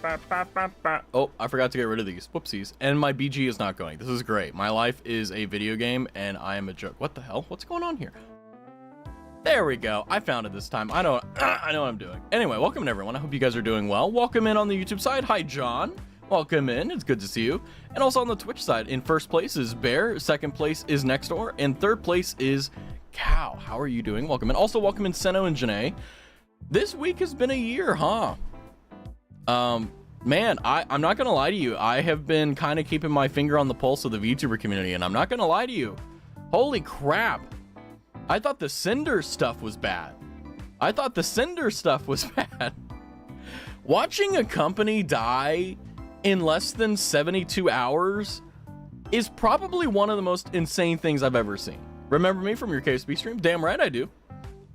Oh, I forgot to get rid of these. Whoopsies. And my BG is not going. This is great. My life is a video game and I am a joke. What the hell? What's going on here? There we go. I found it this time. I know what I'm doing. Anyway, welcome in everyone. I hope you guys are doing well. Welcome in on the YouTube side. Hi, John. Welcome in. It's good to see you. And also on the Twitch side, in first place is Bear, second place is Next Door, and third place is Cow. How are you doing? Welcome in. Also welcome in Seno and Janae. This week has been a year, huh? Man, I'm not gonna lie to you. I have been kind of keeping my finger on the pulse of the VTuber community, and I'm not gonna lie to you. Holy crap. I thought the Cinder stuff was bad. Watching a company die in less than 72 hours is probably one of the most insane things I've ever seen. Remember me from your KSB stream? Damn right I do.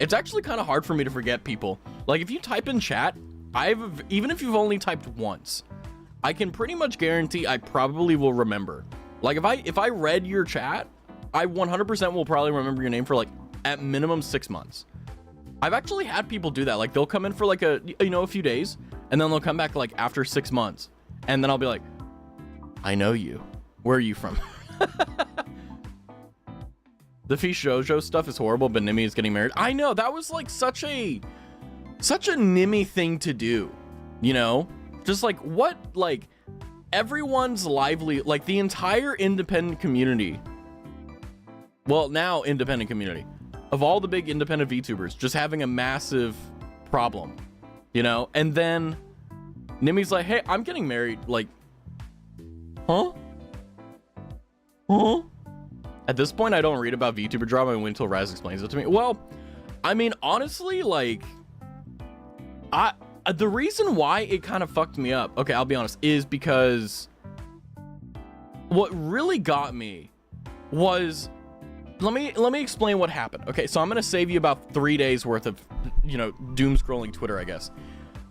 It's actually kind of hard for me to forget people. Like if you type in chat, even if you've only typed once, I can pretty much guarantee I probably will remember. Like if I read your chat, I 100% will probably remember your name for like at minimum 6 months. I've actually had people do that. Like they'll come in for like a few days and then they'll come back like after 6 months. And then I'll be like, I know you. Where are you from? The Vishojo stuff is horrible, but Nimi is getting married. I know, that was like such a Nimi thing to do, you know? Just like what, like everyone's lively, like the entire independent community. Well, now independent community of all the big independent VTubers just having a massive problem, you know? And then Nimi's like, hey, I'm getting married. Like, huh? At this point, I don't read about VTuber drama and wait until Raz explains it to me. Well, I mean, honestly, like, the reason why it kind of fucked me up, okay, I'll be honest, is because what really got me was, let me explain what happened. Okay, so I'm gonna save you about 3 days worth of, doom scrolling Twitter, I guess.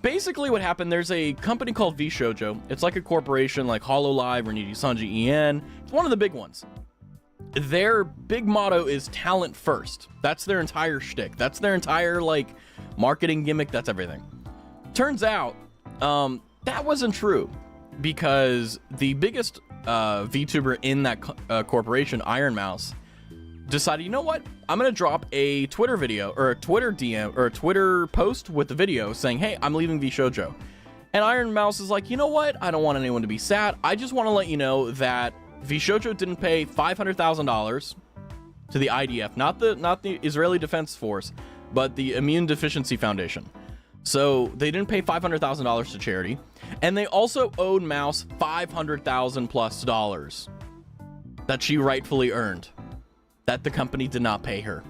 Basically what happened, there's a company called Vishojo. It's like a corporation like HoloLive or Nijisanji EN. It's one of the big ones. Their big motto is talent first. That's their entire shtick. That's their entire like marketing gimmick. That's everything. Turns out that wasn't true, because the biggest VTuber in that corporation, Iron Mouse, decided, you know what? I'm gonna drop a Twitter video or a Twitter DM or a Twitter post with the video saying, hey, I'm leaving Vishojo. And Iron Mouse is like, you know what? I don't want anyone to be sad. I just want to let you know that Vishojo didn't pay $500,000 to the IDF, not the Israeli Defense Force, but the Immune Deficiency Foundation. So they didn't pay $500,000 to charity, and they also owed Mouse $500,000 plus that she rightfully earned, that the company did not pay her.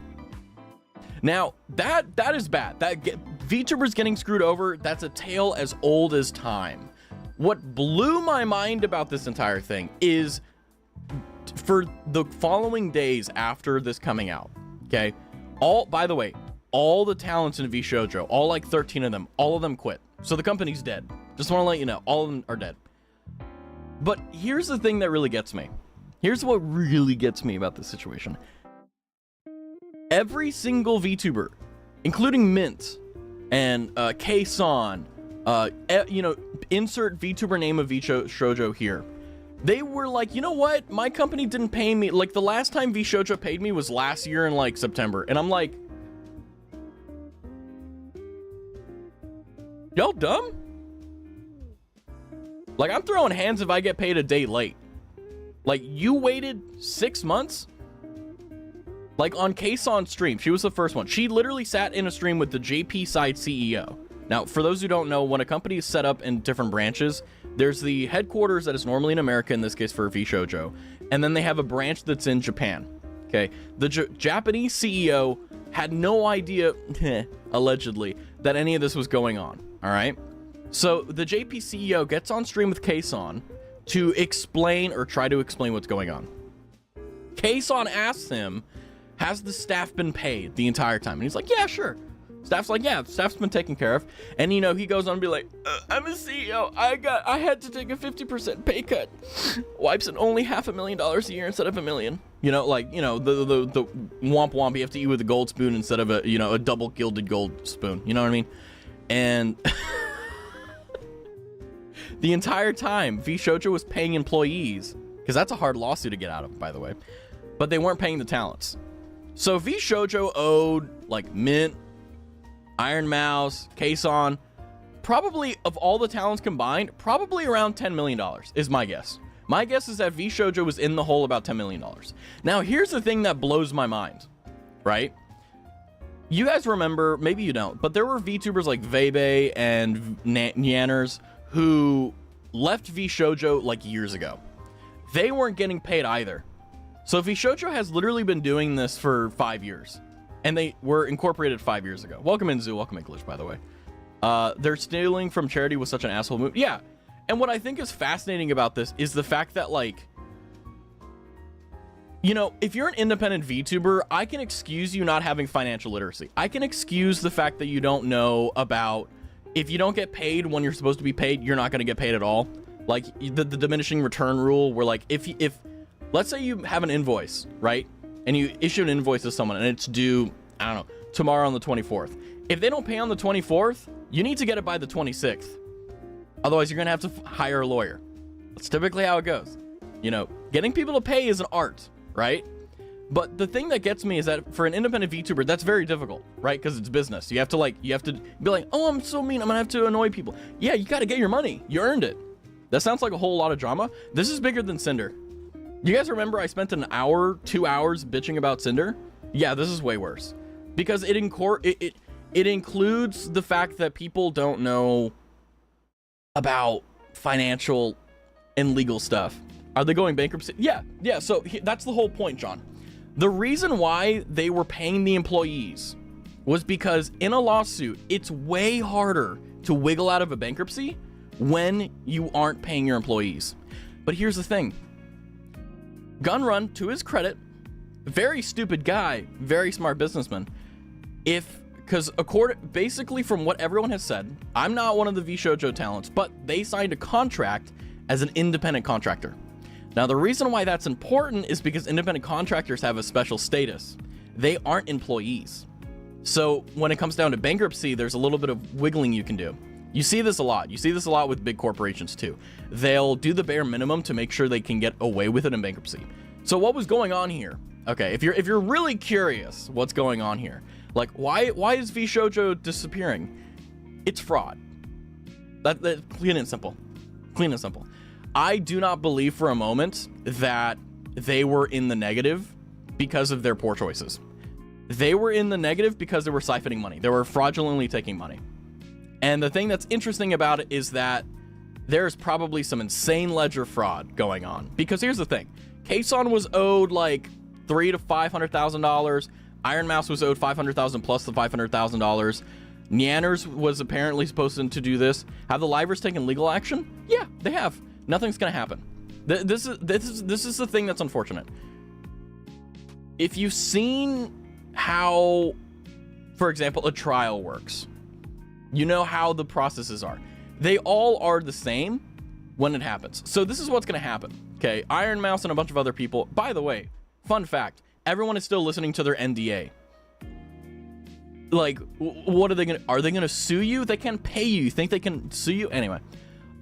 Now that is bad. VTubers getting screwed over, that's a tale as old as time. What blew my mind about this entire thing is, for the following days after this coming out, okay, by the way, all the talents in Vishojo, all like 13 of them, all of them quit. So the company's dead. Just want to let you know, all of them are dead. But here's the thing that really gets me. Here's what really gets me about this situation. Every single VTuber, including Mint and K-San, insert VTuber name of Vishojo here. They were like, you know what? My company didn't pay me. Like the last time Vishojo paid me was last year in like September. And I'm like, y'all dumb? Like I'm throwing hands if I get paid a day late. Like you waited 6 months? Like on K-San stream, she was the first one. She literally sat in a stream with the JP side CEO. Now, for those who don't know, when a company is set up in different branches, there's the headquarters that is normally in America, in this case for Vishojo, and then they have a branch that's in Japan. Okay, the Japanese CEO had no idea, allegedly, that any of this was going on. All right, so the JP CEO gets on stream with K-San to explain or try to explain what's going on. K-San asks him, has the staff been paid the entire time? And he's like, yeah, sure. Staff's like, yeah, staff's been taken care of. And he goes on to be like, I'm a CEO. I had to take a 50% pay cut. Wipes at only $500,000 a year instead of $1 million. The womp womp, you have to eat with a gold spoon instead of a double gilded gold spoon. You know what I mean? And The entire time, vShojo was paying employees, because that's a hard lawsuit to get out of, by the way, but they weren't paying the talents. So vShojo owed like Mint, Iron Mouse, Kason, probably of all the talents combined, probably around $10 million is my guess. My guess is that vShojo was in the hole about $10 million. Now, here's the thing that blows my mind, right? You guys remember, maybe you don't, but there were VTubers like Vebe and Nyanners who left vShojo like years ago. They weren't getting paid either. So vShojo has literally been doing this for 5 years, and they were incorporated 5 years ago. Welcome in, Zoo. Welcome in, Glitch, by the way. They're stealing from charity was such an asshole move. Yeah. And what I think is fascinating about this is the fact that, like, you know, if you're an independent VTuber, I can excuse you not having financial literacy. I can excuse the fact that you don't know about, if you don't get paid when you're supposed to be paid, you're not going to get paid at all. Like the diminishing return rule, where like, if let's say you have an invoice, right? And you issue an invoice to someone and it's due, I don't know, tomorrow on the 24th. If they don't pay on the 24th, you need to get it by the 26th. Otherwise, you're going to have to hire a lawyer. That's typically how it goes. You know, getting people to pay is an art, right? But the thing that gets me is that for an independent VTuber, that's very difficult, right? Because it's business. You have to be like, oh, I'm so mean, I'm going to have to annoy people. Yeah, you got to get your money. You earned it. That sounds like a whole lot of drama. This is bigger than Cinder. You guys remember I spent an hour, 2 hours bitching about Cinder? Yeah, this is way worse. Because it includes the fact that people don't know about financial and legal stuff. Are they going bankruptcy? Yeah. So that's the whole point, John. The reason why they were paying the employees was because in a lawsuit, it's way harder to wiggle out of a bankruptcy when you aren't paying your employees. But here's the thing. Gunrun, to his credit, very stupid guy, very smart businessman. Because basically from what everyone has said, I'm not one of the vShojo talents, but they signed a contract as an independent contractor. Now, the reason why that's important is because independent contractors have a special status. They aren't employees. So when it comes down to bankruptcy, there's a little bit of wiggling you can do. You see this a lot. You see this a lot with big corporations too. They'll do the bare minimum to make sure they can get away with it in bankruptcy. So what was going on here? Okay, if you're really curious what's going on here, like why is vShojo disappearing? It's fraud. That clean and simple. Clean and simple. I do not believe for a moment that they were in the negative because of their poor choices. They were in the negative because they were siphoning money. They were fraudulently taking money. And the thing that's interesting about it is that there's probably some insane ledger fraud going on. Because here's the thing. Kason was owed like $300,000 to $500,000. Iron Mouse was owed $500,000 plus the $500,000. Nyanners was apparently supposed to do this. Have the Livers taken legal action? Yeah, they have. Nothing's gonna happen. This is the thing that's unfortunate. If you've seen how, for example, a trial works, you know how the processes are. They all are the same when it happens. So this is what's gonna happen. Okay, Iron Mouse and a bunch of other people. By the way, fun fact, everyone is still listening to their NDA. Like, what are they gonna sue you? They can't pay you. You think they can sue you? Anyway.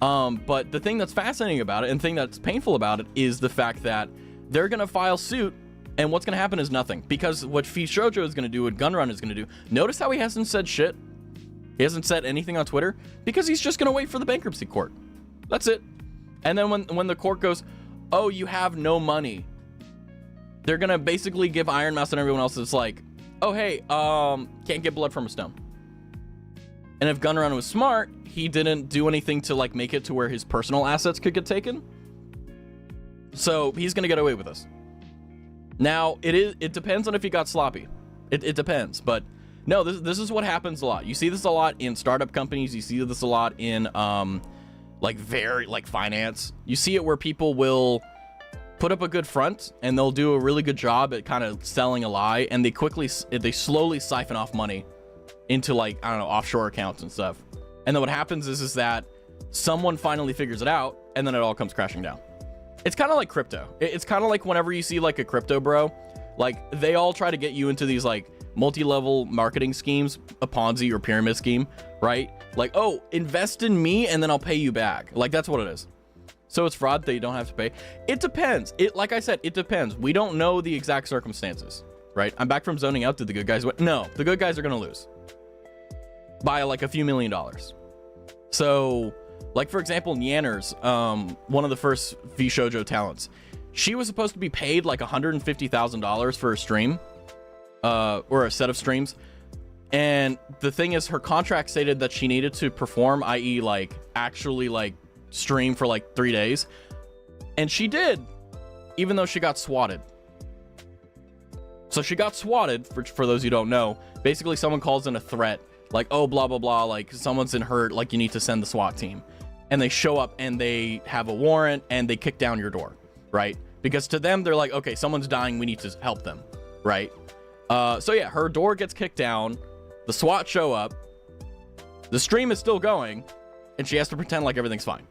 But the thing that's fascinating about it and the thing that's painful about it is the fact that they're gonna file suit and what's gonna happen is nothing. Because what vShojo is gonna do, what Gunrun is gonna do, notice how he hasn't said shit? He hasn't said anything on Twitter because he's just gonna wait for the bankruptcy court. That's it. And then when the court goes, oh, you have no money, they're gonna basically give Iron Mouse and everyone else it's like, oh, hey, can't get blood from a stone. And if Gunrun was smart, he didn't do anything to like make it to where his personal assets could get taken. So he's gonna get away with this. Now, it depends on if he got sloppy. It depends, but no, this is what happens a lot. You see this a lot in startup companies. You see this a lot in like finance. You see it where people will put up a good front and they'll do a really good job at kind of selling a lie, and they slowly siphon off money into like, I don't know, offshore accounts and stuff. And then what happens is that someone finally figures it out and then it all comes crashing down. It's kind of like crypto. It's kind of like whenever you see like a crypto bro, like they all try to get you into these like multi-level marketing schemes, a Ponzi or pyramid scheme, right? Like, oh, invest in me and then I'll pay you back. Like, that's what it is. So it's fraud that you don't have to pay. It depends. Like I said, it depends. We don't know the exact circumstances, right? I'm back from zoning out. Did the good guys win? No, the good guys are going to lose by like a few $1 million. So, like, for example, Nyanners, one of the first VShojo talents, she was supposed to be paid like $150,000 for a stream, or a set of streams. And the thing is, her contract stated that she needed to perform, i.e. like actually like stream for like 3 days. And she did, even though she got swatted. So she got swatted, for those who don't know. Basically, someone calls in a threat, like, oh, blah, blah, blah, like someone's in hurt, like you need to send the SWAT team. And they show up and they have a warrant and they kick down your door, right? Because to them, they're like, okay, someone's dying, we need to help them, right? So yeah, her door gets kicked down, the SWAT show up, the stream is still going, and she has to pretend like everything's fine.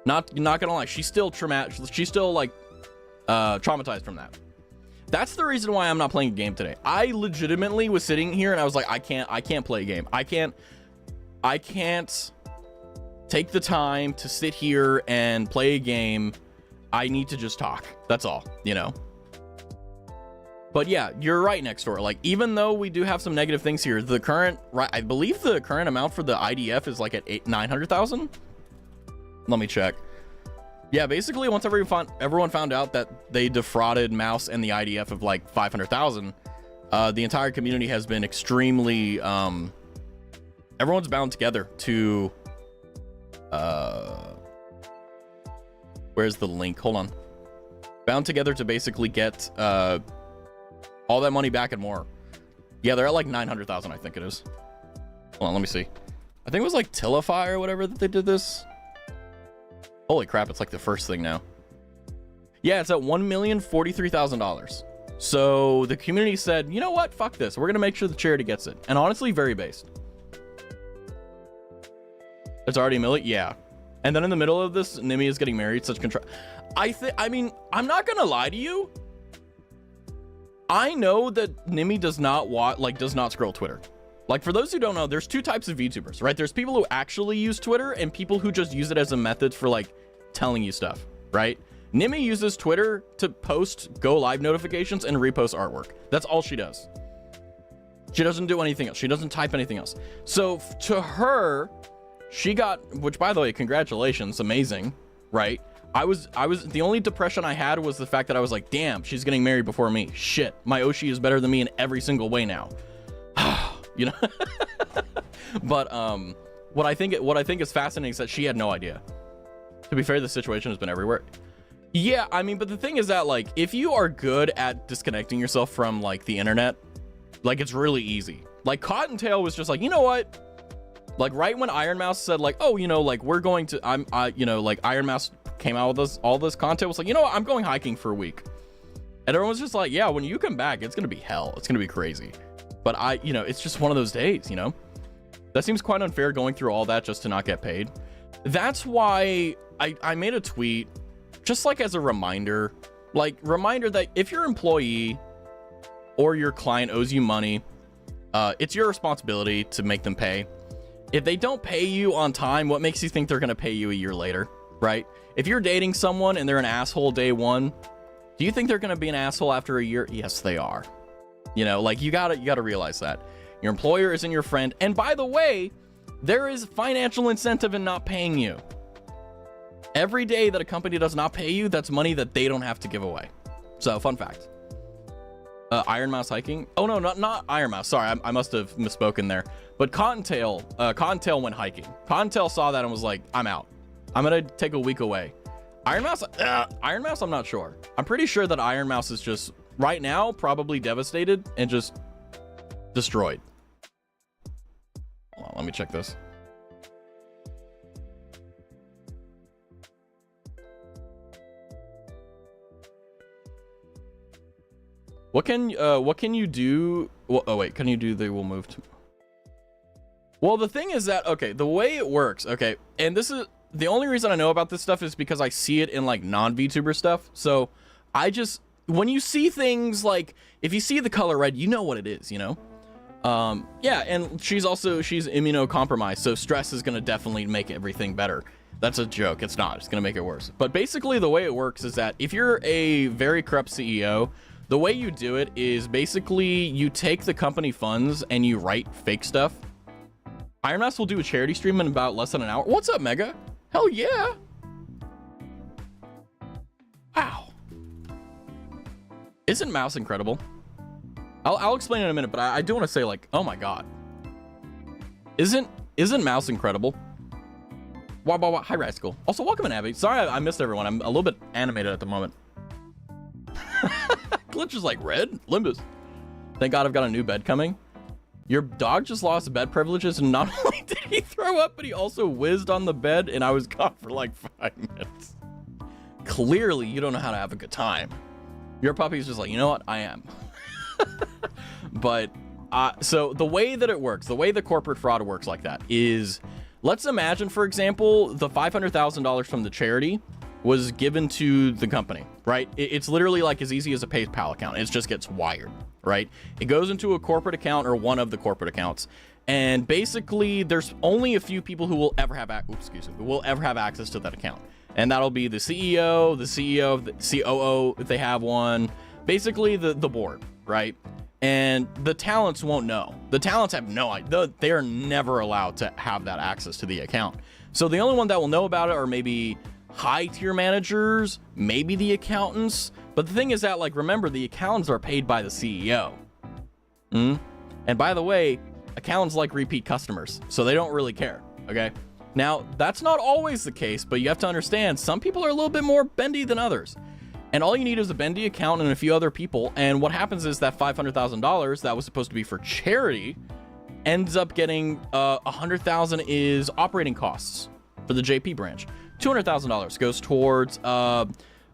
Not gonna lie, she's still traumatized. She's still like traumatized from that. That's the reason why I'm not playing a game today. I legitimately was sitting here and I was like, I can't play a game. I can't take the time to sit here and play a game. I need to just talk. That's all, you know. But yeah, you're right, next door. Like, even though we do have some negative things here, the current, right, I believe the current amount for the IDF is like at 900,000. Let me check. Yeah, basically, once everyone found out that they defrauded Mouse and the IDF of like 500,000, the entire community has been extremely, everyone's bound together to, where's the link? Hold on. Bound together to basically get, all that money back and more. Yeah, they're at like 900,000, I think it is. Hold on, let me see. I think it was like Tilify or whatever that they did this. Holy crap, it's like the first thing now. Yeah, it's at $1,043,000. So the community said, you know what? Fuck this. We're going to make sure the charity gets it. And honestly, very based. It's already a million? Yeah. And then in the middle of this, Nimi is getting married. Such control. I mean, I'm not going to lie to you. I know that Nimi does not scroll Twitter. Like, for those who don't know, there's two types of VTubers, right? There's people who actually use Twitter and people who just use it as a method for like telling you stuff, right? Nimi uses Twitter to post go live notifications and repost artwork. That's all she does. She doesn't do anything else. She doesn't type anything else. So to her, she got, which by the way, congratulations, amazing, right? I was the only depression I had was the fact that I was like, damn, she's getting married before me. Shit, my Oshi is better than me in every single way now. You know. But what I think is fascinating is that she had no idea. To be fair, the situation has been everywhere. Yeah, I mean, but the thing is that like if you are good at disconnecting yourself from like the internet, like it's really easy. Like Cottontail was just like, you know what? Like right when Iron Mouse said like, oh, you know, like we're going to you know, like Iron Mouse came out with all this content, was like, you know what, I'm going hiking for a week. And everyone was just like, yeah, when you come back, it's gonna be hell. It's gonna be crazy. But you know, it's just one of those days, you know? That seems quite unfair going through all that just to not get paid. That's why I made a tweet just like as a reminder, that if your employee or your client owes you money, it's your responsibility to make them pay. If they don't pay you on time, what makes you think they're gonna pay you a year later, right? If you're dating someone and they're an asshole day one, do you think they're gonna be an asshole after a year? Yes, they are. You know, like you gotta realize that your employer isn't your friend. And by the way, there is financial incentive in not paying you. Every day that a company does not pay you, that's money that they don't have to give away. So fun fact. Iron Mouse hiking. Oh no, not Iron Mouse. Sorry, I must have misspoken there. But Cottontail went hiking. Cottontail saw that and was like, I'm out. I'm gonna take a week away. Iron Mouse, I'm not sure. I'm pretty sure that Iron Mouse is just right now probably devastated and just destroyed. Hold on, let me check this. What can you do? Well, oh wait, can you do they will move to? Well, the thing is that, okay, the way it works, okay, and this is the only reason I know about this stuff is because I see it in like non-VTuber stuff. So I just when you see things like, if you see the color red, you know what it is, you know? Yeah, and she's immunocompromised, so stress is going to definitely make everything better. That's a joke. It's not. It's going to make it worse. But basically, the way it works is that if you're a very corrupt CEO, the way you do it is basically you take the company funds and you write fake stuff. Iron Mouse will do a charity stream in about less than an hour. What's up, Mega? Hell yeah. Wow. Isn't Mouse incredible? I'll explain in a minute, but I do want to say, like, oh my god. Isn't Mouse incredible? Wow. Hi, Rascal. Also, welcome in, Abby. Sorry I missed everyone. I'm a little bit animated at the moment. Glitch is like, red? Limbus. Thank God I've got a new bed coming. Your dog just lost bed privileges, and not only did he throw up, but he also whizzed on the bed, and I was gone for like 5 minutes. Clearly, you don't know how to have a good time. Your puppy's just like, you know what? I am. But, so the way that it works, the way the corporate fraud works like that is, let's imagine, for example, the $500,000 from the charity was given to the company, right? It's literally like as easy as a PayPal account. It just gets wired, right? It goes into a corporate account or one of the corporate accounts. And basically there's only a few people who will ever have, access to that account. And that'll be the CEO, the COO, if they have one, basically the board, right? And the talents won't know. The talents have no idea. They are never allowed to have that access to the account. So the only one that will know about it are maybe high tier managers, maybe the accountants. But the thing is that, like, remember, the accountants are paid by the CEO. And by the way, accountants like repeat customers, so they don't really care, okay? Now, that's not always the case, but you have to understand, some people are a little bit more bendy than others. And all you need is a bendy account and a few other people. And what happens is that $500,000 that was supposed to be for charity ends up getting $100,000 is operating costs for the JP branch. $200,000 goes towards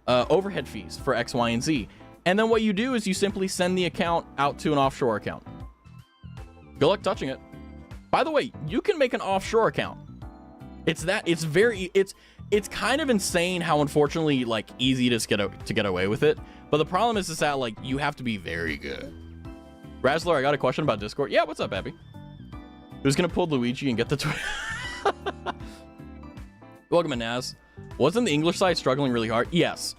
overhead fees for X, Y, and Z. And then what you do is you simply send the account out to an offshore account. Good luck touching it. By the way, you can make an offshore account. It's kind of insane how, unfortunately, like, easy to get away with it. But the problem is that, like, you have to be very good. Razzler, I got a question about Discord. Yeah, what's up, Abby? Who's gonna pull Luigi and get the Welcome, Naz. Wasn't the English side struggling really hard? Yes.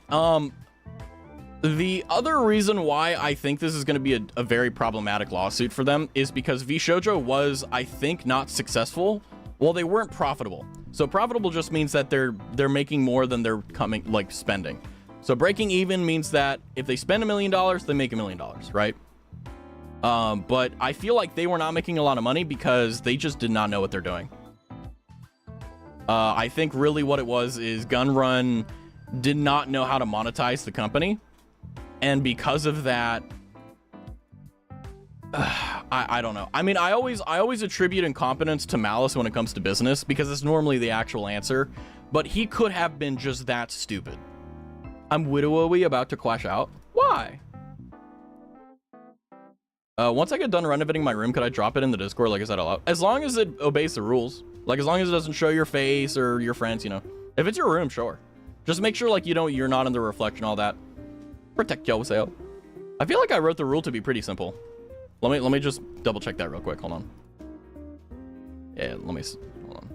The other reason why I think this is going to be a very problematic lawsuit for them is because VShojo was, I think, not successful. Well, they weren't profitable. So profitable just means that they're making more than they're spending. So breaking even means that if they spend $1 million, they make $1 million, right? But I feel like they were not making a lot of money because they just did not know what they're doing. I think really what it was is Gunrun did not know how to monetize the company. And because of that, I don't know. I mean, I always attribute incompetence to malice when it comes to business because it's normally the actual answer. But he could have been just that stupid. I'm widowy about to clash out. Why? Once I get done renovating my room, could I drop it in the Discord? Like, is that allowed? As long as it obeys the rules. Like, as long as it doesn't show your face or your friends, you know. If it's your room, sure. Just make sure, like, you're not in the reflection, all that. Protect yourself. I feel like I wrote the rule to be pretty simple. Let me just double check that real quick. Hold on. Yeah, hold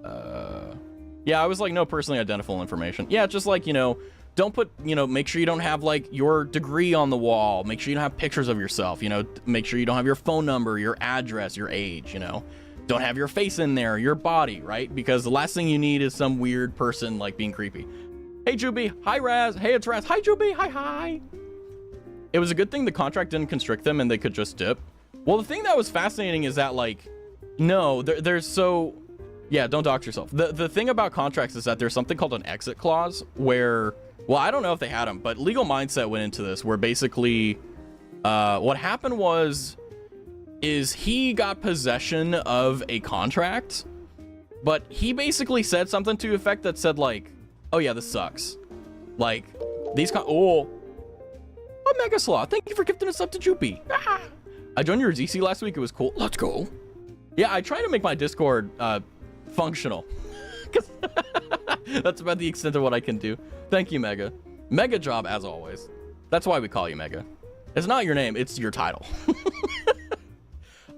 on. Yeah, I was like, no personally identifiable information. Yeah, just like, you know, don't put, you know, make sure you don't have like your degree on the wall. Make sure you don't have pictures of yourself, you know, make sure you don't have your phone number, your address, your age, you know. Don't have your face in there, your body, right? Because the last thing you need is some weird person like being creepy. Hey, Juby. Hi, Raz. Hey, it's Raz. Hi, Juby. Hi. It was a good thing the contract didn't constrict them and they could just dip. Well, the thing that was fascinating is that, like, no, there's so... Yeah, don't dox yourself. The thing about contracts is that there's something called an exit clause where... Well, I don't know if they had them, but Legal Mindset went into this where basically what happened is he got possession of a contract, but he basically said something to the effect that said, like, oh yeah, this sucks. Like, these Mega Slaw, thank you for gifting us up to Joopy. Ah! I joined your ZC last week. It was cool. Let's go. Yeah, I try to make my Discord functional. Because that's about the extent of what I can do. Thank you, Mega. Mega job, as always. That's why we call you Mega. It's not your name, it's your title.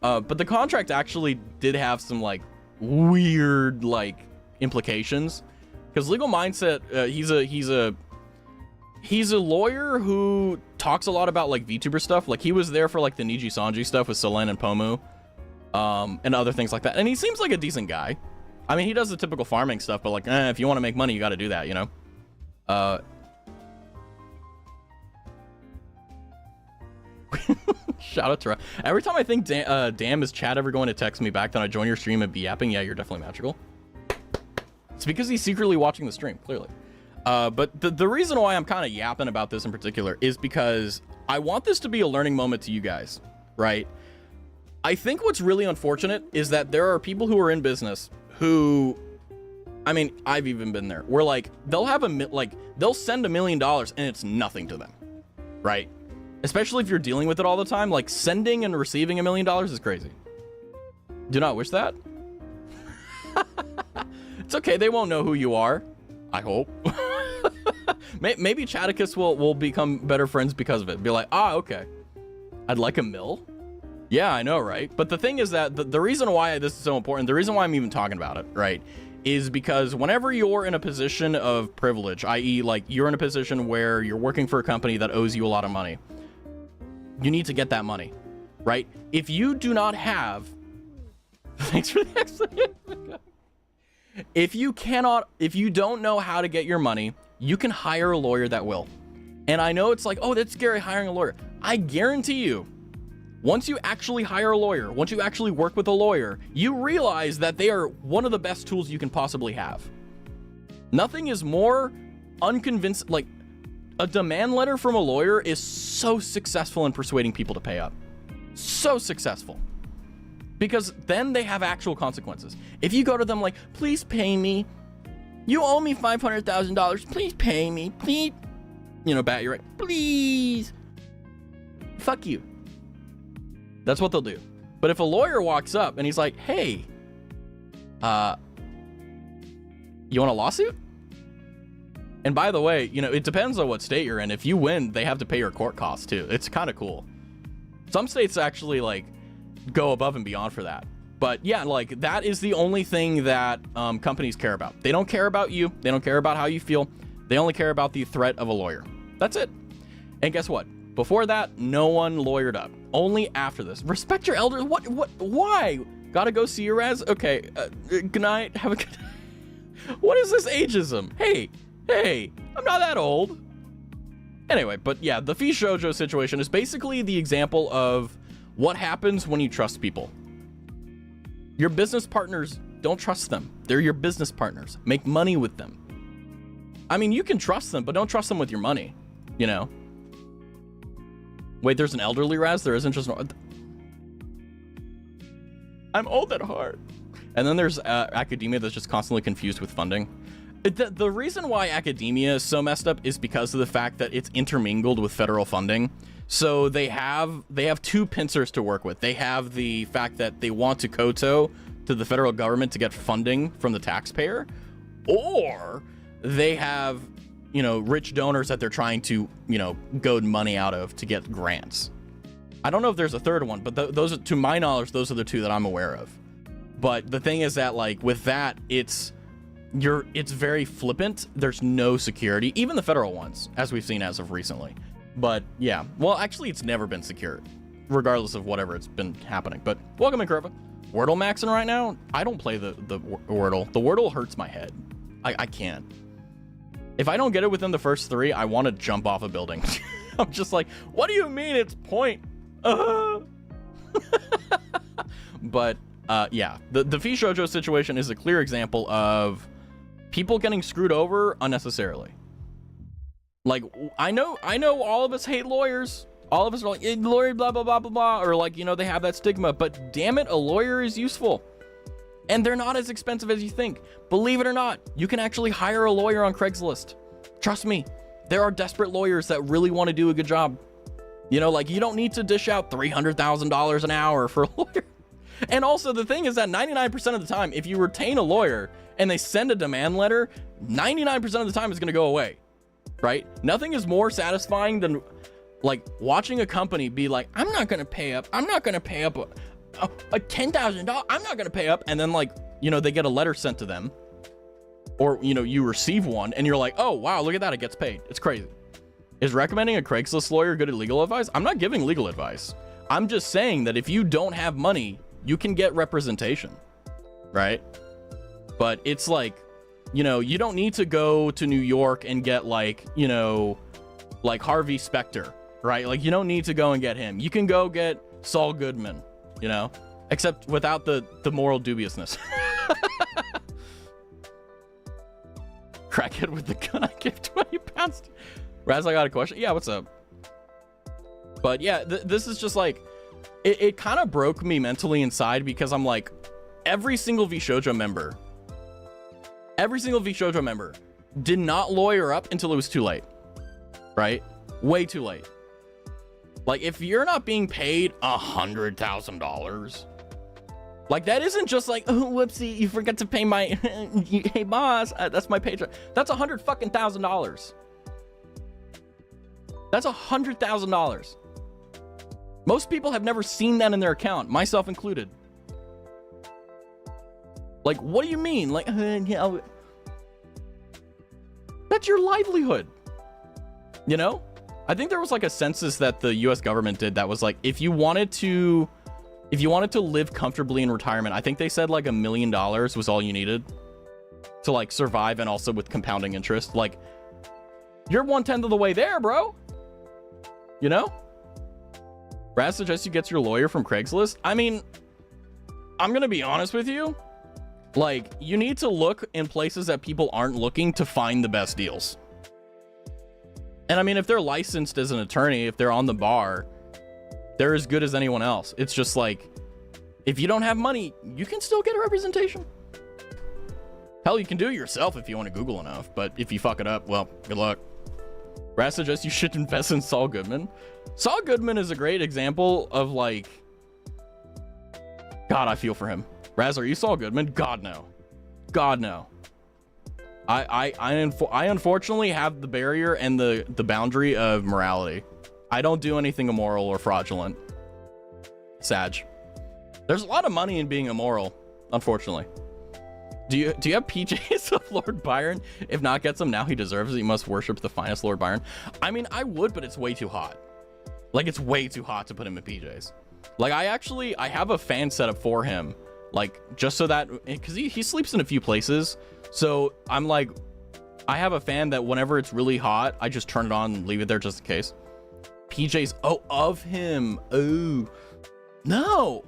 But the contract actually did have some like weird like implications, because Legal Mindset, he's a lawyer who talks a lot about like VTuber stuff. Like he was there for like the Niji Sanji stuff with Solen and Pomu, and other things like that. And he seems like a decent guy. I mean, he does the typical farming stuff, but like, if you want to make money, you got to do that, you know? Shout out to every time I think damn, is Chad ever going to text me back, then I join your stream and be yapping? Yeah, you're definitely magical. It's because he's secretly watching the stream, clearly. But the reason why I'm kind of yapping about this in particular is because I want this to be a learning moment to you guys, right? I think what's really unfortunate is that there are people who are in business who, I mean, I've even been there, where like they'll have they'll send $1 million and it's nothing to them, right? Especially if you're dealing with it all the time. Like sending and receiving $1 million is crazy. Do not wish that. It's okay, they won't know who you are, I hope. Maybe Chadicus will become better friends because of it. Be like, okay, I'd like $1 mil. Yeah, I know, right? But the thing is that the reason why this is so important, the reason why I'm even talking about it, right, is because whenever you're in a position of privilege, i.e. like you're in a position where you're working for a company that owes you a lot of money, you need to get that money, right? If you do not have, thanks for the explanation. If you don't know how to get your money, you can hire a lawyer that will. And I know it's like, oh, that's scary, hiring a lawyer. I guarantee you, once you actually hire a lawyer, once you actually work with a lawyer, you realize that they are one of the best tools you can possibly have. Nothing is more unconvincing. Like, a demand letter from a lawyer is so successful in persuading people to pay up. So successful. Because then they have actual consequences. If you go to them like, please pay me. You owe me $500,000. Please pay me. Please. You know, bat, you're right. Please. Fuck you. That's what they'll do. But if a lawyer walks up and he's like, hey, you want a lawsuit? And by the way, you know, it depends on what state you're in. If you win, they have to pay your court costs too. It's kind of cool. Some states actually like go above and beyond for that. But yeah, like that is the only thing that companies care about. They don't care about you. They don't care about how you feel. They only care about the threat of a lawyer. That's it. And guess what? Before that, no one lawyered up. Only after this. Respect your elders. What, why? Gotta go see your Raz? Okay, good night. Have a good night. What is this ageism? Hey, I'm not that old. Anyway, but yeah, the Fee Shoujo situation is basically the example of what happens when you trust people. Your business partners, don't trust them. They're your business partners. Make money with them. I mean, you can trust them, but don't trust them with your money, you know? Wait, there's an elderly Raz? There isn't just no... I'm old at heart. And then there's academia that's just constantly confused with funding. The reason why academia is so messed up is because of the fact that it's intermingled with federal funding. So they have two pincers to work with. They have the fact that they want to kowtow to the federal government to get funding from the taxpayer, or they have, you know, rich donors that they're trying to, you know, goad money out of to get grants. I don't know if there's a third one, but those are, to my knowledge, those are the two that I'm aware of. But the thing is that, like, with that, it's very flippant. There's no security, even the federal ones, as we've seen as of recently. But yeah, well, actually, it's never been secured, regardless of whatever it's been happening. But welcome in, Curva. Wordle maxing right now. I don't play the Wordle. The Wordle hurts my head. I can't. If I don't get it within the first 3, I want to jump off a building. I'm just like, what do you mean it's point? But yeah, the Fee Shoujo situation is a clear example of people getting screwed over unnecessarily. Like, I know all of us hate lawyers. All of us are like, lawyer, blah, blah, blah, blah, blah. Or like, you know, they have that stigma, but damn it, a lawyer is useful. And they're not as expensive as you think. Believe it or not, you can actually hire a lawyer on Craigslist. Trust me, there are desperate lawyers that really want to do a good job. You know, like, you don't need to dish out $300,000 an hour for a lawyer. And also the thing is that 99% of the time, if you retain a lawyer and they send a demand letter, 99% of the time it's going to go away. right? Nothing is more satisfying than like watching a company be like, I'm not gonna pay up a $10,000, I'm not gonna pay up, and then like, you know, they get a letter sent to them, or, you know, you receive one and you're like, oh wow, look at that, it gets paid. It's crazy. Is recommending a Craigslist lawyer good at legal advice? I'm not giving legal advice. I'm just saying that if you don't have money, you can get representation, right? But it's like, you know, you don't need to go to New York and get like, you know, like Harvey Specter, right? Like, you don't need to go and get him. You can go get Saul Goodman, you know, except without the moral dubiousness. Crackhead with the gun, I gave 20 pounds. Raz, I got a question. Yeah, what's up? But yeah, this is just like, it kind of broke me mentally inside, because I'm like, every single VShojo member did not lawyer up until it was too late, right? Way too late. Like, if you're not being paid $100,000, like, that isn't just like, oh, whoopsie, you forgot to pay my, hey boss, that's my paycheck. That's $100,000. That's $100,000. Most people have never seen that in their account, myself included. Like, what do you mean? Like, that's your livelihood, you know? I think there was like a census that the US government did that was like, if you wanted to live comfortably in retirement, I think they said like $1 million was all you needed to like survive, and also with compounding interest. Like, you're 1/10 of the way there, bro. You know? Raz suggests you get your lawyer from Craigslist. I mean, I'm gonna be honest with you. Like, you need to look in places that people aren't looking to find the best deals. And I mean, if they're licensed as an attorney, if they're on the bar, they're as good as anyone else. It's just like, if you don't have money, you can still get a representation. Hell, you can do it yourself if you want to Google enough, but if you fuck it up, well, good luck. Raz suggests you should invest in Saul Goodman. Saul Goodman is a great example of like, God, I feel for him. Raz, are you Saul Goodman? God, no. God, no. I unfortunately have the barrier and the boundary of morality. I don't do anything immoral or fraudulent. Sag. There's a lot of money in being immoral, unfortunately. Do you have PJs of Lord Byron? If not, get some now. He deserves it. He must worship the finest Lord Byron. I mean, I would, but it's way too hot. Like, it's way too hot to put him in PJs. Like, I have a fan set up for him, like, just so that, because he sleeps in a few places. So I'm like, I have a fan that whenever it's really hot, I just turn it on and leave it there just in case. PJs, oh, of him. Oh, no.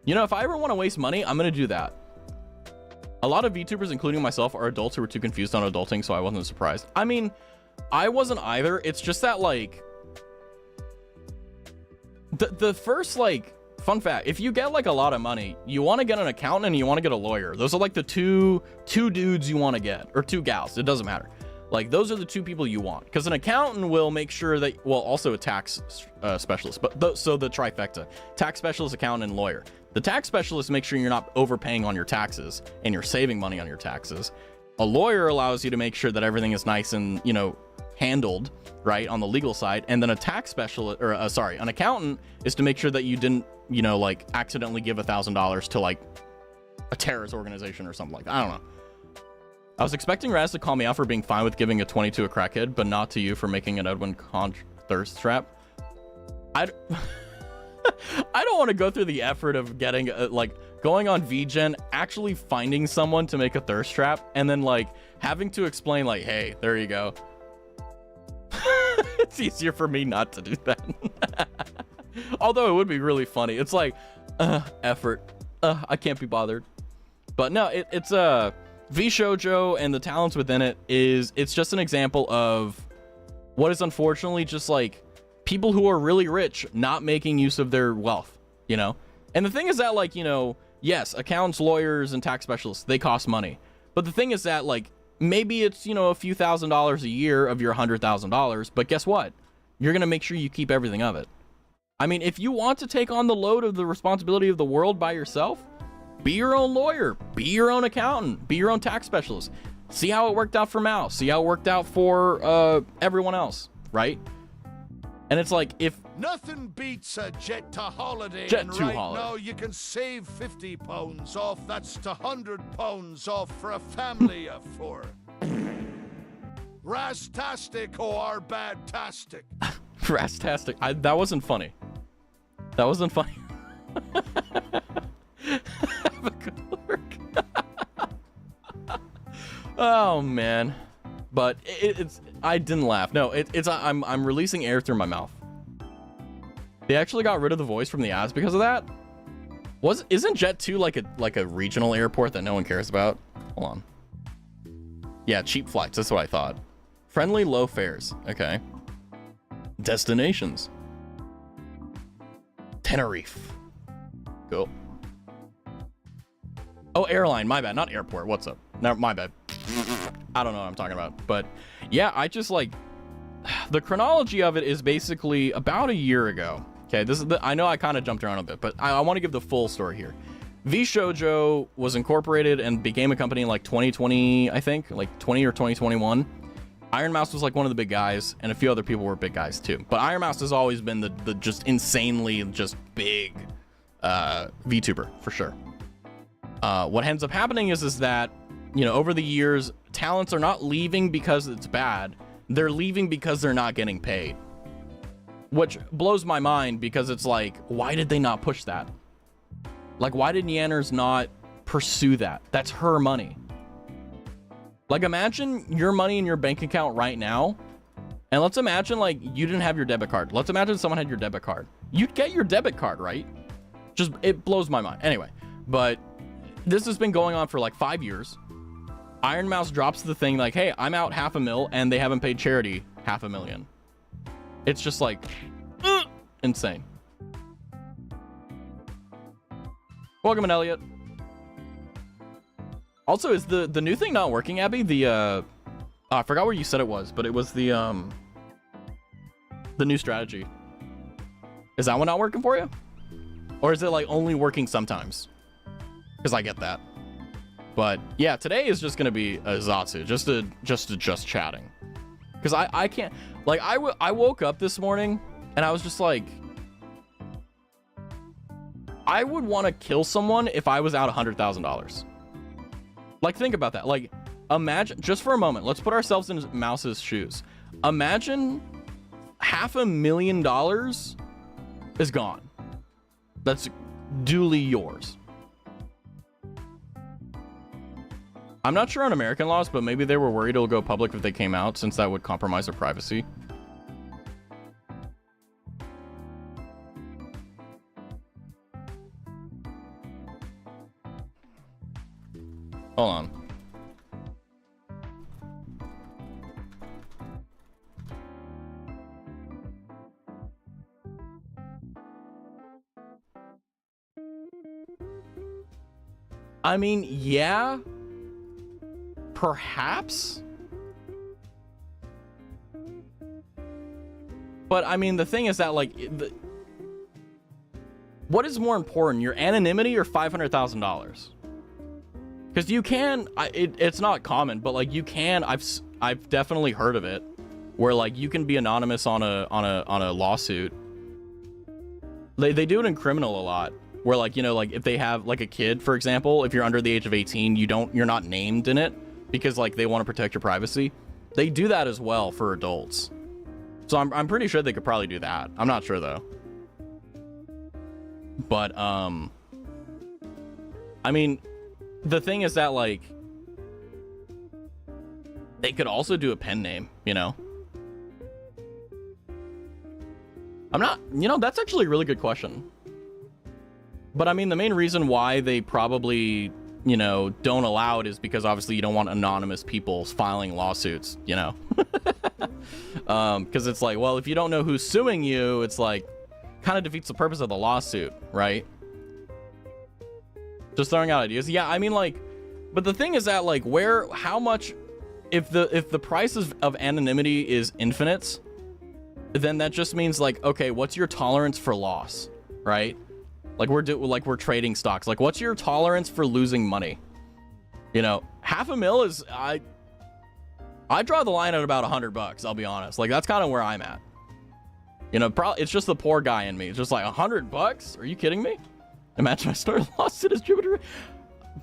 You know, if I ever want to waste money, I'm going to do that. A lot of VTubers, including myself, are adults who were too confused on adulting, so I wasn't surprised. I mean, I wasn't either. It's just that, like, the first, like, fun fact, if you get like a lot of money, you want to get an accountant and you want to get a lawyer. Those are like the two dudes you want to get, or two gals, it doesn't matter. Like, those are the two people you want, because an accountant will make sure that, well, also a tax specialist, but so the trifecta: tax specialist, accountant, and lawyer. The tax specialist makes sure you're not overpaying on your taxes and you're saving money on your taxes. A lawyer allows you to make sure that everything is nice and, you know, handled right on the legal side. And then a tax specialist, or an accountant, is to make sure that you didn't, you know, like, accidentally give $1,000 to like a terrorist organization or something like that. I don't know. I was expecting Raz to call me out for being fine with giving a 20 to a crackhead, but not to you for making an Edwin Conch thirst trap. I don't want to go through the effort of getting like going on VGen, actually finding someone to make a thirst trap, and then like having to explain like, hey, there you go. It's easier for me not to do that. Although it would be really funny. It's like, effort. I can't be bothered. But no, it's VShojo and the talents within it it's just an example of what is unfortunately just like people who are really rich not making use of their wealth, you know? And the thing is that, like, you know, yes, accountants, lawyers, and tax specialists, they cost money. But the thing is that, like, maybe it's, you know, a few $1,000s a year of your $100,000, but guess what? You're going to make sure you keep everything of it. I mean, if you want to take on the load of the responsibility of the world by yourself, be your own lawyer, be your own accountant, be your own tax specialist. See how it worked out for Mao. See how it worked out for everyone else, right? And it's like, if nothing beats a jet to holiday, jet and to right holiday. now you can save £50 off. That's to £100 off for a family of 4. Raztastic or bad-tastic? Raztastic. That wasn't funny. That wasn't funny. Have a good work. Oh man, but it's I didn't laugh. No, it's I'm releasing air through my mouth. They actually got rid of the voice from the ads because of that. Isn't Jet 2 like a regional airport that no one cares about? Hold on. Yeah, cheap flights. That's what I thought. Friendly low fares. Okay. Destinations. Tenerife. Cool. Oh, airline. My bad. Not airport. What's up? No, my bad. I don't know what I'm talking about. But yeah, I just like the chronology of it is basically about a year ago. Okay, this is I know I kind of jumped around a bit, but I want to give the full story here. vShoujo was incorporated and became a company in like 2020, I think, like 20 or 2021. Iron Mouse was like one of the big guys, and a few other people were big guys too. But Iron Mouse has always been the just insanely just big VTuber for sure. What ends up happening is that, you know, over the years, talents are not leaving because it's bad. They're leaving because they're not getting paid. Which blows my mind, because it's like, why did they not push that? Like, why did Yanners not pursue that? That's her money. Like, imagine your money in your bank account right now, and let's imagine, like, you didn't have your debit card. Let's imagine someone had your debit card. You'd get your debit card, right? Just, it blows my mind. Anyway, but this has been going on for like 5 years. Iron Mouse drops the thing like, hey, I'm out $500,000, and they haven't paid charity $500,000. It's just like insane. Welcome in, Elliot. Also, is the new thing not working, Abby? The I forgot where you said it was, but it was the new strategy. Is that one not working for you? Or is it like only working sometimes? Because I get that. But yeah, today is just gonna be a Zatsu, just chatting. Because I can't, like, I woke up this morning and I was just like, I would want to kill someone if I was out $100,000. Like, think about that. Like, imagine, just for a moment, let's put ourselves in Mouse's shoes. Imagine $500,000 is gone. That's duly yours. I'm not sure on American laws, but maybe they were worried it'll go public if they came out, since that would compromise their privacy. Hold on. I mean, yeah. Perhaps. But I mean, the thing is that, like, what is more important, your anonymity or $500,000? Because you can, it's not common, but like you can. I've definitely heard of it, where like you can be anonymous on a lawsuit. They do it in criminal a lot, where like, you know, like if they have like a kid, for example, if you're under the age of 18, you're not named in it because like they want to protect your privacy. They do that as well for adults. So I'm pretty sure they could probably do that. I'm not sure though. But I mean, the thing is that like they could also do a pen name, you know. I'm not, you know, that's actually a really good question. But I mean, the main reason why they probably, you know, don't allow it is because obviously you don't want anonymous people filing lawsuits, you know. Because it's like, well, if you don't know who's suing you, it's like kind of defeats the purpose of the lawsuit, right? Just throwing out ideas. Yeah, I mean, like, but the thing is that like how much, if the price of anonymity is infinite, then that just means like, okay, what's your tolerance for loss, right? Like we're trading stocks. Like, what's your tolerance for losing money? You know, $500,000 is, I draw the line at about $100. I'll be honest. Like, that's kind of where I'm at. You know, probably it's just the poor guy in me. It's just like $100. Are you kidding me? Imagine I started a lawsuit as Jupiter.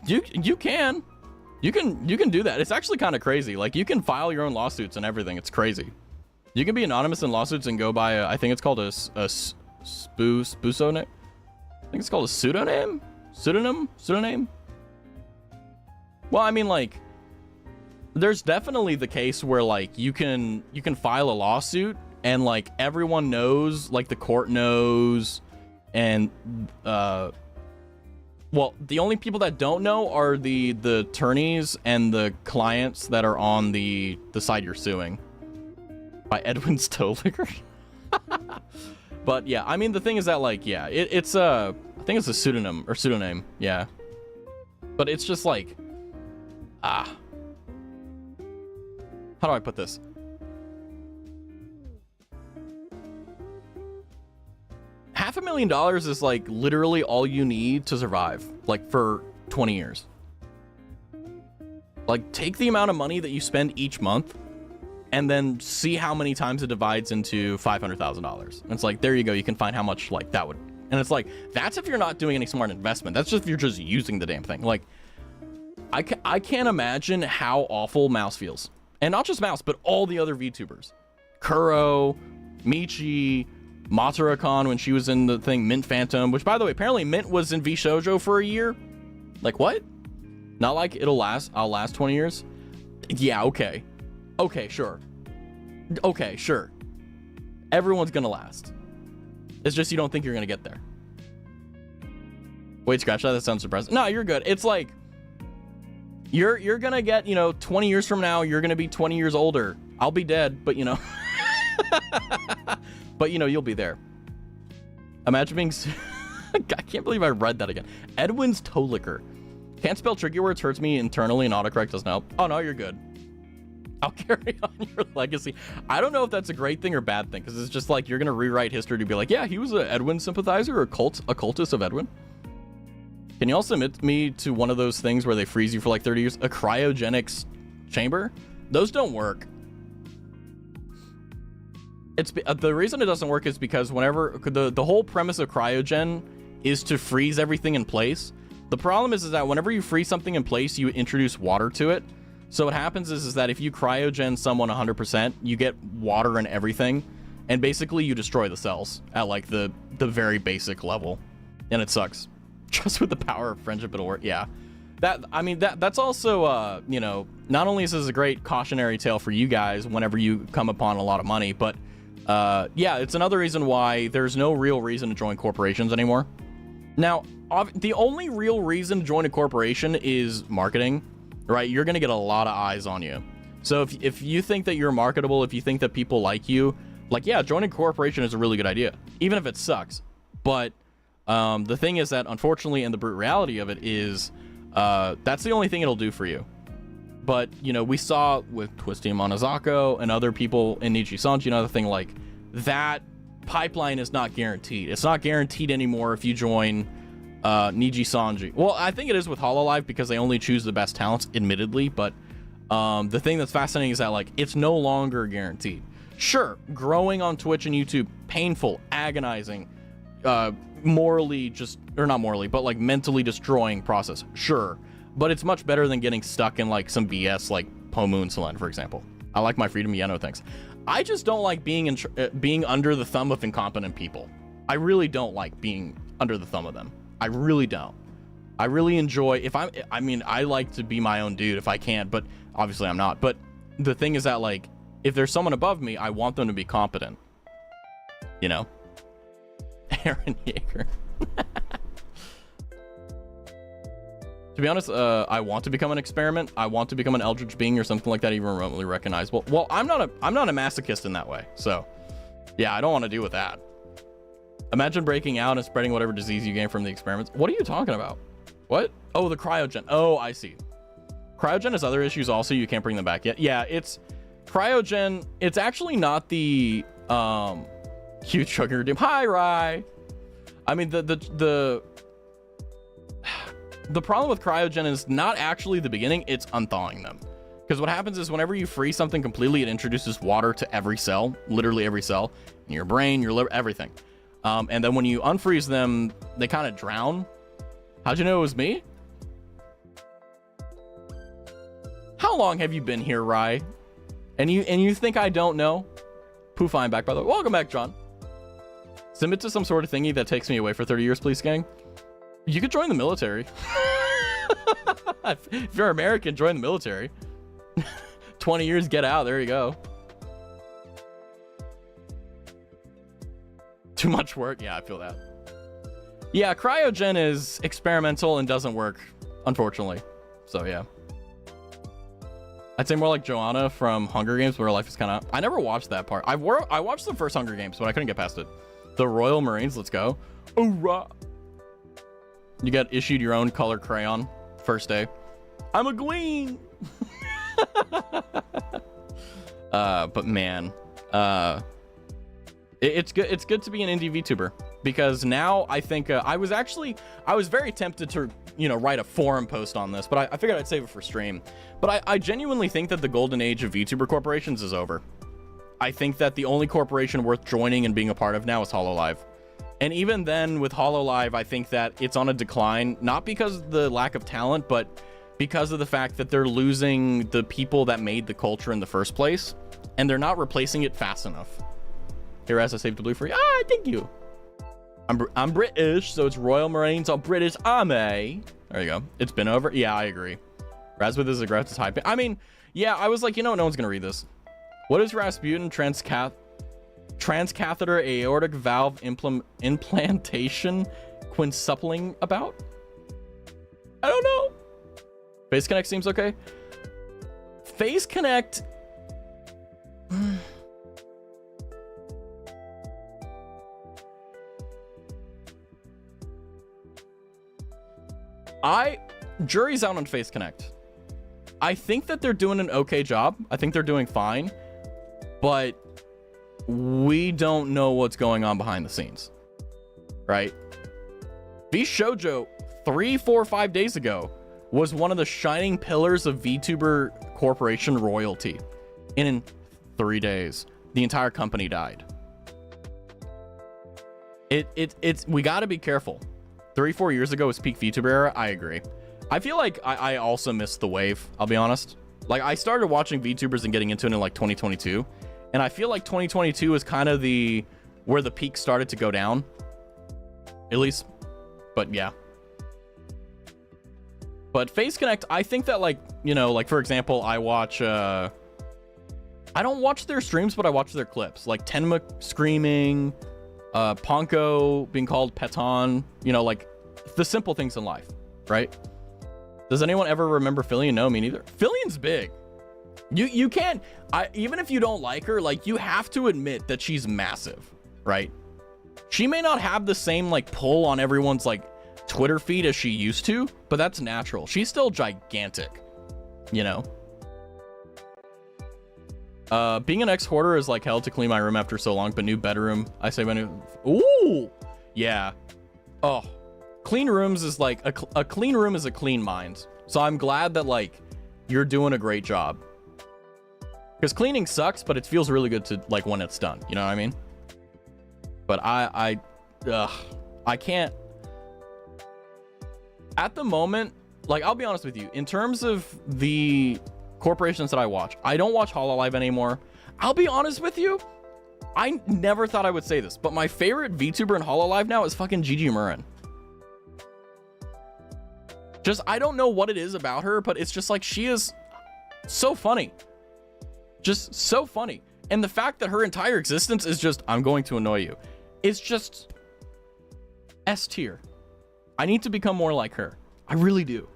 You can do that. It's actually kind of crazy. Like, you can file your own lawsuits and everything. It's crazy. You can be anonymous in lawsuits and go by I think it's called a pseudonym. I think it's called a pseudonym. Pseudonym. Well, I mean, like, there's definitely the case where, like, you can file a lawsuit and, like, everyone knows, like, the court knows, and well, the only people that don't know are the attorneys and the clients that are on the side you're suing. By Edwin Stoliger. But yeah, I mean, the thing is that, like, yeah, it's I think it's a pseudonym, yeah. But it's just like, how do I put this? $500,000 is, like, literally all you need to survive, like, for 20 years. Like, take the amount of money that you spend each month and then see how many times it divides into $500,000. And it's like, there you go. You can find how much, like, that would. And it's like, that's if you're not doing any smart investment. That's just if you're just using the damn thing. Like, I can't imagine how awful Mouse feels. And not just Mouse, but all the other VTubers. Kuro, Michi, Matara-Khan when she was in the thing, Mint Phantom, which, by the way, apparently Mint was in VShojo for a year. Like, what? Not like I'll last 20 years? Yeah, okay. Okay, sure. Okay, sure. Everyone's gonna last. It's just you don't think you're gonna get there. Wait, scratch that. That sounds depressing. No, you're good. It's like you're gonna get, 20 years from now, you're gonna be 20 years older. I'll be dead, but but you'll be there. Imagine being I can't believe I read that again. Edwin's Toliker. Can't spell tricky words, hurts me internally, and autocorrect doesn't help. Oh no, you're good. I'll carry on your legacy. I don't know if that's a great thing or bad thing, because it's just like you're gonna rewrite history to be like, yeah, he was an Edwin sympathizer or a cultist of Edwin. Can you also submit me to one of those things where they freeze you for like 30 years? A cryogenics chamber? Those don't work. It's the reason it doesn't work is because whenever the whole premise of cryogen is to freeze everything in place. The problem is that whenever you freeze something in place, you introduce water to it. So what happens is that if you cryogen someone 100%, you get water and everything, and basically you destroy the cells at like the very basic level, and it sucks. Just with the power of friendship, it'll work. Yeah, that's also not only is this a great cautionary tale for you guys whenever you come upon a lot of money, but yeah, it's another reason why there's no real reason to join corporations anymore. Now, the only real reason to join a corporation is marketing. Right, you're gonna get a lot of eyes on you. So if you think that you're marketable, if you think that people like you, like, yeah, joining a corporation is a really good idea, even if it sucks. But the thing is that, unfortunately, and the brute reality of it is, that's the only thing it'll do for you. But we saw with Twisty Monozako and other people in Nijisanji, another thing, like, that pipeline is not guaranteed. It's not guaranteed anymore if you join Nijisanji. Well, I think it is with Hololive because they only choose the best talents, admittedly, but the thing that's fascinating is that, like, it's no longer guaranteed. Sure, growing on Twitch and YouTube, painful, agonizing, morally not morally, but like mentally destroying process. Sure, but it's much better than getting stuck in like some BS like Pomu and Selen, for example. I like my freedom, Yano, thanks. I just don't like being under the thumb of incompetent people. I really don't like being under the thumb of them. I really don't. I really enjoy I like to be my own dude if I can, but obviously I'm not. But the thing is that, like, if there's someone above me, I want them to be competent. Aaron Yeager. To be honest, I want to become an experiment. I want to become an eldritch being or something like that, even remotely recognizable. Well, I'm not a masochist in that way. So yeah, I don't want to deal with that. Imagine breaking out and spreading whatever disease you gain from the experiments. What are you talking about? What? Oh, the cryogen. Oh, I see. Cryogen has other issues also. You can't bring them back yet. Yeah, it's cryogen. It's actually not the cute sugar doom. Hi, Rye. I mean, the problem with cryogen is not actually the beginning. It's unthawing them. Because what happens is whenever you freeze something completely, it introduces water to every cell, literally every cell, in your brain, your liver, everything. And then when you unfreeze them, they kind of drown. How'd you know it was me? How long have you been here, Rye? And you think I don't know? Poof, I'm back, by the way. Welcome back, John. Submit to some sort of thingy that takes me away for 30 years, please, gang. You could join the military. If you're American, join the military. 20 years, get out. There you go. Too much work. Yeah, I feel that. Yeah, cryogen is experimental and doesn't work, unfortunately. So, yeah. I'd say more like Joanna from Hunger Games, where her life is kind of... I never watched that part. I watched the first Hunger Games, but I couldn't get past it. The Royal Marines, let's go. Hoorah! You got issued your own color crayon first day. I'm a Glean! But man, it's good to be an indie VTuber, because now I think I was very tempted to, write a forum post on this, but I figured I'd save it for stream. But I genuinely think that the golden age of VTuber corporations is over. I think that the only corporation worth joining and being a part of now is HoloLive. And even then with HoloLive, I think that it's on a decline, not because of the lack of talent, but because of the fact that they're losing the people that made the culture in the first place, and they're not replacing it fast enough. Here, as I saved the blue for you. Ah, thank you. I'm British, so it's Royal Marines or British Army. There you go. It's been over. Yeah, I agree. Raztavi is aggressive typing. I mean, yeah, I was like, no one's gonna read this. What is Rasputin transcatheter aortic valve implantation quintuppling about? I don't know. Face Connect seems okay. Face Connect. Jury's out on Face Connect. I think that they're doing an okay job. I think they're doing fine, but we don't know what's going on behind the scenes, right? V Shoujo 3, 4, 5 days ago was one of the shining pillars of VTuber corporation royalty. And in 3 days, the entire company died. It's we got to be careful. 3, 4 years ago was peak VTuber era. I agree. I feel like I also missed the wave. I'll be honest. Like, I started watching VTubers and getting into it in like 2022. And I feel like 2022 is kind of where the peak started to go down. At least. But yeah. But Face Connect, I think that, like, like, for example, I watch, I don't watch their streams, but I watch their clips. Like, Tenma screaming, Ponko being called Peton, like, the simple things in life, right? Does anyone ever remember Fillion? No, me neither. Fillion's big. You can't, even if you don't like her, like, you have to admit that she's massive, right? She may not have the same, like, pull on everyone's, like, Twitter feed as she used to, but that's natural. She's still gigantic, Being an ex-hoarder is like hell to clean my room after so long, but new bedroom, I say my new... Ooh! Yeah. Oh. Clean rooms is like... A clean room is a clean mind. So I'm glad that, like, you're doing a great job. Because cleaning sucks, but it feels really good to, like, when it's done. You know what I mean? But I can't... At the moment, like, I'll be honest with you, in terms of the corporations that I watch, I don't watch HoloLive anymore. I'll be honest with you, I never thought I would say this, but my favorite VTuber in HoloLive now is fucking Gigi Murin. Just, I don't know what it is about her, but it's just like, she is so funny. Just so funny. And the fact that her entire existence is just, I'm going to annoy you. It's just S tier. I need to become more like her. I really do.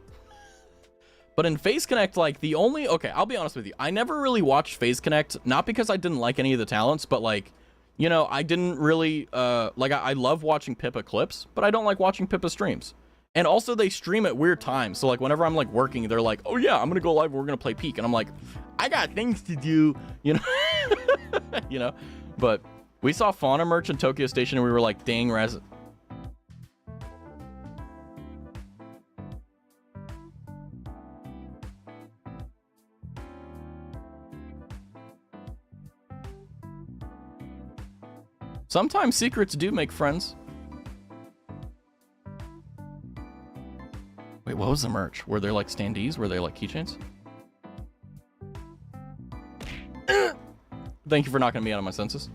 But in Face Connect, like, okay, I'll be honest with you. I never really watched Face Connect, not because I didn't like any of the talents, but, like, I didn't really, I love watching Pippa clips, but I don't like watching Pippa streams. And also, they stream at weird times. So, like, whenever I'm, like, working, they're like, oh, yeah, I'm going to go live. We're going to play Peak. And I'm like, I got things to do, But we saw Fauna merch in Tokyo Station, and we were like, dang, Sometimes secrets do make friends. Wait, what was the merch? Were there like standees? Were there like keychains? Thank you for knocking me out of my senses.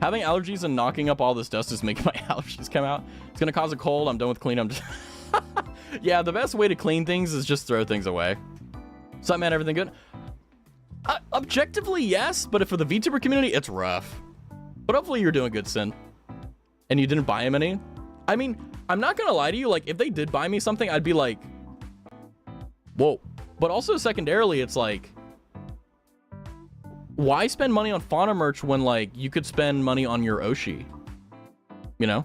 Having allergies and knocking up all this dust is making my allergies come out. It's gonna cause a cold. I'm done with cleaning. I'm just yeah, the best way to clean things is just throw things away. What's up, man? Everything good? Objectively, yes, but for the VTuber community, it's rough. But hopefully you're doing good, Sin. And you didn't buy him any? I mean, I'm not gonna lie to you, like, if they did buy me something, I'd be like, whoa. But also, secondarily, it's like, why spend money on Fauna merch when, like, you could spend money on your Oshi? You know?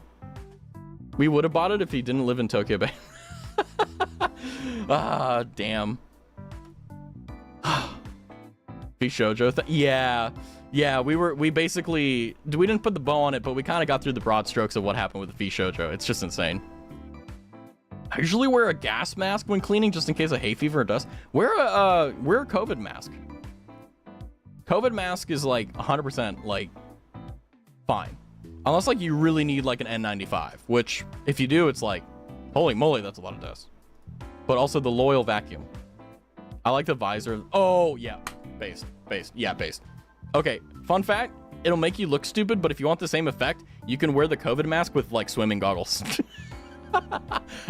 We would have bought it if he didn't live in Tokyo Bay. Ah, damn. Shoujo, yeah, we basically, we didn't put the bow on it, but we kind of got through the broad strokes of what happened with the Shoujo. It's just insane. I usually wear a gas mask when cleaning just in case of hay fever or dust. Wear a COVID mask. COVID mask is like 100% like fine. Unless like you really need like an N95, which if you do, it's like, holy moly, that's a lot of dust. But also the loyal vacuum. I like the visor. Oh yeah, based. Yeah, based. Okay, fun fact, it'll make you look stupid, but if you want the same effect, you can wear the COVID mask with like swimming goggles.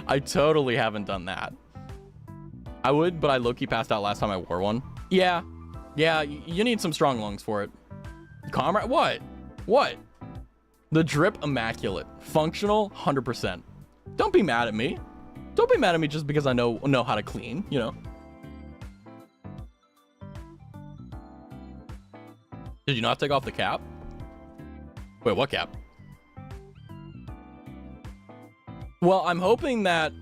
I totally haven't done that. I would, but I low-key passed out last time I wore one. Yeah, you need some strong lungs for it. Comrade, what? The drip immaculate, functional 100%. Don't be mad at me. Don't be mad at me just because I know how to clean, you know. Did you not take off the cap? Wait, what cap? Well, I'm hoping that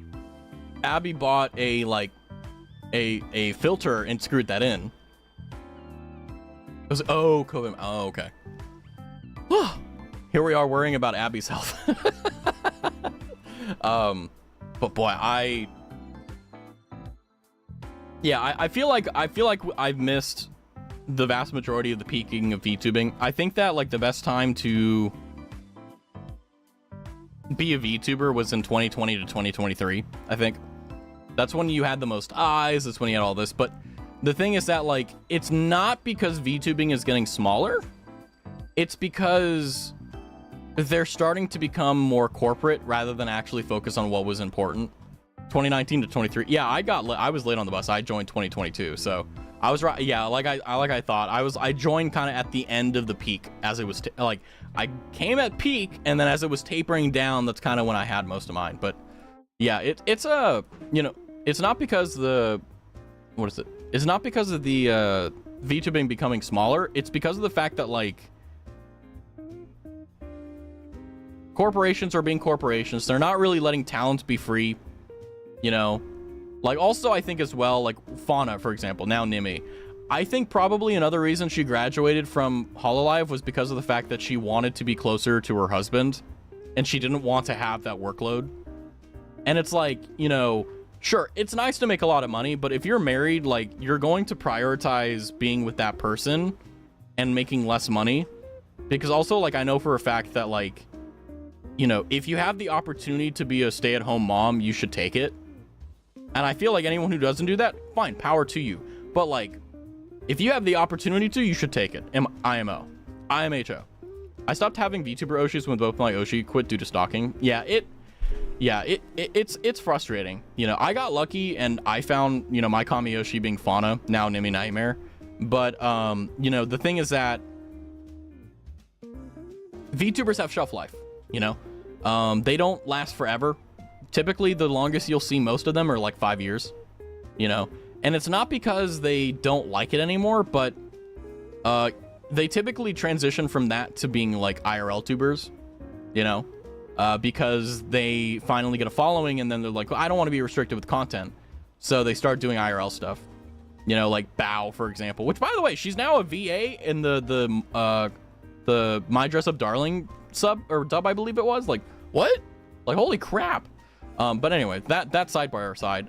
Abby bought a a filter and screwed that in. It was, oh, COVID. Oh, okay. Here we are worrying about Abby's health. But boy, I feel like I've missed the vast majority of the peaking of VTubing. I think that like the best time to be a VTuber was in 2020 to 2023. I think that's when you had the most eyes. That's when you had all this. But the thing is that like it's not because VTubing is getting smaller. It's because they're starting to become more corporate rather than actually focus on what was important. 2019 to 23. Yeah, I was late on the bus. I joined 2022, so I was right. Yeah, like I thought. I joined kind of at the end of the peak as it was like I came at peak, and then as it was tapering down, that's kind of when I had most of mine. But yeah, it's a it's not because it's not because of the VTubing becoming smaller. It's because of the fact that like corporations are being corporations. They're not really letting talent be free, you know. Like, also, I think as well, like, Fauna, for example, now Nimi. I think probably another reason she graduated from Hololive was because of the fact that she wanted to be closer to her husband, and she didn't want to have that workload. And it's like, you know, sure, it's nice to make a lot of money, but if you're married, like, you're going to prioritize being with that person and making less money. Because also, like, I know for a fact that, like, you know, if you have the opportunity to be a stay-at-home mom, you should take it. And I feel like anyone who doesn't do that, fine, power to you. But like, if you have the opportunity to, you should take it. IMO. IMHO. I stopped having VTuber Oshis when both my Oshi quit due to stalking. Yeah, it's frustrating. You know, I got lucky and I found, you know, my Kami Oshi being Fauna, now Nimi Nightmare. But, you know, the thing is that VTubers have shelf life, you know? They don't last forever. Typically, the longest you'll see most of them are like 5 years, you know? And it's not because they don't like it anymore, but they typically transition from that to being like IRL tubers, you know? Because they finally get a following and then they're like, well, I don't want to be restricted with content. So they start doing IRL stuff, you know, like Bao, for example, which, by the way, she's now a VA in the My Dress Up Darling sub or dub, I believe it was. Like, what? Like, holy crap. But anyway, that sidebar aside,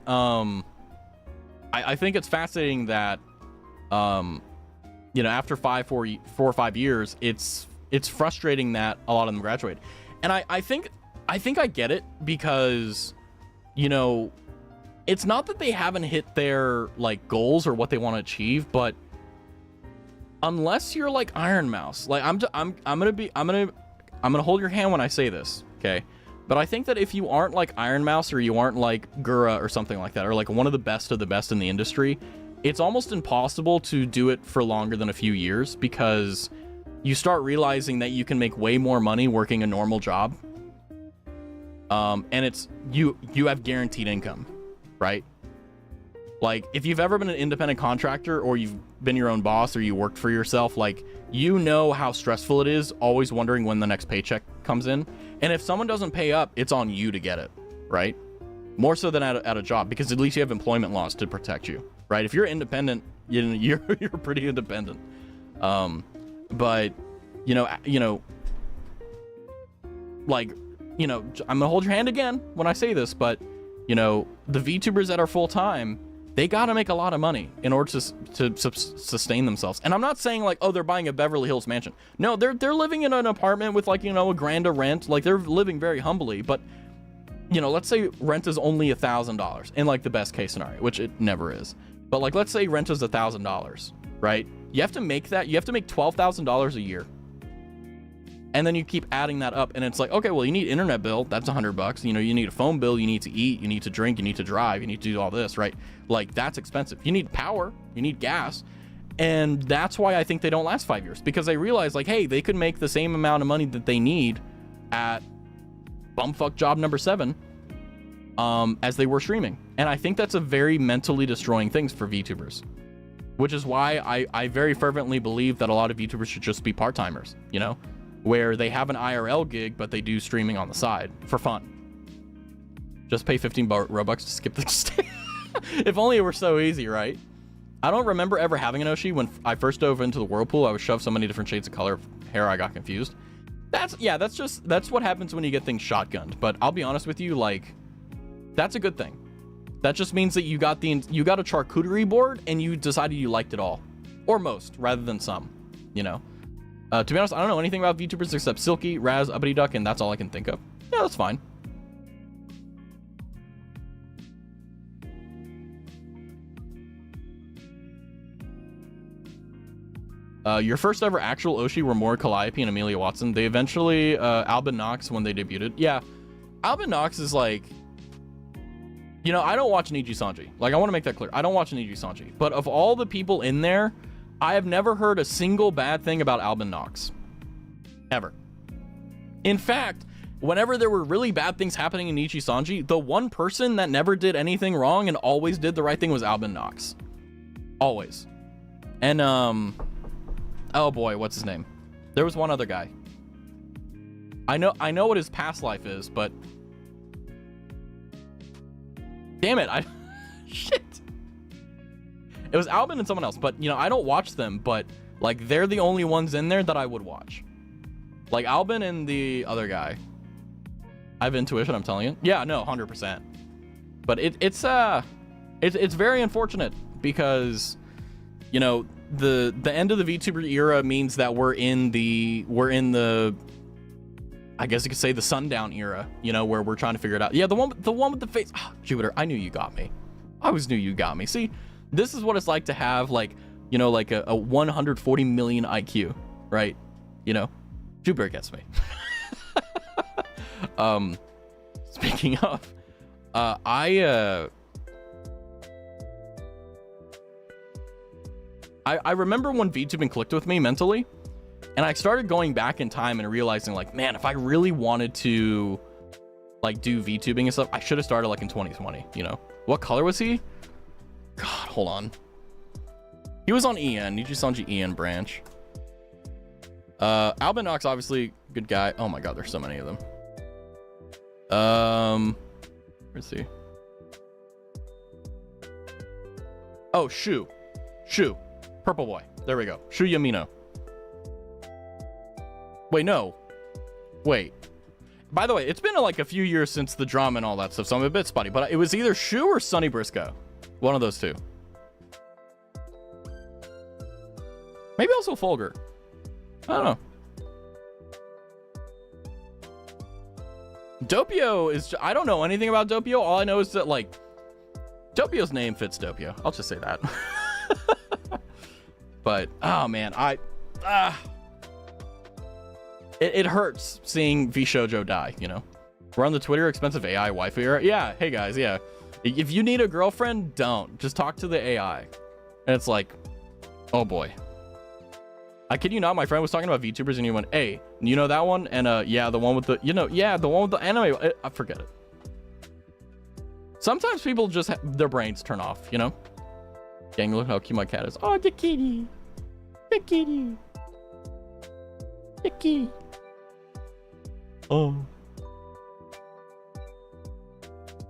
I think it's fascinating that, you know, after 4 or 5 years, it's it's frustrating that a lot of them graduate. And I think I get it, because, you know, it's not that they haven't hit their like goals or what they want to achieve, but unless you're like Iron Mouse, like I'm gonna hold your hand when I say this, okay? But I think that if you aren't like Iron Mouse, or you aren't like Gura or something like that, or like one of the best in the industry, it's almost impossible to do it for longer than a few years, because you start realizing that you can make way more money working a normal job. And it's, you have guaranteed income, right? Like, if you've ever been an independent contractor, or you've been your own boss, or you worked for yourself, like, you know how stressful it is always wondering when the next paycheck comes in. And if someone doesn't pay up, it's on you to get it, right? More so than at a job, because at least you have employment laws to protect you, right? If you're independent, you're pretty independent. But you know, like, you know, I'm gonna hold your hand again when I say this, but you know, the VTubers that are full-time, they gotta make a lot of money in order to sustain themselves. And I'm not saying like, oh, they're buying a Beverly Hills mansion. No, they're living in an apartment with like, you know, $1,000 a rent. Like, they're living very humbly. But you know, let's say rent is only $1,000 in like the best case scenario, which it never is. But like, let's say rent is $1,000, right? You have to make that. You have to make $12,000 a year. And then you keep adding that up, and it's like, okay, well, you need internet bill, that's $100. You know, you need a phone bill, you need to eat, you need to drink, you need to drive, you need to do all this, right? Like, that's expensive. You need power, you need gas. And that's why I think they don't last 5 years, because they realize, like, hey, they could make the same amount of money that they need at bumfuck job number 7 as they were streaming. And I think that's a very mentally destroying thing for VTubers, which is why I very fervently believe that a lot of VTubers should just be part-timers, you know? Where they have an IRL gig, but they do streaming on the side for fun. Just pay 15 Robux to skip the stay. If only it were so easy, right? I don't remember ever having an Oshi. When I first dove into the whirlpool, I was shoved so many different shades of color of hair, I got confused. That's what happens when you get things shotgunned. But I'll be honest with you, like, that's a good thing. That just means that you got a charcuterie board and you decided you liked it all, or most, rather than some, you know. To be honest, I don't know anything about VTubers except Silky, Raz, Uppity Duck, and that's all I can think of. Yeah, that's fine. Your first ever actual Oshi were more Calliope and Amelia Watson. They eventually, Albin Knox when they debuted. Yeah, Albin Knox is like, you know, I don't watch Niji Sanji. Like, I want to make that clear. I don't watch Niji Sanji. But of all the people in there, I have never heard a single bad thing about Albin Knox. Ever. In fact, whenever there were really bad things happening in Nichi Sanji, the one person that never did anything wrong and always did the right thing was Albin Knox. Always. And, oh boy, what's his name? There was one other guy. I know what his past life is, but damn it, shit. It was Albin and someone else, but, you know, I don't watch them, but, like, they're the only ones in there that I would watch. Like, Albin and the other guy. I have intuition, I'm telling you. Yeah, no, 100%. But it's very unfortunate, because, you know, the end of the VTuber era means that we're in the, I guess you could say, the sundown era, you know, where we're trying to figure it out. Yeah, the one with the face. Oh, Jupiter, I knew you got me. I always knew you got me. See? This is what it's like to have, like, you know, like a 140 million IQ, right? You know, Jupiter gets me. Speaking of, I remember when VTubing clicked with me mentally, and I started going back in time and realizing, like, man, if I really wanted to, like, do VTubing and stuff, I should have started, like, in 2020, you know? What color was he? God, hold on. He was on EN, Nichi Sanji EN branch. Albin Knox, obviously, good guy. Oh my god, there's so many of them. Where's he? Oh, Shu. Purple boy. There we go. Shu Yamino. Wait, no. Wait. By the way, it's been like a few years since the drama and all that stuff, so I'm a bit spotty, but it was either Shu or Sonny Briscoe. One of those two. Maybe also Fulgur. I don't know. Doppio is, I don't know anything about Doppio. All I know is that, like, Doppio's name fits Doppio. I'll just say that. But, oh man, it hurts seeing VShojo die, you know? We're on the Twitter expensive AI waifu era. Yeah, hey guys, yeah. If you need a girlfriend, don't. Just talk to the AI. And it's like, oh boy. I kid you not, my friend was talking about VTubers and he went, hey, you know that one? And yeah, the one with the, you know, yeah, the one with the anime, I forget it. Sometimes people just, their brains turn off, you know? Gang, look how cute my cat is. Oh, the kitty. The kitty. The kitty. Oh.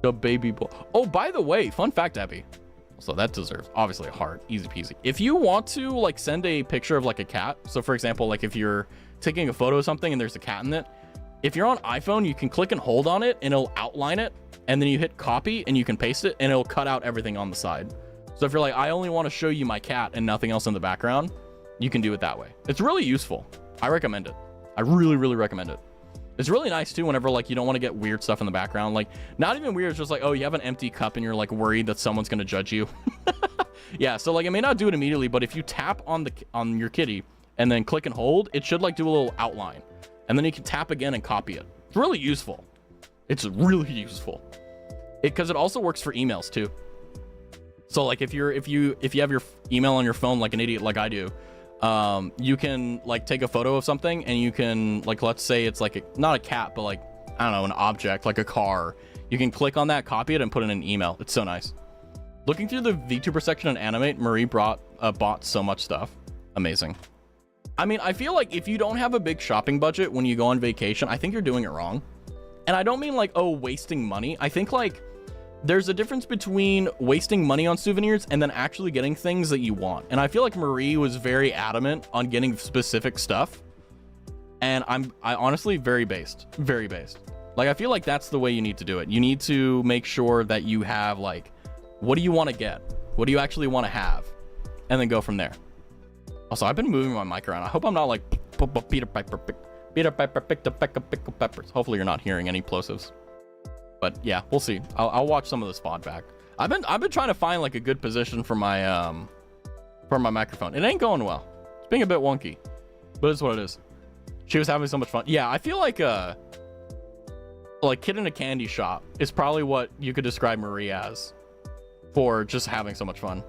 The baby boy. Oh, by the way, fun fact, Abby. So that deserves obviously a heart, easy peasy. If you want to like send a picture of like a cat, so for example, like if you're taking a photo of something and there's a cat in it, if you're on iPhone, you can click and hold on it and it'll outline it, and then you hit copy and you can paste it and it'll cut out everything on the side. So if you're like, I only want to show you my cat and nothing else in the background, you can do it that way. It's really useful. I recommend it. I really, really recommend it. It's really nice too whenever like you don't want to get weird stuff in the background. Like not even weird, it's just like, oh, you have an empty cup and you're like worried that someone's gonna judge you. Yeah, so like it may not do it immediately, but if you tap on your kitty and then click and hold, it should like do a little outline. And then you can tap again and copy it. It's really useful. It's really useful. Because it also works for emails too. So like if you have your email on your phone like an idiot like I do, you can like take a photo of something and you can like, let's say it's like not a cat, but like, I don't know, an object like a car. You can click on that, copy it, and put it in an email. It's so nice. Looking through the VTuber section on Animate, Marie bought so much stuff. Amazing. I mean, I feel like if you don't have a big shopping budget when you go on vacation, I think you're doing it wrong. And I don't mean like, oh, wasting money. I think like there's a difference between wasting money on souvenirs and then actually getting things that you want. And I feel like Marie was very adamant on getting specific stuff. And I honestly very based. Like, I feel like that's the way you need to do it. You need to make sure that you have like, what do you want to get? What do you actually want to have? And then go from there. Also, I've been moving my mic around. I hope I'm not like Peter Piper picked a peck of pickled peppers. Hopefully you're not hearing any plosives. But yeah, we'll see. I'll watch some of this VOD back. I've been trying to find like a good position for my microphone. It ain't going well. It's being a bit wonky, but it's what it is. She was having so much fun. Yeah, I feel like kid in a candy shop is probably what you could describe Marie as, for just having so much fun.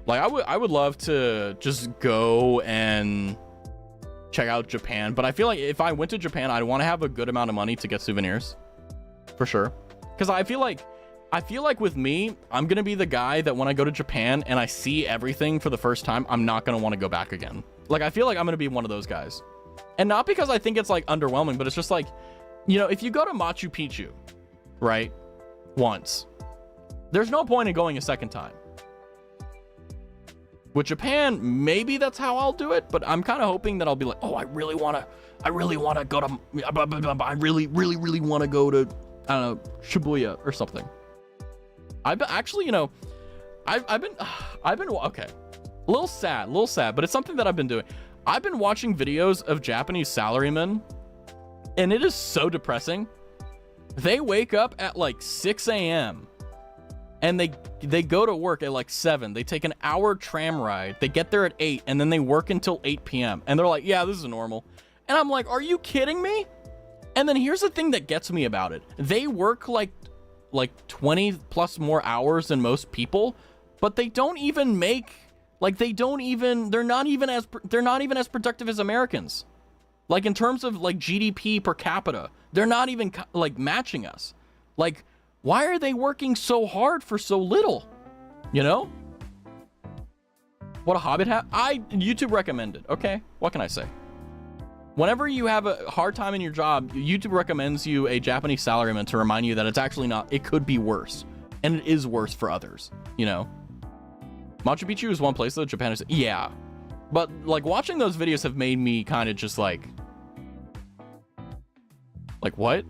Like I would love to just go and check out Japan, but I feel like if I went to Japan, I'd want to have a good amount of money to get souvenirs, for sure. Because I feel like with me, I'm gonna be the guy that when I go to Japan and I see everything for the first time, I'm not gonna want to go back again. Like I feel like I'm gonna be one of those guys, and not because I think it's like underwhelming, but it's just like, you know, if you go to Machu Picchu, right, once, there's no point in going a second time. With Japan, maybe that's how I'll do it, but I'm kind of hoping that I'll be like, oh, I really want to go to, I really want to go to, I don't know, Shibuya or something. I've been actually, you know, I've been, okay, a little sad, but it's something that I've been doing. I've been watching videos of Japanese salarymen, and it is so depressing. They wake up at like 6 a.m. and they go to work at like 7. They take an hour tram ride. They get there at 8, and then they work until 8 p.m. And they're like, yeah, this is normal. And I'm like, are you kidding me? And then here's the thing that gets me about it. They work like 20 plus more hours than most people, but they don't even make, like, they're not even as productive as Americans. Like, in terms of like GDP per capita, they're not even like matching us. Like, why are they working so hard for so little? You know? What a Hobbit hat. YouTube recommended. Okay, what can I say? Whenever you have a hard time in your job, YouTube recommends you a Japanese salaryman to remind you that it's actually not, it could be worse. And it is worse for others, you know? Machu Picchu is one place though, Japan is, yeah. But like watching those videos have made me kind of just like what?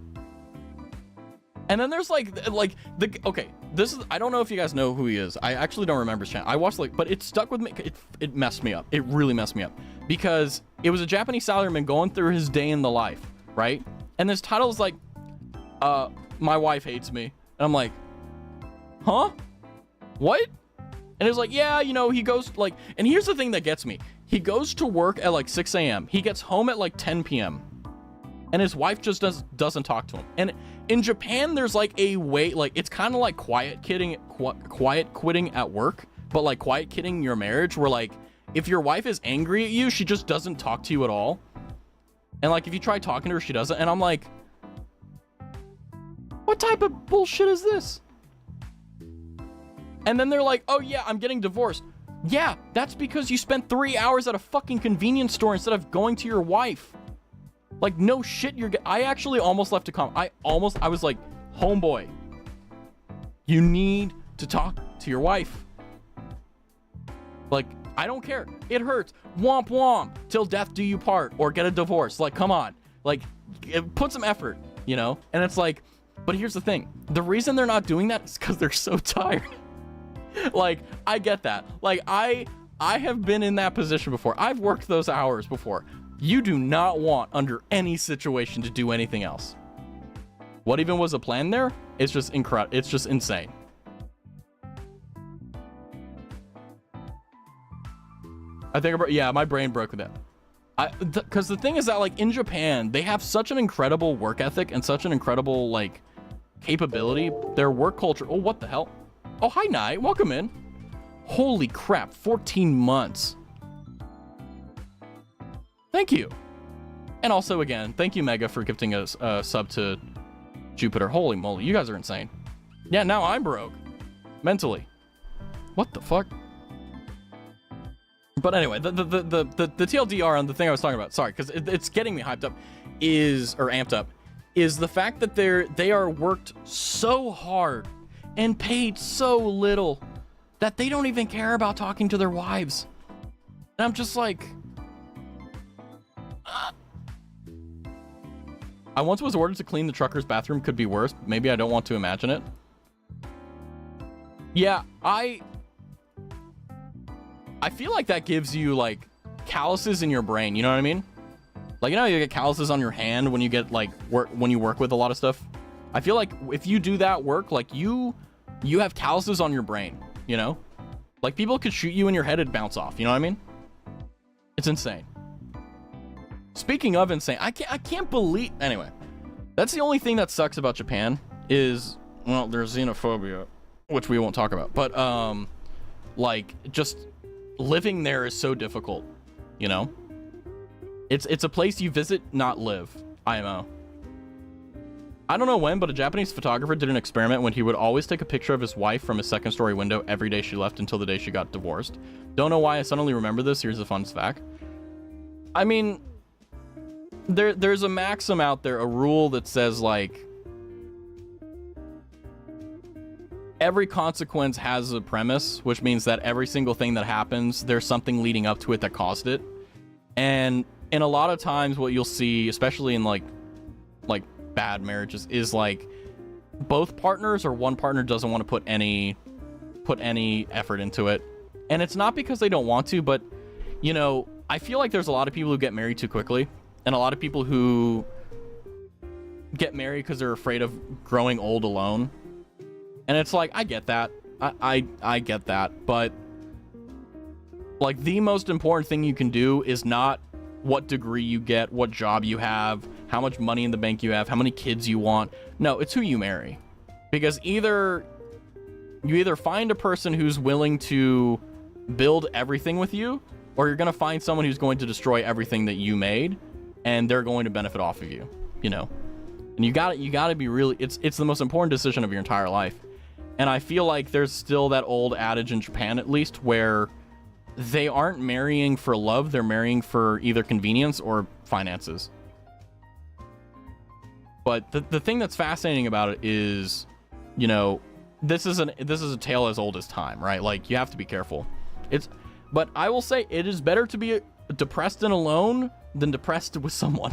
And then there's okay, this is, I don't know if you guys know who he is. I actually don't remember his channel. I watched but it stuck with me. It messed me up. It really messed me up because it was a Japanese salaryman going through his day in the life, right? And this title is like, my wife hates me. And I'm like, huh? What? And it's like, yeah, you know, he goes like, and here's the thing that gets me. He goes to work at like 6 a.m. He gets home at like 10 p.m. And his wife just doesn't talk to him. And in Japan, there's like a way, like, it's kind of like quiet quitting at work, but like quiet quitting your marriage, where like, if your wife is angry at you, she just doesn't talk to you at all. And like, if you try talking to her, she doesn't. And I'm like, what type of bullshit is this? And then they're like, oh yeah, I'm getting divorced. Yeah, that's because you spent 3 hours at a fucking convenience store instead of going to your wife. Like, no shit, I actually almost left a comment. I was like, homeboy, you need to talk to your wife. Like, I don't care. It hurts. Womp womp. Till death do you part, or get a divorce. Like, come on. Like, put some effort, you know? And it's like, but here's the thing. The reason they're not doing that is because they're so tired. Like, I get that. Like, I have been in that position before. I've worked those hours before. You do not want, under any situation, to do anything else. What even was the plan there? It's just incredible. It's just insane. I think, yeah, my brain broke with that. Because the thing is that, like, in Japan, they have such an incredible work ethic and such an incredible, like, capability. Their work culture. Oh, what the hell? Oh, hi, Nye. Welcome in. Holy crap. 14 months. Thank you. And also, again, thank you, Mega, for gifting us a sub to Jupiter. Holy moly. You guys are insane. Yeah, now I'm broke. Mentally. What the fuck? But anyway, the TLDR on the thing I was talking about, sorry, because it's getting me hyped up, amped up, is the fact that they are worked so hard and paid so little that they don't even care about talking to their wives. And I'm just like, I once was ordered to clean the trucker's bathroom. Could be worse. Maybe I don't want to imagine it. Yeah, I feel like that gives you, like, calluses in your brain. You know what I mean? Like, you know, you get calluses on your hand when you get, like, when you work with a lot of stuff. I feel like if you do that work, like, you have calluses on your brain, you know? Like, people could shoot you in your head and bounce off. You know what I mean? It's insane. Speaking of insane, I can't believe... Anyway, that's the only thing that sucks about Japan is, well, there's xenophobia, which we won't talk about. But, like, just living there is so difficult, you know? It's a place you visit, not live. IMO. I don't know when, but a Japanese photographer did an experiment when he would always take a picture of his wife from his second-story window every day she left until the day she got divorced. Don't know why I suddenly remember this. Here's a fun fact. I mean, there's a maxim out there, a rule that says, like, every consequence has a premise, which means that every single thing that happens, there's something leading up to it that caused it. And in a lot of times what you'll see, especially in like bad marriages, is like both partners or one partner doesn't want to put any effort into it. And it's not because they don't want to, but, you know, I feel like there's a lot of people who get married too quickly, and a lot of people who get married because they're afraid of growing old alone. And it's like, I get that. I get that. But, like, the most important thing you can do is not what degree you get, what job you have, how much money in the bank you have, how many kids you want. No, it's who you marry. Because you either find a person who's willing to build everything with you, or you're going to find someone who's going to destroy everything that you made, and they're going to benefit off of you, you know? And you got to be really, it's the most important decision of your entire life. And I feel like there's still that old adage in Japan, at least, where they aren't marrying for love, they're marrying for either convenience or finances. But the thing that's fascinating about it is, you know, this is a tale as old as time, right? Like, you have to be careful. But I will say it is better to be depressed and alone than depressed with someone.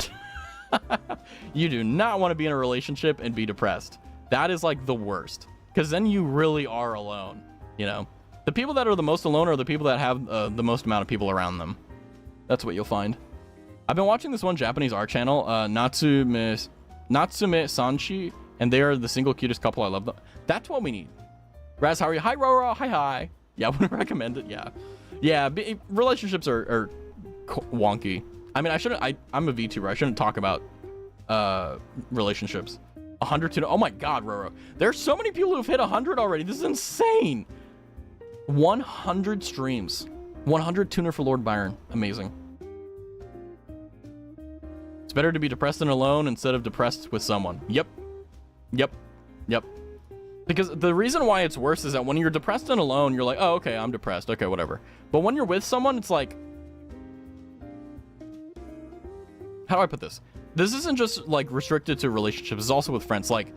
You do not want to be in a relationship and be depressed. That is like the worst, because then you really are alone, you know? The people that are the most alone are the people that have the most amount of people around them. That's what you'll find. I've been watching this one Japanese art channel, Natsume Sanchi, and they are the single cutest couple. I love them. That's what we need. Raz, how are you? Hi, Roro. Hi. Yeah, I wouldn't recommend it. Yeah. Relationships are wonky. I mean, I'm a VTuber. I shouldn't talk about relationships. 100 tuna. Oh my God, Roro. There's so many people who've hit 100 already. This is insane. 100 streams. 100 tuner for Lord Byron. Amazing. It's better to be depressed and alone instead of depressed with someone. Yep. Because the reason why it's worse is that when you're depressed and alone, you're like, oh, okay, I'm depressed. Okay, whatever. But when you're with someone, it's like, how do I put this? This isn't just like restricted to relationships. It's also with friends. Like,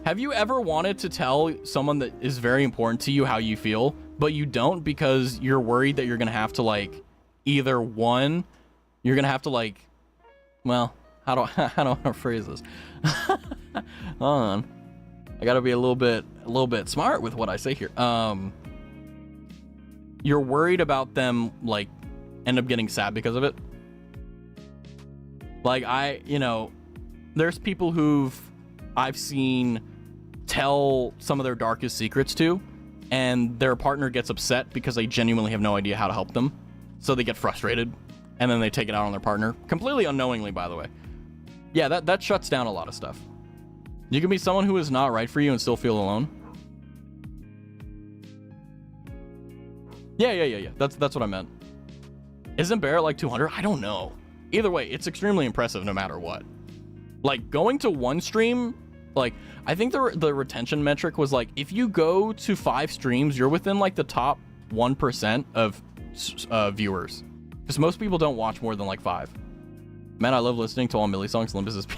have you ever wanted to tell someone that is very important to you how you feel, but you don't because you're worried that you're going to have to like, either one, you're going to have to like, well, how do I want to phrase this? Hold on. I gotta be a little bit smart with what I say here. You're worried about them like end up getting sad because of it. Like there's people I've seen tell some of their darkest secrets to, and their partner gets upset because they genuinely have no idea how to help them. So they get frustrated and then they take it out on their partner, completely unknowingly, by the way. Yeah, that shuts down a lot of stuff. You can be someone who is not right for you and still feel alone. Yeah. That's what I meant. Isn't Bear at like 200? I don't know. Either way, it's extremely impressive no matter what. Like going to one stream, like I think the retention metric was like, if you go to 5 streams, you're within like the top 1% of viewers. Because most people don't watch more than like 5. Man, I love listening to all Millie songs. Limbus is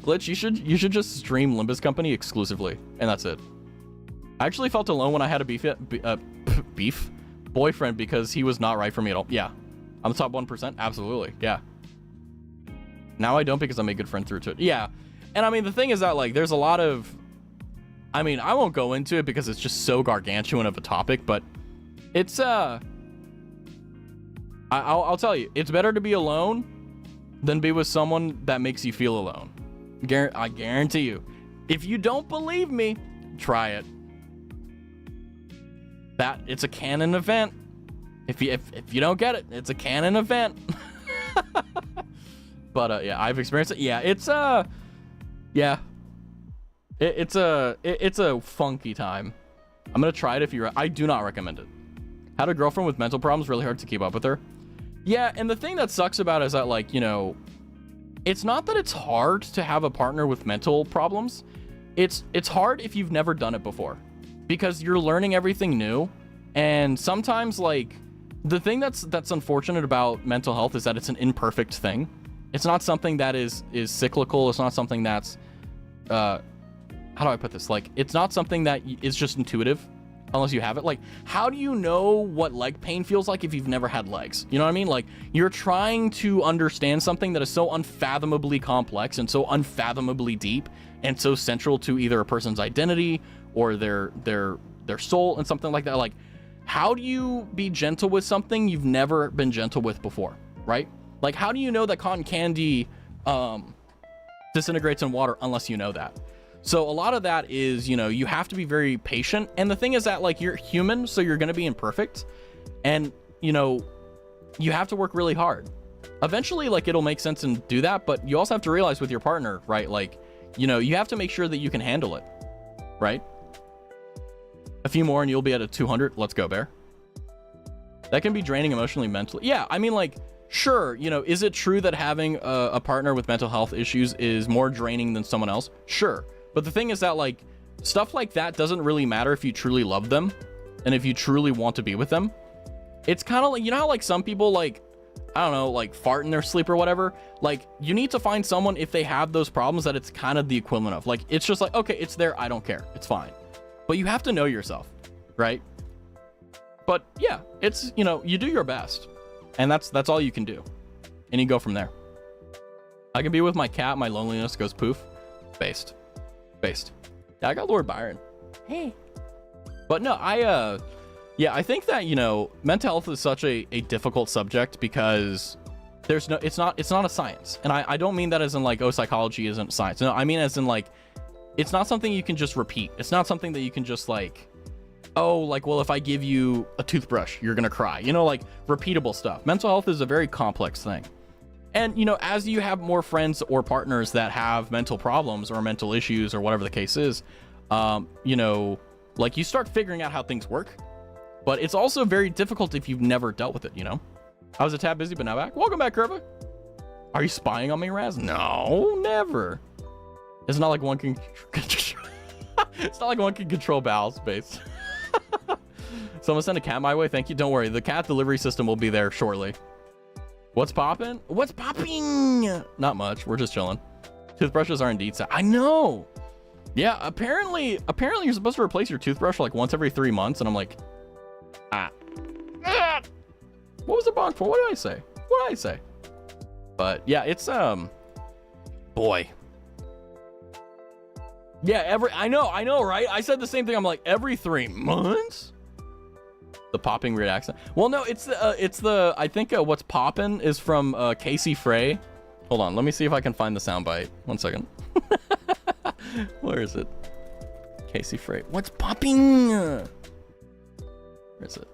Glitch, you should just stream Limbus Company exclusively, and that's it. I actually felt alone when I had a beef boyfriend because he was not right for me at all. Yeah, I'm the top 1%. Absolutely, yeah. Now I don't because I made good friends through it. Yeah, and I mean the thing is that like there's a lot of, I mean I won't go into it because it's just so gargantuan of a topic, but it's I'll tell you, it's better to be alone than be with someone that makes you feel alone. I guarantee you. If you don't believe me, try it. It's a canon event. If you don't get it, it's a canon event. But yeah, I've experienced it. Yeah, it's a funky time. I'm gonna try it if you're. I do not recommend it. Had a girlfriend with mental problems. Really hard to keep up with her. Yeah, and the thing that sucks about it is that like it's not that it's hard to have a partner with mental problems. It's hard if you've never done it before, because you're learning everything new. And sometimes like the thing that's unfortunate about mental health is that it's an imperfect thing. It's not something that is cyclical. It's not something that's how do I put this? Like it's not something that is just intuitive unless you have it. Like, how do you know what leg pain feels like if you've never had legs? You know what I mean? Like, you're trying to understand something that is so unfathomably complex and so unfathomably deep and so central to either a person's identity or their soul and something like that. Like, how do you be gentle with something you've never been gentle with before, right? Like, how do you know that cotton candy disintegrates in water unless you know that? So a lot of that is, you have to be very patient. And the thing is that like you're human, so you're going to be imperfect. And, you have to work really hard. Eventually, like it'll make sense and do that. But you also have to realize with your partner, right? Like, you have to make sure that you can handle it, right? A few more and you'll be at a 200. Let's go, Bear. That can be draining emotionally, mentally. Yeah, I mean, like, sure, is it true that having a partner with mental health issues is more draining than someone else? Sure. But the thing is that like stuff like that doesn't really matter if you truly love them and if you truly want to be with them. It's kind of like, how like some people like, I don't know, like fart in their sleep or whatever. Like you need to find someone if they have those problems that it's kind of the equivalent of. Like it's just like, okay, it's there, I don't care, it's fine. But you have to know yourself, right? But yeah, it's, you do your best, and that's all you can do, and you go from there. I can be with my cat, my loneliness goes poof. Based. Yeah, I got Lord Byron. Hey. But no, I think that, mental health is such a difficult subject because there's no, it's not a science. And I don't mean that as in like, oh, psychology isn't science. No, I mean as in like, it's not something you can just repeat. It's not something that you can just like, oh, like, well, if I give you a toothbrush, you're gonna cry. You know, like repeatable stuff. Mental health is a very complex thing. And, you know, as you have more friends or partners that have mental problems or mental issues or whatever the case is, you know, like you start figuring out how things work. But it's also very difficult if you've never dealt with it, you know? I was a tad busy, but now back. Welcome back, Curva. Are you spying on me, Raz? No, never. It's not like one can... It's not like one can control bowel space. Someone send a cat my way. Thank you. Don't worry. The cat delivery system will be there shortly. What's popping? What's popping? Not much. We're just chilling. Toothbrushes are indeed sad. I know. Yeah, apparently you're supposed to replace your toothbrush like once every 3 months. And I'm like, what was the bonk for? What did I say? What did I say? But yeah, it's, boy. Yeah, I know, right? I said the same thing. I'm like, every 3 months? The popping weird accent. Well, no, it's the I think what's poppin' is from Casey Frey. Hold on, let me see if I can find the soundbite. 1 second. Where is it? Casey Frey. What's popping? Where is it?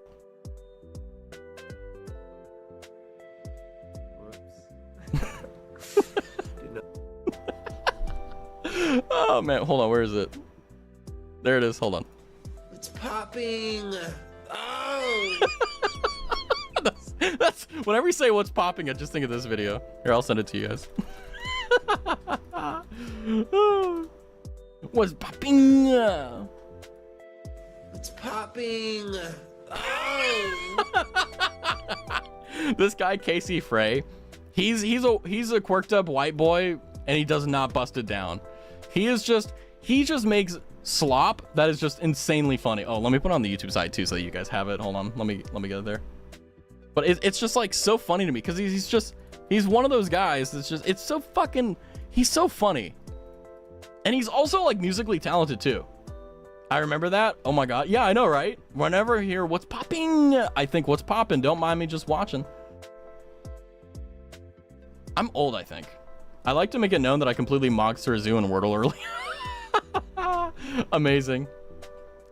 Oh man, hold on, where is it? There it is, hold on. It's popping. Oh. that's whenever you say what's popping, I just think of this video. Here, I'll send it to you guys. What's popping? It's popping. Oh. This guy Casey Frey, he's a quirked up white boy, and he does not bust it down. He just makes slop that is just insanely funny. Oh, let me put it on the YouTube side too so that you guys have it. Hold on, let me get it there. But it's just like so funny to me because he's one of those guys that's just, it's so fucking, he's so funny. And he's also like musically talented too. I remember that. Oh my god. Yeah, I know, right? Whenever I hear what's popping, I think what's popping. Don't mind me just watching. I'm old, I think. I like to make it known that I completely mocked Sir Zoo and Wordle earlier. Amazing.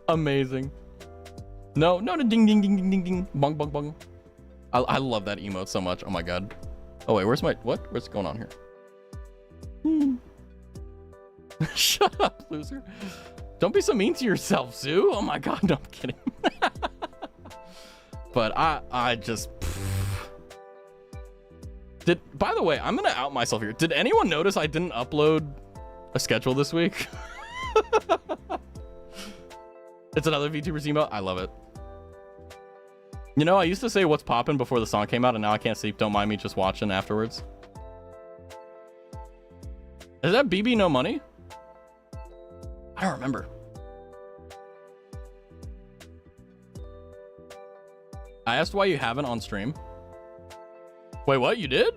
Amazing. No, ding, ding, ding, ding, ding, ding. Bong, bong, bong. I love that emote so much. Oh my god. Oh wait, where's what's going on here? Shut up, loser. Don't be so mean to yourself, Zoo. Oh my god, no, I'm kidding. But I just... By the way, I'm gonna out myself here. Did anyone notice I didn't upload a schedule this week? It's another VTuber emote. I love it. You know, I used to say what's poppin' before the song came out, and now I can't sleep. Don't mind me just watching afterwards. Is that BB No Money? I don't remember. I asked why you haven't on stream. Wait, what? You did?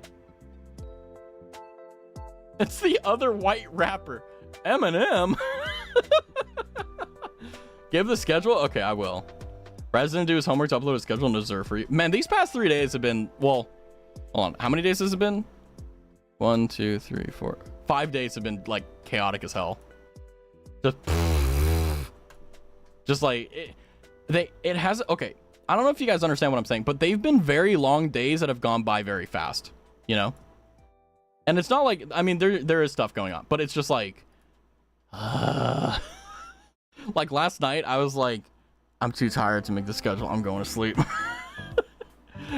It's the other white rapper, Eminem. Give the schedule? Okay, I will. Raz didn't do his homework to upload his schedule and deserve for you. Man, these past 3 days have been, well, hold on. How many days has it been? 1, 2, 3, 4. 5 days have been like chaotic as hell. Just like it has. Okay, I don't know if you guys understand what I'm saying, but they've been very long days that have gone by very fast, you know? And it's not like, I mean, there is stuff going on, but it's just like, like last night I was like, I'm too tired to make the schedule. I'm going to sleep.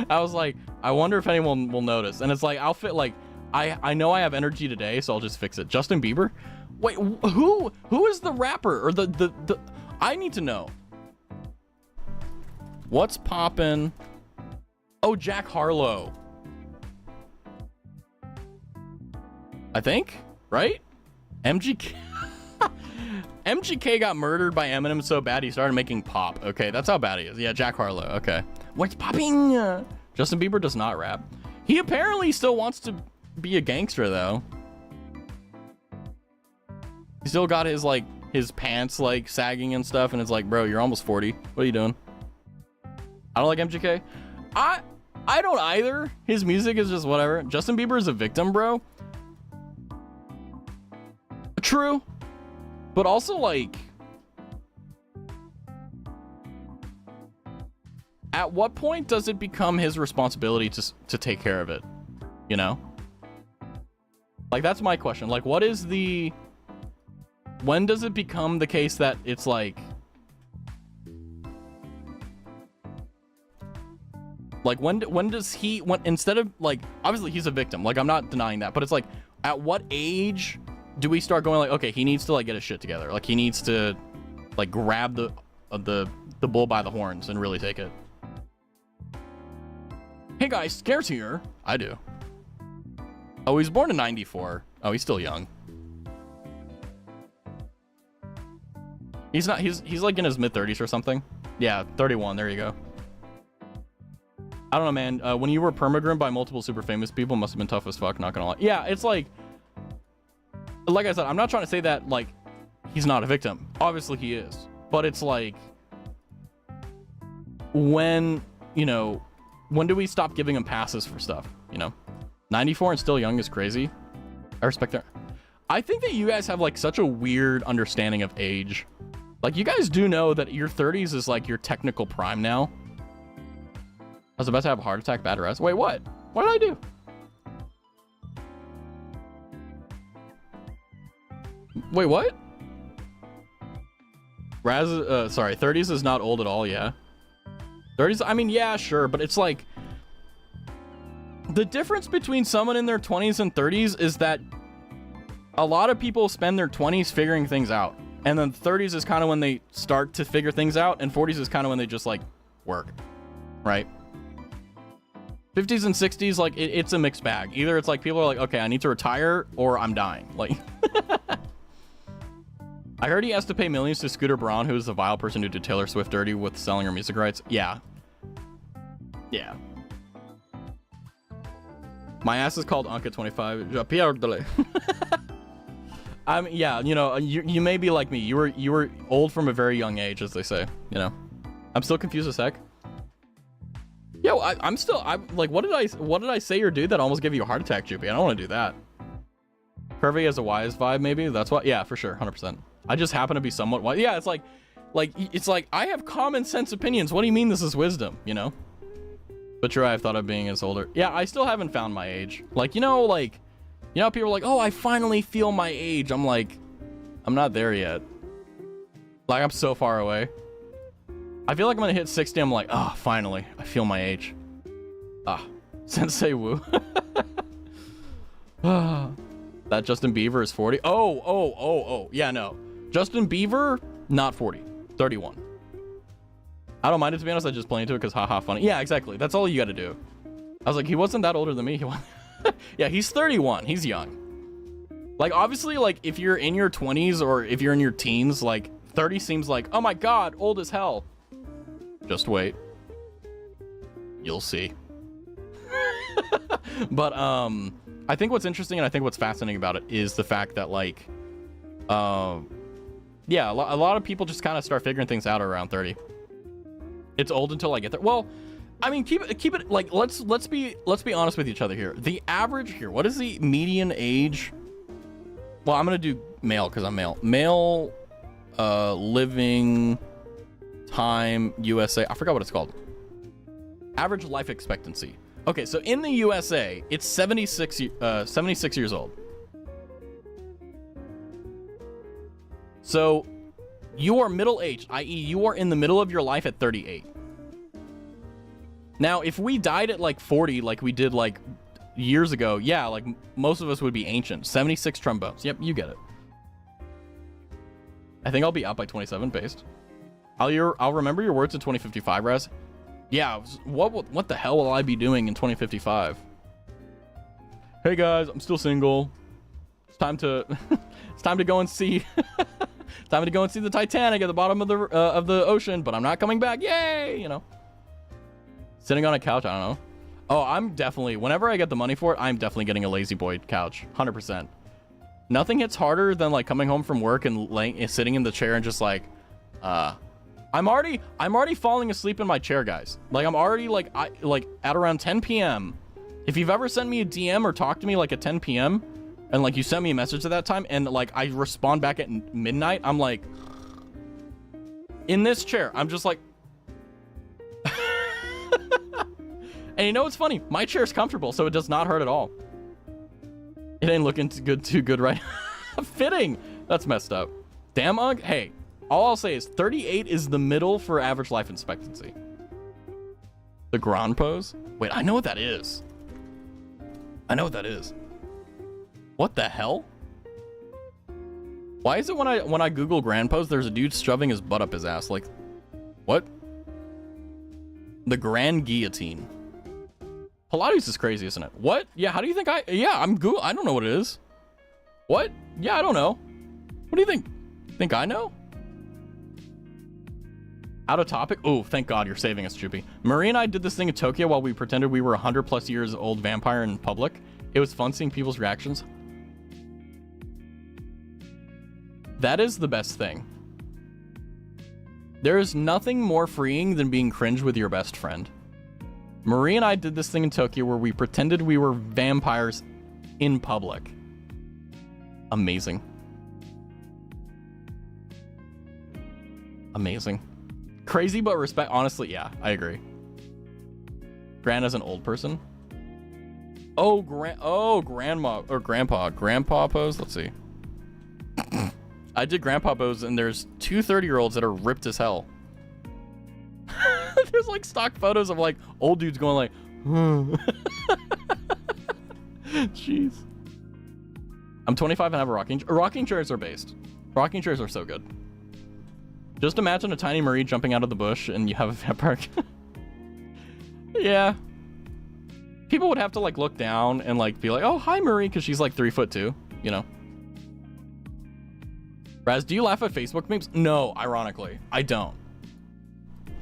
I was like, I wonder if anyone will notice. And it's like, I'll fit like, I know I have energy today, so I'll just fix it. Justin Bieber? Wait, who is the rapper or the I need to know. What's poppin'? Oh, Jack Harlow. I think, right? MGK. MGK got murdered by Eminem so bad he started making pop. Okay, that's how bad he is. Yeah, Jack Harlow. Okay. What's popping? Justin Bieber does not rap. He apparently still wants to be a gangster though. He still got his like his pants like sagging and stuff, and it's like, bro, you're almost 40. What are you doing? I don't like MGK. I don't either. His music is just whatever. Justin Bieber is a victim, bro. True. But also, like, at what point does it become his responsibility to take care of it? You know? Like, that's my question. Like, what is the... When does it become the case that it's like... Like, when does he... Instead of, like... Obviously, he's a victim. Like, I'm not denying that. But it's like, at what age do we start going like, okay, he needs to, like, get his shit together. Like, he needs to, like, grab the bull by the horns and really take it. Hey guys, Scares here. I do. Oh, he's born in 94. Oh, he's still young. He's not, he's like in his mid-30s or something. Yeah, 31, there you go. I don't know, man. When you were permagrimmed by multiple super famous people, must have been tough as fuck, not gonna lie. Yeah, it's like I said, I'm not trying to say that, like, he's not a victim. Obviously he is. But it's like, when, you know, when do we stop giving him passes for stuff, you know? 94 and still young is crazy. I respect that. I think that you guys have, like, such a weird understanding of age. Like, you guys do know that your 30s is, like, your technical prime now. I was about to have a heart attack, bad rest. Wait, what? What did I do? Wait, what? Sorry, 30s is not old at all, yeah. 30s, I mean, yeah, sure, but it's like... The difference between someone in their 20s and 30s is that a lot of people spend their 20s figuring things out. And then 30s is kind of when they start to figure things out, and 40s is kind of when they just, like, work. Right? 50s and 60s, like, it's a mixed bag. Either it's like people are like, okay, I need to retire, or I'm dying. Like... I heard he has to pay millions to Scooter Braun, who is the vile person who did Taylor Swift dirty with selling her music rights. Yeah. Yeah. My ass is called Anka25. Pierre Delay. Yeah, you know, you may be like me. You were old from a very young age, as they say. You know, I'm still confused as heck. Yo, I'm like, what did I say or do that almost gave you a heart attack, Juppy? I don't want to do that. Curvy has a wise vibe, maybe. That's what. Yeah, for sure, 100%. I just happen to be somewhat wise. Yeah, it's like I have common sense opinions. What do you mean this is wisdom? You know. But true, I've thought of being as older. Yeah, I still haven't found my age. Like, you know, people are like, oh, I finally feel my age. I'm like, I'm not there yet. Like, I'm so far away. I feel like I'm gonna hit 60. I'm like, oh, finally, I feel my age. Ah, Sensei Wu. That Justin Bieber is 40. Oh. Yeah, no. Justin Bieber, not 40. 31. I don't mind it, to be honest. I just play into it because haha funny. Yeah, exactly. That's all you got to do. I was like, he wasn't that older than me. Yeah, he's 31. He's young. Like, obviously, like, if you're in your 20s or if you're in your teens, like, 30 seems like, oh my god, old as hell. Just wait. You'll see. But, I think what's interesting and I think what's fascinating about it is the fact that, like, yeah, a lot of people just kind of start figuring things out around 30. It's old until I get there. Well, I mean, keep it like, let's be honest with each other here. The average here, what is the median age? Well, I'm gonna do male because I'm male. Male, living time USA. I forgot what it's called. Average life expectancy. Okay, so in the USA, it's 76 years old. So you are middle-aged, i.e. you are in the middle of your life at 38. Now, if we died at like 40, like we did like years ago, yeah, like most of us would be ancient. 76 trombones. Yep, you get it. I think I'll be out by 27 based. I'll remember your words in 2055, Raz. Yeah, what the hell will I be doing in 2055? Hey guys, I'm still single. It's time to go and see it's time to go and see the Titanic at the bottom of the ocean, but I'm not coming back. Yay, you know. Sitting on a couch, I don't know. Oh, I'm definitely, whenever I get the money for it, I'm definitely getting a lazy boy couch. 100%. Nothing hits harder than like coming home from work and sitting in the chair and just like I'm already falling asleep in my chair, guys. Like, I'm already like at around 10 p.m. If you've ever sent me a DM or talked to me like at 10 p.m. and like you sent me a message at that time and like I respond back at midnight, I'm like in this chair. I'm just like and you know what's funny? My chair's comfortable, so it does not hurt at all. It ain't looking too good right now. Fitting. That's messed up. Damn, Ugg. Hey, all I'll say is 38 is the middle for average life expectancy. The grand pose? Wait, I know what that is. I know what that is. What the hell? Why is it when I Google grand pose, there's a dude shoving his butt up his ass? Like, what? The grand guillotine. Pilates is crazy, isn't it? What? Yeah, how do you think I'm Google. I don't know what it is. What? Yeah, I don't know. What do you think? Think I know? Out of topic? Oh, thank God you're saving us, Choopy. Marie and I did this thing in Tokyo while we pretended we were 100+ years old vampire in public. It was fun seeing people's reactions. That is the best thing. There is nothing more freeing than being cringe with your best friend. Marie and I did this thing in Tokyo where we pretended we were vampires in public. Amazing. Amazing. Crazy, but respect. Honestly, yeah, I agree. Gran as an old person. Oh, grandma or grandpa. Grandpa pose. Let's see. I did grandpa pose, and there's 2 30-year-olds that are ripped as hell. There's like stock photos of like old dudes going like, jeez. I'm 25 and have a rocking chairs are based. Rocking chairs are so good. Just imagine a tiny Marie jumping out of the bush and you have a vampire. Yeah. People would have to like look down and like be like, oh, hi Marie, because she's like 3'2", you know. Raz, do you laugh at Facebook memes? No, ironically, I don't.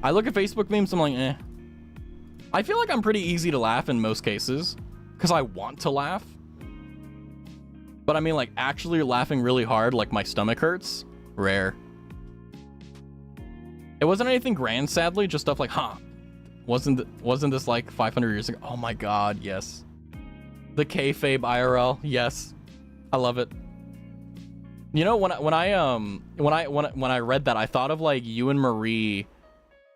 I look at Facebook memes, I'm like, eh. I feel like I'm pretty easy to laugh in most cases because I want to laugh. But I mean, like, actually laughing really hard, like my stomach hurts, rare. It wasn't anything grand, sadly, just stuff like, huh, wasn't this like 500 years ago? Oh my God, yes. The kayfabe IRL, yes. I love it. You know, when I read that, I thought of like you and Marie,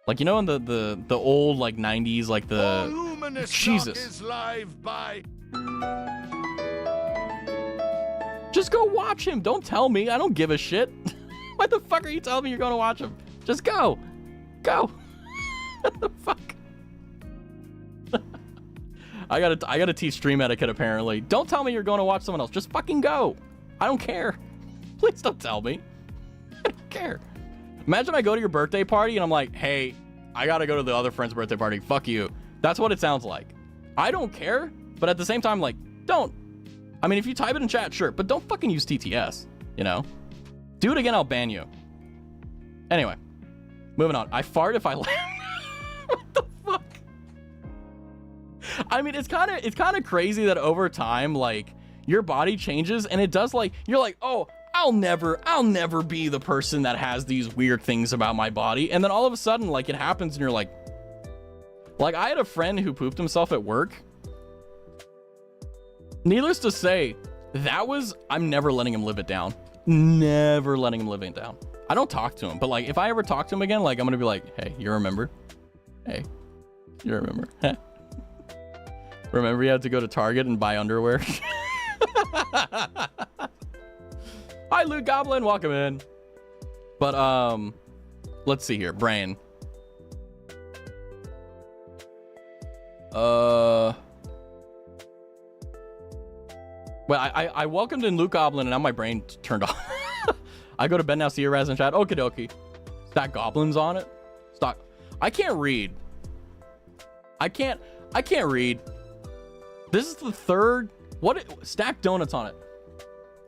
like, you know, in the old like 90s, like the Jesus. Just go watch him. Don't tell me. I don't give a shit. Why the fuck are you telling me you're going to watch him? Just go. Go. What the fuck? I gotta teach stream etiquette apparently. Don't tell me you're going to watch someone else. Just fucking go. I don't care. Please don't tell me. I don't care. Imagine I go to your birthday party and I'm like, hey, I gotta go to the other friend's birthday party. Fuck you. That's what it sounds like. I don't care, but at the same time, like, don't. I mean, if you type it in chat, sure, but don't fucking use TTS, you know? Do it again, I'll ban you. Anyway, moving on. I fart if I laugh. What the fuck? I mean, it's kind of crazy that over time, like, your body changes and it does, like, you're like, oh, I'll never be the person that has these weird things about my body. And then all of a sudden, like, it happens and you're like I had a friend who pooped himself at work. Needless to say, I'm never letting him live it down. Never letting him live it down. I don't talk to him, but like, if I ever talk to him again, like, I'm gonna be like, hey, you remember? Hey, you remember? Remember you had to go to Target and buy underwear? Hi, Loot Goblin, welcome in. But, let's see here, brain. Well, I welcomed in Luke Goblin and now my brain turned off. I go to bed now, see your Raz in chat. Okie dokie. Stack goblins on it. Stock. I can't read. I can't read. This is the third. Stack donuts on it.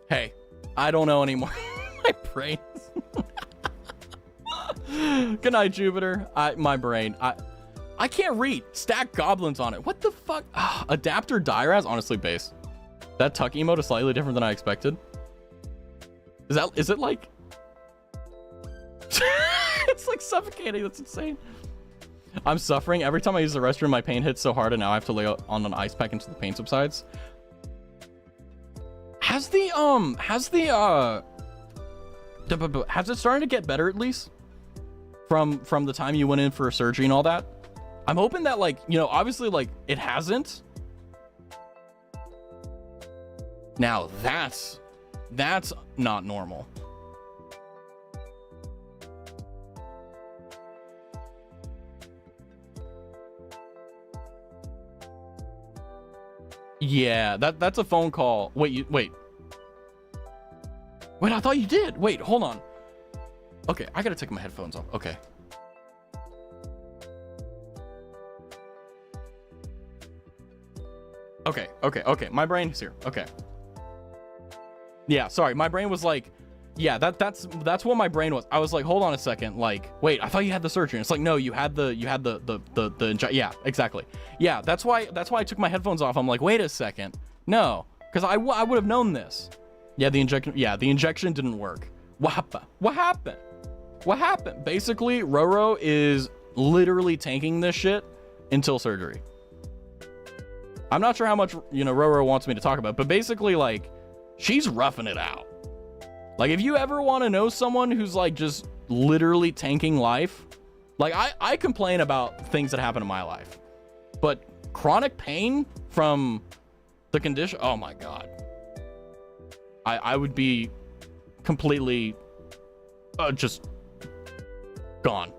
Hey, I don't know anymore. My brain. Good night, Jupiter. My brain. I can't read. Stack goblins on it. What the fuck? Adapter Dairaz, honestly based. That tuck emote is slightly different than I expected. Is it like It's like suffocating. That's insane. I'm suffering. Every time I use the restroom, my pain hits so hard, and now I have to lay on an ice pack until the pain subsides. Has it started to get better at least? From the time you went in for surgery and all that? I'm hoping that, like, you know, obviously, like, it hasn't. Now that's not normal. Yeah, that's a phone call. Wait, wait, I thought you did. Wait, hold on. Okay, I gotta take my headphones off. Okay. Okay. My brain is here. Okay. Yeah, sorry. My brain was like, yeah, that's what my brain was. I was like, hold on a second. Like, wait, I thought you had the surgery. And it's like, no, you had the yeah, exactly. Yeah, that's why I took my headphones off. I'm like, wait a second. No, because I would have known this. Yeah, the injection didn't work. What happened? Basically, Roro is literally tanking this shit until surgery. I'm not sure how much, you know, Roro wants me to talk about, but basically, like, she's roughing it out. Like, if you ever want to know someone who's, like, just literally tanking life, like, I complain about things that happen in my life, but chronic pain from the condition, oh my God. I would be completely just gone.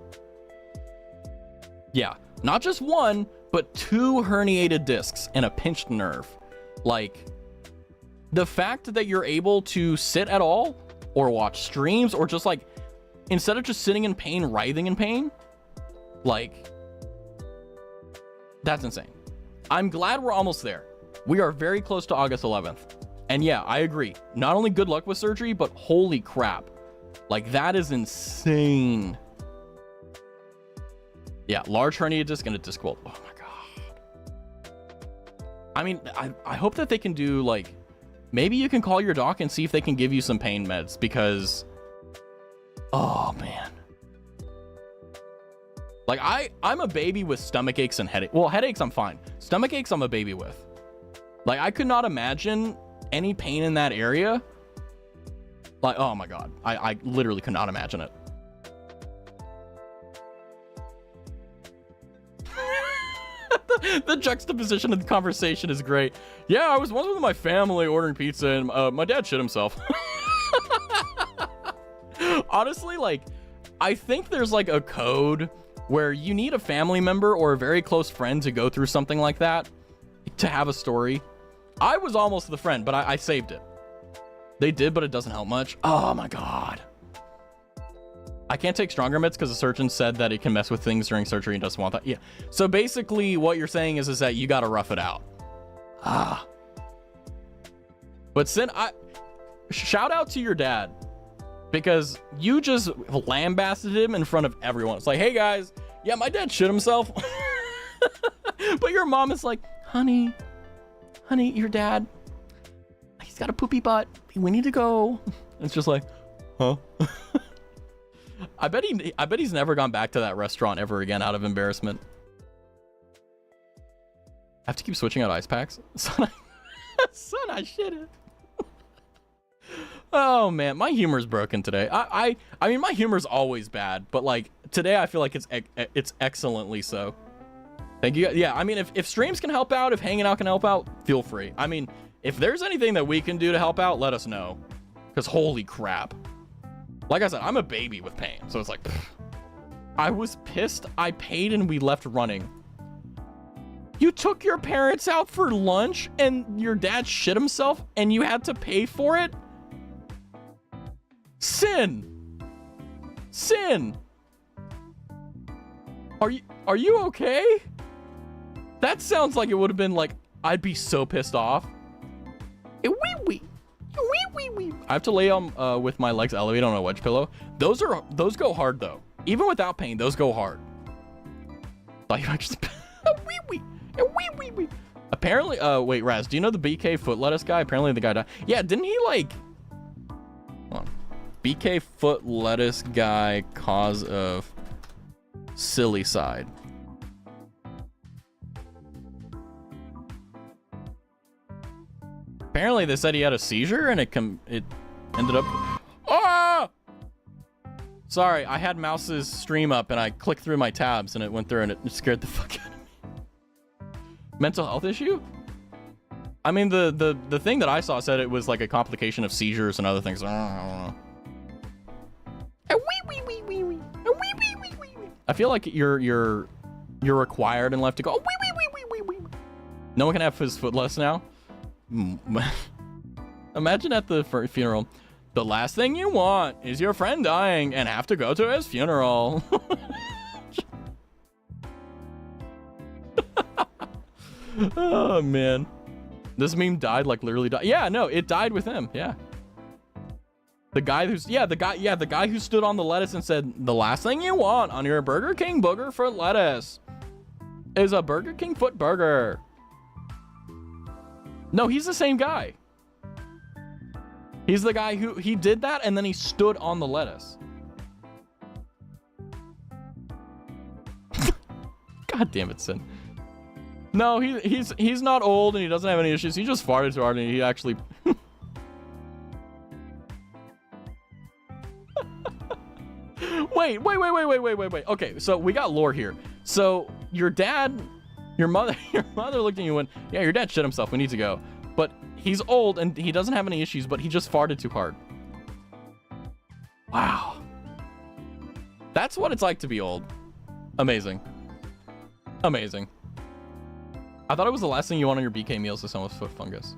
Yeah, not just one, but 2 herniated discs and a pinched nerve. Like, the fact that you're able to sit at all or watch streams or just, like, instead of just sitting in pain, writhing in pain, like, that's insane. I'm glad we're almost there. We are very close to August 11th. And yeah, I agree. Not only good luck with surgery, but holy crap. Like, that is insane. Yeah, large hernia disc and a disc bolt. Oh my God. I mean, I hope that they can do, like, maybe you can call your doc and see if they can give you some pain meds, because, oh man. Like, I'm a baby with stomach aches and headache. Well, headaches, I'm fine. Stomach aches, I'm a baby with. Like, I could not imagine any pain in that area. Like, oh my God. I literally could not imagine it. The juxtaposition of the conversation is great. Yeah, I was once with my family ordering pizza, and my dad shit himself. Honestly, like, I think there's, like, a code where you need a family member or a very close friend to go through something like that to have a story. I was almost the friend, but I saved it. They did, but it doesn't help much. Oh my God. I can't take stronger meds because the surgeon said that it can mess with things during surgery and doesn't want that. Yeah. So basically what you're saying is that you got to rough it out. Ah. But shout out to your dad, because you just lambasted him in front of everyone. It's like, hey guys, yeah, my dad shit himself. But your mom is like, honey, your dad, he's got a poopy butt. We need to go. It's just like, huh? I bet he's never gone back to that restaurant ever again out of embarrassment. I have to keep switching out ice packs. Son, I shit it. Oh man, my humor's broken today. I mean, my humor's always bad, but like today I feel like it's excellently so. Thank you. Yeah, I mean, if streams can help out, if hanging out can help out, feel free. I mean, if there's anything that we can do to help out, let us know. Because holy crap. Like I said, I'm a baby with pain. So it's like, pfft. I was pissed. I paid and we left running. You took your parents out for lunch and your dad shit himself and you had to pay for it? Sin. Are you okay? That sounds like it would have been like, I'd be so pissed off. I have to lay on with my legs elevated on a wedge pillow. Those go hard though. Even without pain, those go hard. Like I just apparently, wait, Raz, do you know the BK foot lettuce guy? Apparently the guy died. Yeah, didn't he like? Hold on. BK foot lettuce guy cause of silly side. Apparently they said he had a seizure and it ended up... Ah! Sorry, I had Mouse's stream up and I clicked through my tabs and it went through and it scared the fuck out of me. Mental health issue? I mean, the thing that I saw said it was like a complication of seizures and other things. I don't know. I feel like you're required and left to go. No one can have his foot less now. Imagine at the funeral, the last thing you want is your friend dying and have to go to his funeral. Oh man, this meme died, like literally died. Yeah, no, it died with him. Yeah, the guy who stood on the lettuce and said the last thing you want on your Burger King booger for lettuce is a Burger King foot burger. No, he's the same guy. He's the guy who he did that and then he stood on the lettuce. God damn it, Sin. No, he's not old and he doesn't have any issues. He just farted too hard and he actually... Wait. Okay, so we got lore here. So your mother looked at you and went, yeah, your dad shit himself. We need to go. But he's old and he doesn't have any issues, but he just farted too hard. Wow. That's what it's like to be old. Amazing. Amazing. I thought it was the last thing you want on your BK meals is someone's foot fungus.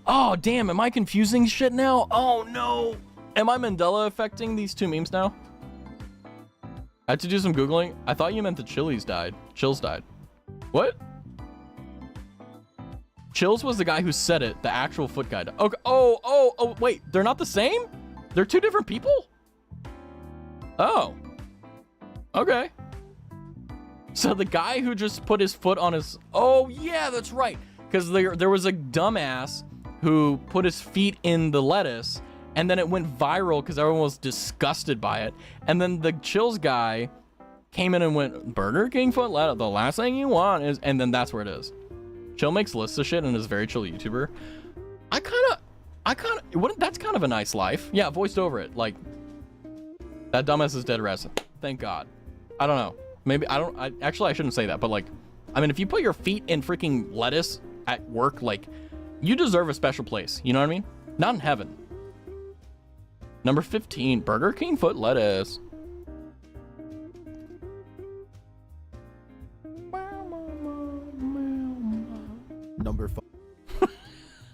Oh, damn. Am I confusing shit now? Oh, no. Am I Mandela affecting these two memes now? I had to do some Googling. I thought you meant the Chills died. What? Chills was the guy who said it. The actual foot guy. Okay. Oh, wait. They're not the same? They're two different people? Oh. Okay. So the guy who just put his foot on his... Oh, yeah, that's right. Because there was a dumbass who put his feet in the lettuce, and then it went viral because everyone was disgusted by it. And then the Chills guy came in and went, Burger King foot lettuce, the last thing you want is... And then that's where it is. Chill makes lists of shit and is a very chill YouTuber. That's kind of a nice life. Yeah, voiced over it. Like, that dumbass is dead rest. Thank God. I don't know. Maybe actually I shouldn't say that, but like, I mean, if you put your feet in freaking lettuce at work, like, you deserve a special place. You know what I mean? Not in heaven. Number 15, Burger King foot lettuce. Number 5.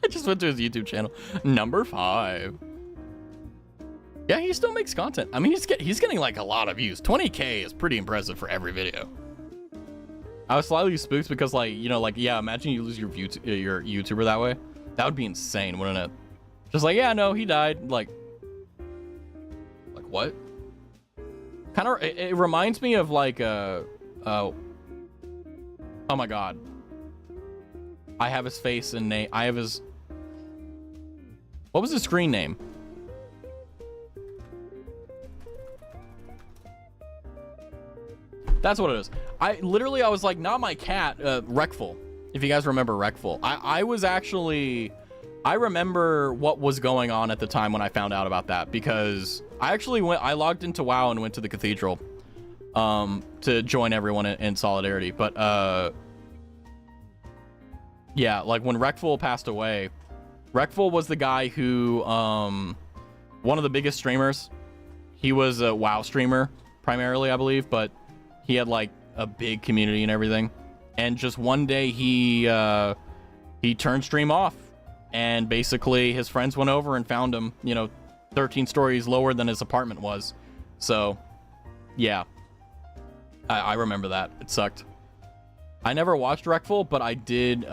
I just went to his YouTube channel. Number 5. Yeah, he still makes content. I mean, he's getting like a lot of views. 20K is pretty impressive for every video. I was slightly spooked because, like, you know, like, yeah, imagine you lose your YouTuber that way. That would be insane, wouldn't it? Just like, yeah, no, he died. Like what? Kind of, it reminds me of like oh my God. I have his face and name. I have his... What was his screen name? That's what it is. I was like, not my cat, Wreckful. If you guys remember Wreckful. I remember what was going on at the time when I found out about that, because I logged into WoW and went to the cathedral to join everyone in solidarity. But yeah, like when Wreckful passed away, Wreckful was the guy who, one of the biggest streamers. He was a WoW streamer primarily, I believe, but he had like a big community and everything. And just one day he turned stream off, and basically his friends went over and found him, you know, 13 stories lower than his apartment was. So yeah, I remember that. It sucked. I never watched Wreckful, but I did.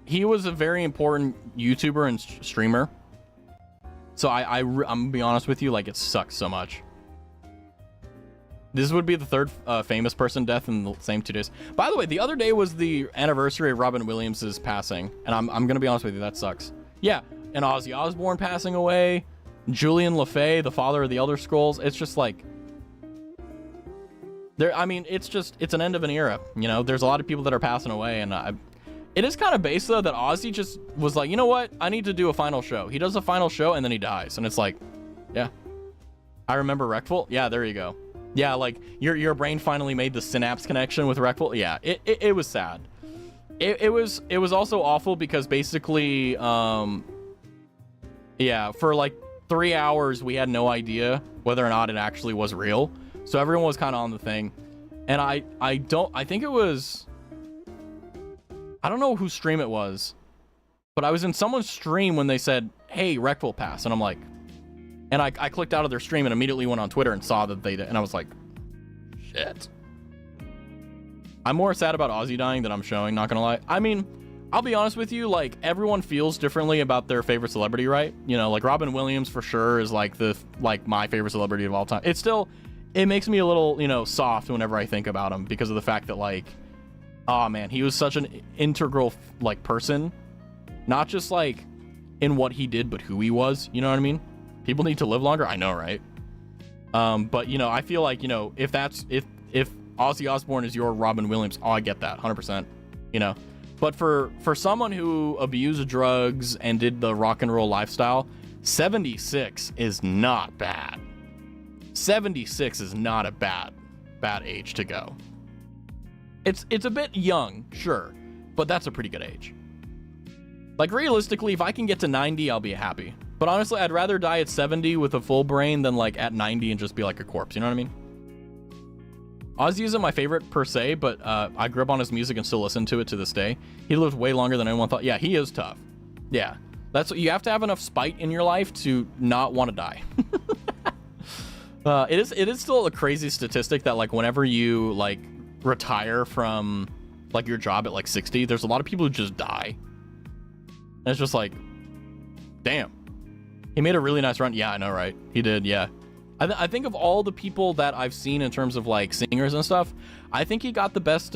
He was a very important YouTuber and streamer. So I'm gonna be honest with you, like, it sucks so much. This would be the third famous person death in the same 2 days. By the way, the other day was the anniversary of Robin Williams' passing, and I'm gonna be honest with you, that sucks. Yeah, and Ozzy Osbourne passing away. Julian LaFay, the father of the Elder Scrolls. It's just like, I mean, it's an end of an era. You know, there's a lot of people that are passing away, and it is kind of base though that Ozzy just was like, you know what? I need to do a final show. He does a final show and then he dies, and it's like, yeah. I remember Wreckful. Yeah, there you go. Yeah, like your brain finally made the synapse connection with Wreckful. Yeah, it was sad. It was also awful because basically, yeah, for like 3 hours we had no idea whether or not it actually was real. So everyone was kind of on the thing. And I think it was, I don't know whose stream it was, but I was in someone's stream when they said, hey, Wreck will pass. And I'm like, and I clicked out of their stream and immediately went on Twitter and saw that they did. And I was like, shit. I'm more sad about Ozzy dying than I'm showing, not gonna lie. I mean, I'll be honest with you, like, everyone feels differently about their favorite celebrity, right? You know, like Robin Williams for sure is like my favorite celebrity of all time. It's still, it makes me a little, you know, soft whenever I think about him because of the fact that, like, oh man, he was such an integral, like, person, not just like in what he did, but who he was. You know what I mean? People need to live longer. I know, right? But you know, I feel like, you know, if Ozzy Osbourne is your Robin Williams, oh, I get that 100%, you know. But for someone who abused drugs and did the rock and roll lifestyle, 76 is not bad. 76 is not a bad age to go. It's a bit young, sure, but that's a pretty good age. Like, realistically, if I can get to 90, I'll be happy. But honestly, I'd rather die at 70 with a full brain than like at 90 and just be like a corpse, you know what I mean? Ozzy isn't my favorite per se, but I grew up on his music and still listen to it to this day. He lived way longer than anyone thought. Yeah, he is tough. Yeah, that's what you have to have enough spite in your life to not want to die. It is still a crazy statistic that, like, whenever you like retire from like your job at like 60, there's a lot of people who just die. And it's just like, damn, he made a really nice run. Yeah, I know, right? He did. Yeah. I think of all the people that I've seen in terms of like singers and stuff, I think he got the best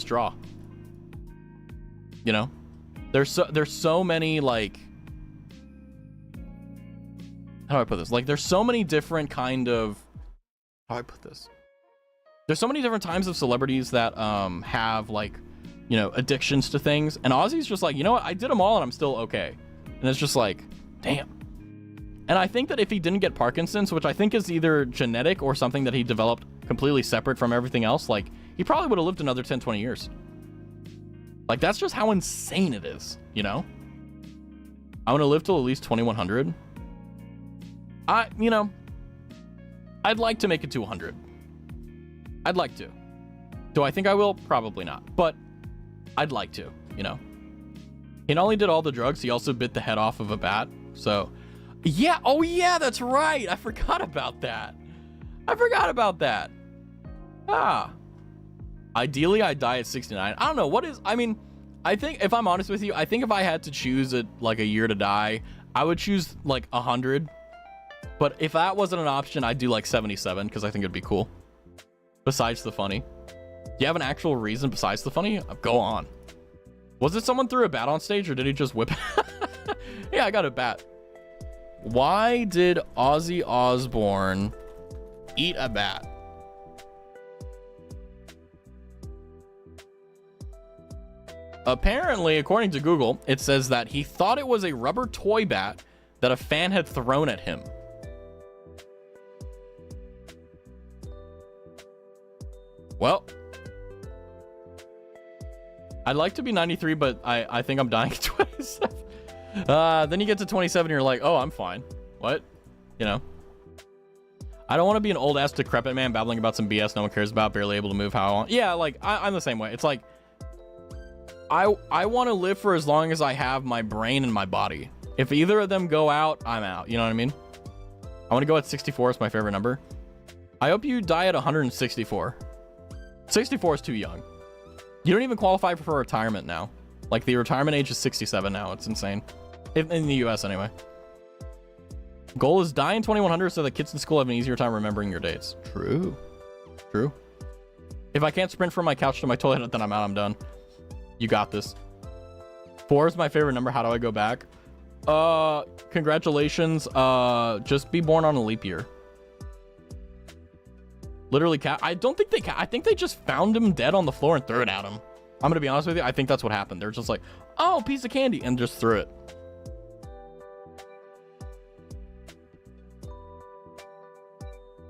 draw. You know, there's so many, like, how do I put this? Like, there's so many different kind of, how do I put this? There's so many different types of celebrities that have, like, you know, addictions to things, and Ozzy's just like, you know what? I did them all and I'm still okay. And it's just like, damn. And I think that if he didn't get Parkinson's, which I think is either genetic or something that he developed completely separate from everything else, like, he probably would have lived another 10, 20 years. Like, that's just how insane it is, you know? I want to live till at least 2100. You know, I'd like to make it to 100. I'd like to. Do I think I will? Probably not. But I'd like to, you know? He not only did all the drugs, he also bit the head off of a bat, so... Yeah, oh yeah, that's right. I forgot about that. Ah. Ideally, I'd die at 69. I don't know, I mean, I think, if I'm honest with you, I think if I had to choose like a year to die, I would choose like 100. But if that wasn't an option, I'd do like 77, because I think it'd be cool. Besides the funny. Do you have an actual reason besides the funny? Go on. Was it someone threw a bat on stage, or did he just whip it? Yeah, I got a bat. Why did Ozzy Osbourne eat a bat? Apparently, according to Google, it says that he thought it was a rubber toy bat that a fan had thrown at him. Well, I'd like to be 93, but I think I'm dying at 27. Then you get to 27 and you're like, oh, I'm fine. What? You know? I don't want to be an old ass decrepit man babbling about some BS no one cares about, barely able to move how I want. Yeah, like, I'm the same way. It's like, I want to live for as long as I have my brain and my body. If either of them go out, I'm out. You know what I mean? I want to go at 64. It's my favorite number. I hope you die at 164. 64 is too young. You don't even qualify for retirement now. Like, the retirement age is 67 now. It's insane. In the US, anyway. Goal is die in 2100 so that kids in school have an easier time remembering your dates. True. True. If I can't sprint from my couch to my toilet, then I'm out. I'm done. You got this. 4 is my favorite number. How do I go back? Congratulations. Just be born on a leap year. Literally, I don't think I think they just found him dead on the floor and threw it at him. I'm gonna be honest with you. I think that's what happened. They're just like, oh, piece of candy, and just threw it.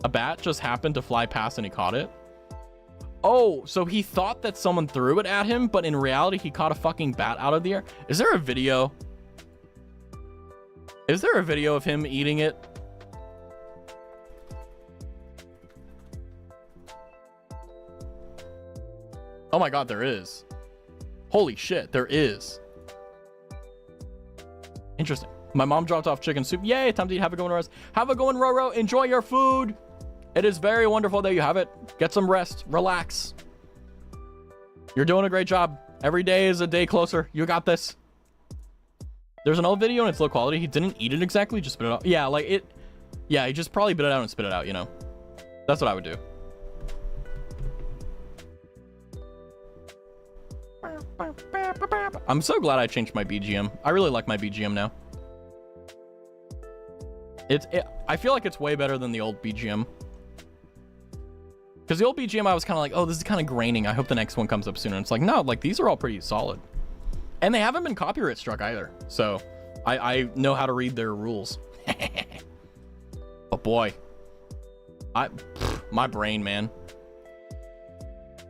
A bat just happened to fly past and he caught it. Oh, so he thought that someone threw it at him, but in reality, he caught a fucking bat out of the air. Is there a video? Is there a video of him eating it? Oh my God, there is. Holy shit, there is. Interesting. My mom dropped off chicken soup. Yay, time to eat. Have a good one, Rose. Have a good one, Roro. Enjoy your food. It is very wonderful that you have it. Get some rest. Relax. You're doing a great job. Every day is a day closer. You got this. There's an old video and it's low quality. He didn't eat it exactly, just spit it out. Yeah, like it. Yeah, he just probably bit it out and spit it out, you know. That's what I would do. I'm so glad I changed my BGM. I really like my BGM now. I feel like it's way better than the old BGM. Because the old BGM, I was kind of like, oh, this is kind of graining. I hope the next one comes up soon. And it's like, no, like these are all pretty solid. And they haven't been copyright struck either. So I know how to read their rules. But boy, my brain, man.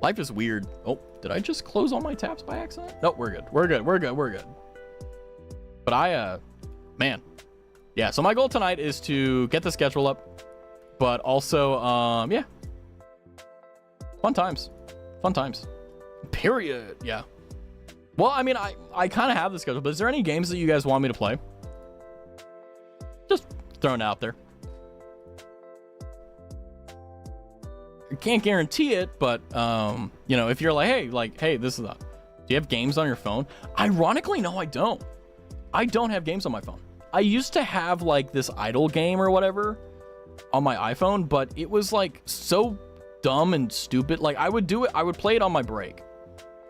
Life is weird. Oh, did I just close all my tabs by accident? Nope, we're good. We're good. We're good. We're good. But man. Yeah, so my goal tonight is to get the schedule up, but also, yeah. Fun times. Fun times. Period. Yeah. Well, I mean, I kind of have the schedule, but is there any games that you guys want me to play? Just throwing it out there. I can't guarantee it, but, you know, if you're like, hey, this is do you have games on your phone? Ironically, no, I don't. I don't have games on my phone. I used to have like this idle game or whatever on my iPhone, but it was like so dumb and stupid. Like I would play it on my break.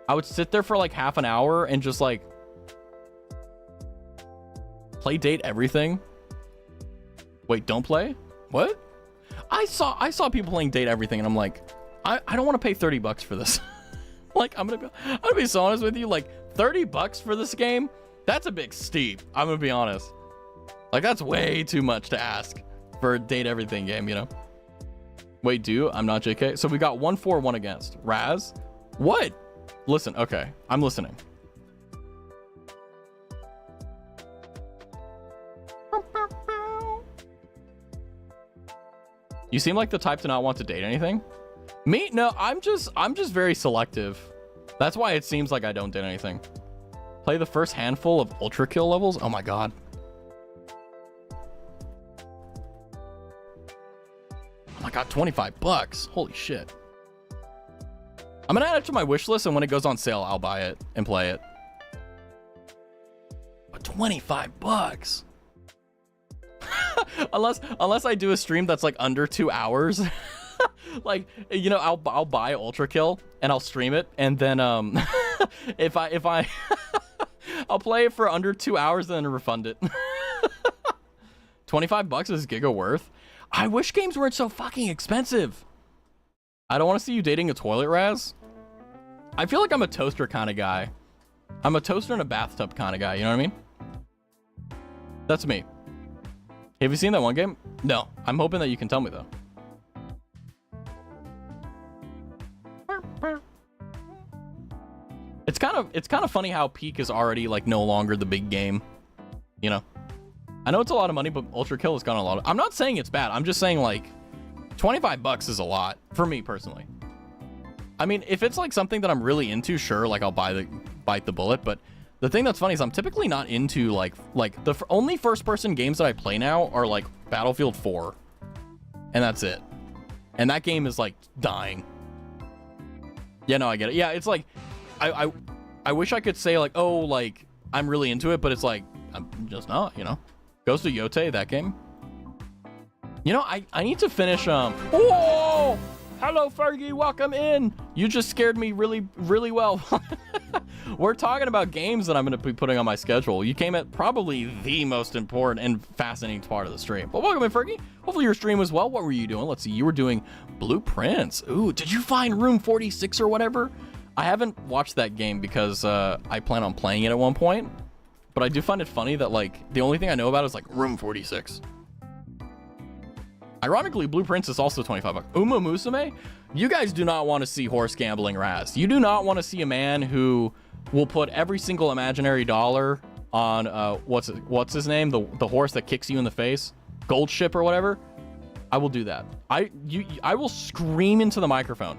I would sit there for like half an hour and just like play date everything. Wait, don't play? What? I saw people playing date everything and I'm like, I don't want to pay $30 for this. Like I'm gonna be so honest with you, like $30 for this game, that's a bit steep. I'm gonna be honest. Like, that's way too much to ask for a date everything game, you know? Wait, I'm not JK. So we got 1 for, 1 against. Raz? What? Listen, okay. I'm listening. You seem like the type to not want to date anything. Me? No, I'm just very selective. That's why it seems like I don't date anything. Play the first handful of ultra kill levels? Oh my God. I got $25. Holy shit. I'm gonna add it to my wish list, and when it goes on sale, I'll buy it and play it. But $25. unless I do a stream that's like under 2 hours. Like, you know, I'll buy Ultra Kill and I'll stream it, and then if I I'll play it for under 2 hours and then refund it. $25 is Giga worth. I wish games weren't so fucking expensive. I don't want to see you dating a toilet, Raz. I feel like I'm a toaster kind of guy. I'm a toaster in a bathtub kind of guy, you know what I mean? That's me. Have you seen that one game? No. I'm hoping that you can tell me, though. It's kind of funny how Peak is already, like, no longer the big game. You know? I know it's a lot of money, but Ultra Kill has gone a lot. I'm not saying it's bad. I'm just saying, like, $25 is a lot for me personally. I mean, if it's like something that I'm really into, sure, like I'll bite the bullet. But the thing that's funny is I'm typically not into like the only first-person games that I play now are like Battlefield 4, and that's it. And that game is like dying. Yeah, no, I get it. Yeah, it's like I wish I could say like, oh, like I'm really into it, but it's like I'm just not, you know. Goes to Yote, that game. You know, I need to finish whoa! Hello, Fergie. Welcome in. You just scared me really, really well. We're talking about games that I'm going to be putting on my schedule. You came at probably the most important and fascinating part of the stream. But welcome in, Fergie. Hopefully your stream was well. What were you doing? Let's see. You were doing Blueprints. Ooh, did you find Room 46 or whatever? I haven't watched that game because I plan on playing it at one point. But I do find it funny that, like, the only thing I know about is, like, Room 46. Ironically, Blueprints is also 25 bucks. Uma Musume? You guys do not want to see horse gambling Raz. You do not want to see a man who will put every single imaginary dollar on, what's his name? The horse that kicks you in the face? Gold Ship or whatever? I will do that. I will scream into the microphone.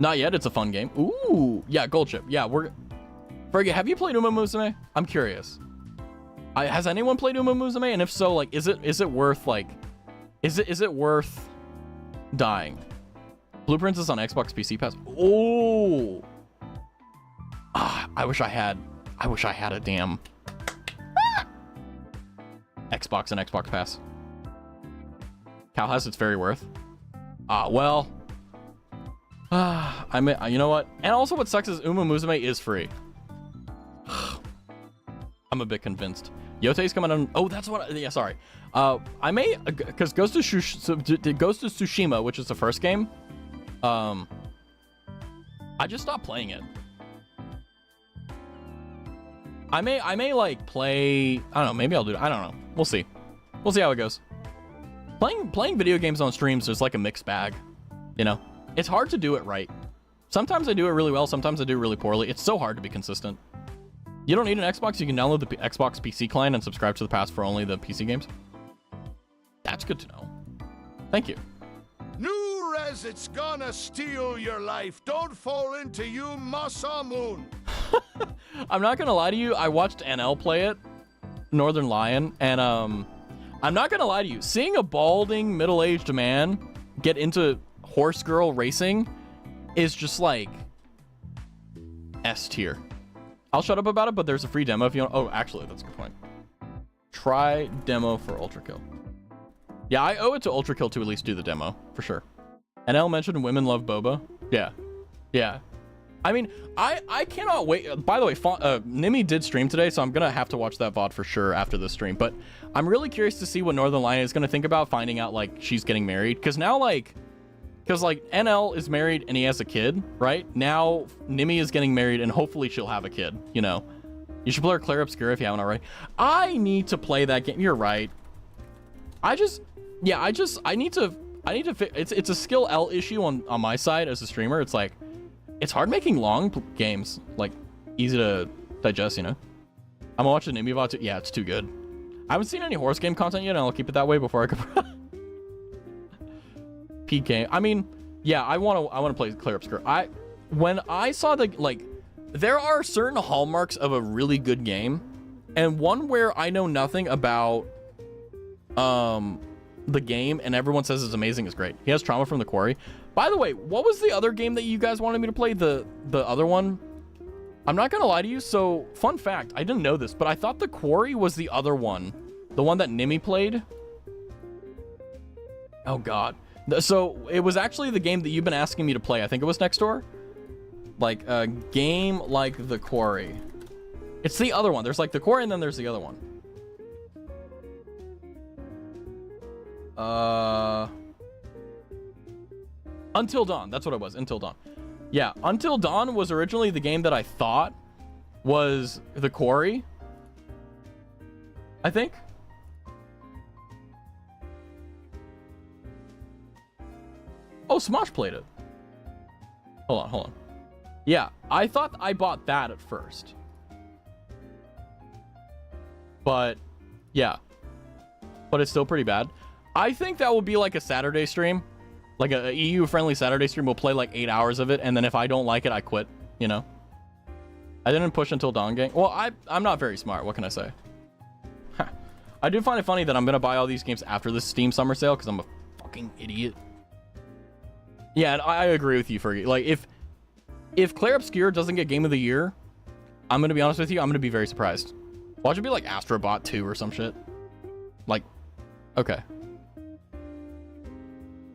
Not yet. It's a fun game. Ooh. Yeah, Gold Ship. Yeah, Fergie, have you played Uma Musume? I'm curious. Has anyone played Uma Musume? And if so, like, is it worth, like, is it worth dying? Blueprints is on Xbox PC Pass. Oh, I wish I had a damn Xbox and Xbox Pass. Cal has its very worth. Well, I mean, you know what? And also, what sucks is Uma Musume is free. I'm a bit convinced. Yote's coming on. Oh, that's what. Yeah, sorry. I may, because Ghost of Tsushima, which is the first game. I just stopped playing it. I may like play. I don't know. Maybe I'll do it. I don't know. We'll see. We'll see how it goes. Playing video games on streams is like a mixed bag. You know, it's hard to do it right. Sometimes I do it really well. Sometimes I do it really poorly. It's so hard to be consistent. You don't need an Xbox. You can download the Xbox PC client and subscribe to the pass for only the PC games. That's good to know. Thank you. New Rez, it's gonna steal your life. Don't fall into you, Masamun. I'm not gonna lie to you. I watched NL play it, Northern Lion, and I'm not gonna lie to you. Seeing a balding middle-aged man get into horse girl racing is just like S tier. I'll shut up about it, but there's a free demo if you want. Oh, actually, that's a good point. Try demo for Ultra Kill. Yeah, I owe it to Ultra Kill to at least do the demo, for sure. NL mentioned women love boba. Yeah. Yeah. I mean, I cannot wait. By the way, Nimi did stream today, so I'm going to have to watch that VOD for sure after this stream. But I'm really curious to see what Northern Lion is going to think about finding out, like, she's getting married. Because now, like... Because, like, NL is married and he has a kid, right? Now, Nimi is getting married and hopefully she'll have a kid, you know? You should play Claire Obscura if you haven't already. I need to play that game. You're right. I need to, it's a skill L issue on my side as a streamer. It's like, it's hard making long games, like, easy to digest, you know? I'm gonna watch the Nimi VOD too. Yeah, it's too good. I haven't seen any horse game content yet, and I'll keep it that way before I go. PK. I mean, yeah, I want to play Claire Obscura. When I saw the, like, there are certain hallmarks of a really good game, and one where I know nothing about the game and everyone says it's amazing is great. He has Trauma from the Quarry. By the way, what was the other game that you guys wanted me to play? The other one? I'm not gonna lie to you. So, fun fact, I didn't know this, but I thought the Quarry was the other one, the one that Nimi played. Oh God. So it was actually the game that you've been asking me to play. I think it was next door. Like a game like The Quarry. It's the other one. There's like The Quarry and then there's the other one. Until Dawn. That's what it was. Until Dawn. Yeah. Until Dawn was originally the game that I thought was The Quarry. I think. Oh, Smosh played it. Hold on. Yeah, I thought I bought that at first. But, yeah. But it's still pretty bad. I think that will be like a Saturday stream. Like a EU-friendly Saturday stream. We'll play like 8 hours of it, and then if I don't like it, I quit, you know? I didn't push Until Dawn gang. Well, I'm not very smart. What can I say? I do find it funny that I'm going to buy all these games after this Steam summer sale, because I'm a fucking idiot. Yeah, and I agree with you, Fergie. Like, if Claire Obscura doesn't get Game of the Year, I'm going to be honest with you, I'm going to be very surprised. Watch it be like Astrobot 2 or some shit. Like, okay.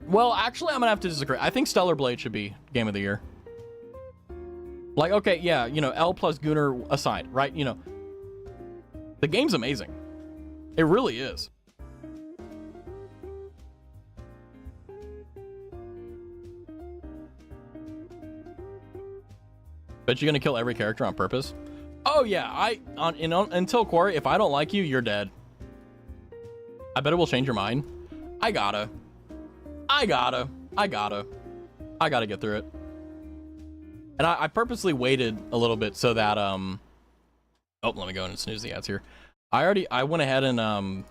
Well, actually, I'm gonna have to disagree. I think Stellar Blade should be game of the year. Like, okay, yeah, you know, L plus Gunnar aside, right? You know, the game's amazing. It really is. Bet you're gonna kill every character on purpose. Oh yeah, until Quarry, if I don't like you, you're dead. I bet it will change your mind. I gotta get through it. And I purposely waited a little bit so that oh, let me go in and snooze the ads here. I went ahead and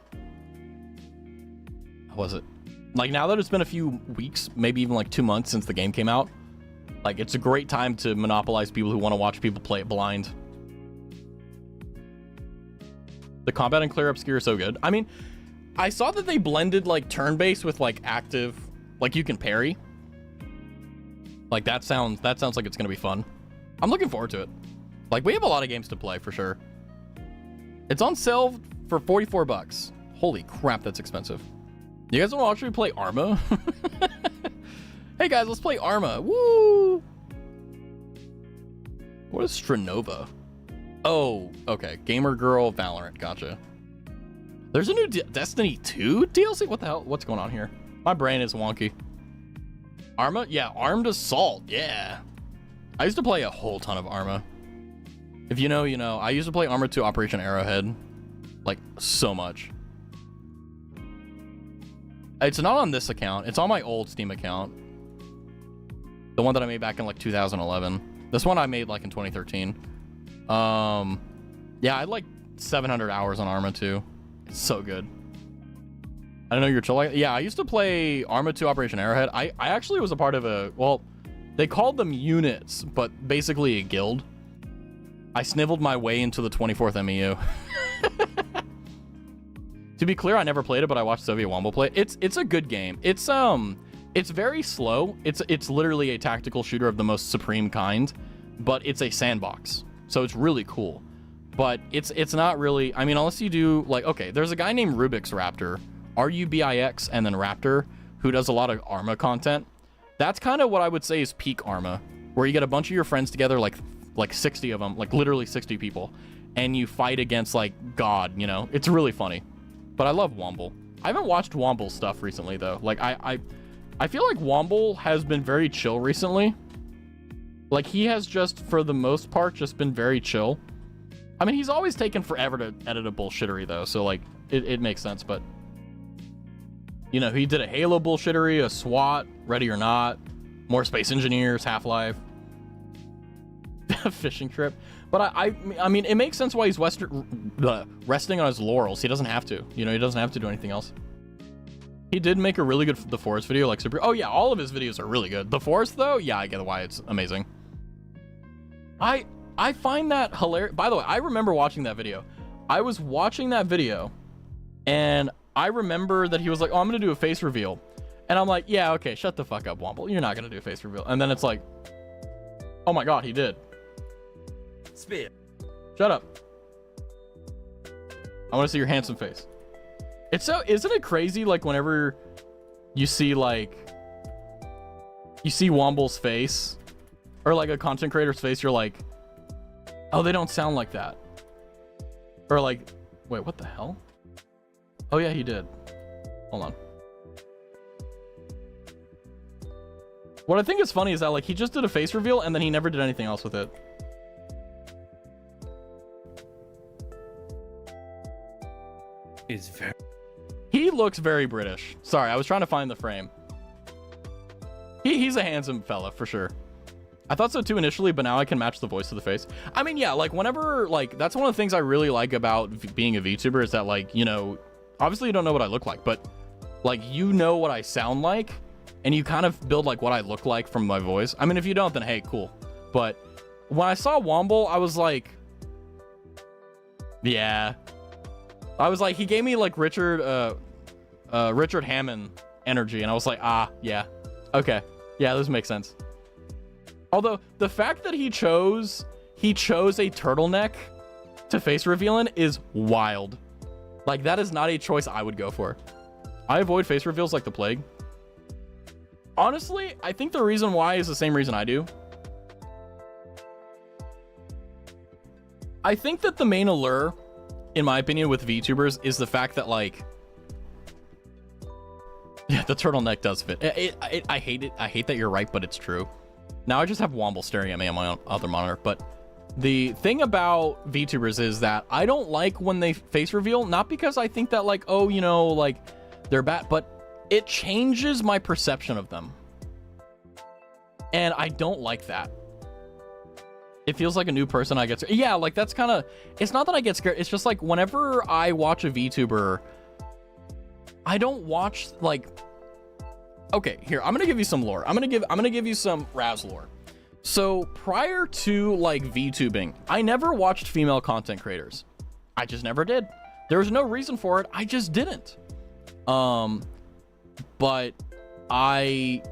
what was it? Like, now that it's been a few weeks, maybe even like 2 months since the game came out, like, it's a great time to monopolize people who want to watch people play it blind. The combat in Clear Obscure is so good. I mean, I saw that they blended like turn-based with like active, like you can parry. Like, that sounds like it's gonna be fun. I'm looking forward to it. Like, we have a lot of games to play for sure. It's on sale for 44 bucks. Holy crap, that's expensive. You guys want to watch me play Arma? Hey guys, let's play Arma. Woo! What is Stranova? Oh, okay. Gamer Girl Valorant. Gotcha. There's a new Destiny 2 DLC? What the hell? What's going on here? My brain is wonky. Arma? Yeah, Armed Assault. Yeah. I used to play a whole ton of Arma. If you know, you know. I used to play Arma 2 Operation Arrowhead. Like, so much. It's not on this account. It's on my old Steam account. The one that I made back in, like, 2011. This one I made, like, in 2013. Yeah, I had, like, 700 hours on Arma 2. It's so good. I don't know you're chill like. Yeah, I used to play Arma 2 Operation Arrowhead. I actually was a part of a, well, they called them units, but basically a guild. I sniveled my way into the 24th MEU. To be clear, I never played it, but I watched Soviet Womble play it. It's a good game. It's very slow. It's literally a tactical shooter of the most supreme kind, but it's a sandbox. So it's really cool. But it's not really, I mean, unless you do, like, okay, there's a guy named Rubik's Raptor, Rubix and then Raptor, who does a lot of Arma content. That's kind of what I would say is peak Arma, where you get a bunch of your friends together, like 60 of them, like literally 60 people, and you fight against, like, God, you know? It's really funny. But I love Womble. I haven't watched Womble's stuff recently, though. Like, I feel like Womble has been very chill recently. Like, he has just, for the most part, just been very chill. I mean, he's always taken forever to edit a bullshittery, though, so, like, it makes sense, but... You know, he did a Halo bullshittery, a SWAT, Ready or Not, more Space Engineers, Half-Life, fishing trip. But I mean, it makes sense why he's resting on his laurels. He doesn't have to. You know, he doesn't have to do anything else. He did make a really good The Forest video, like super... Oh, yeah, all of his videos are really good. The Forest, though, yeah, I get why it's amazing. I find that hilarious. By the way, I remember watching that video. I was watching that video, and I remember that he was like, oh, I'm going to do a face reveal. And I'm like, yeah, okay, shut the fuck up, Womble. You're not going to do a face reveal. And then it's like, oh my God, he did. Spear. Shut up. I want to see your handsome face. It's so, isn't it crazy, like, whenever you see, like, you see Womble's face, or, like, a content creator's face, you're like, oh, they don't sound like that. Or, like, wait, what the hell? Oh, yeah, he did. Hold on. What I think is funny is that, like, he just did a face reveal, and then he never did anything else with it. He looks very British. Sorry, I was trying to find the frame. He's a handsome fella, for sure. I thought so too initially, but now I can match the voice to the face. I mean, yeah, like, whenever, like, that's one of the things I really like about being a VTuber is that, like, you know, obviously you don't know what I look like, but, like, you know what I sound like, and you kind of build, like, what I look like from my voice. I mean, if you don't, then hey, cool. But when I saw Womble, I was like, yeah. I was like, he gave me, like, Richard Hammond energy, and I was like, ah, yeah. Okay. Yeah, this makes sense. Although, the fact that he chose a turtleneck to face reveal in is wild. Like, that is not a choice I would go for. I avoid face reveals like the plague. Honestly, I think the reason why is the same reason I do. I think that the main allure, in my opinion, with VTubers is the fact that, like, yeah, the turtleneck does fit. I hate it. I hate that you're right, but it's true. Now I just have Womble staring at me on my own other monitor. But the thing about VTubers is that I don't like when they face reveal, not because I think that, like, oh, you know, like, they're bad, but it changes my perception of them. And I don't like that. It feels like a new person I get scared. Yeah, like, that's kind of, it's not that I get scared. It's just like whenever I watch a VTuber, I don't watch, like, okay, here, I'm gonna give you some lore. I'm gonna give you some Raz lore. So prior to, like, VTubing, I never watched female content creators. I just never did. There was no reason for it. I just didn't. But I,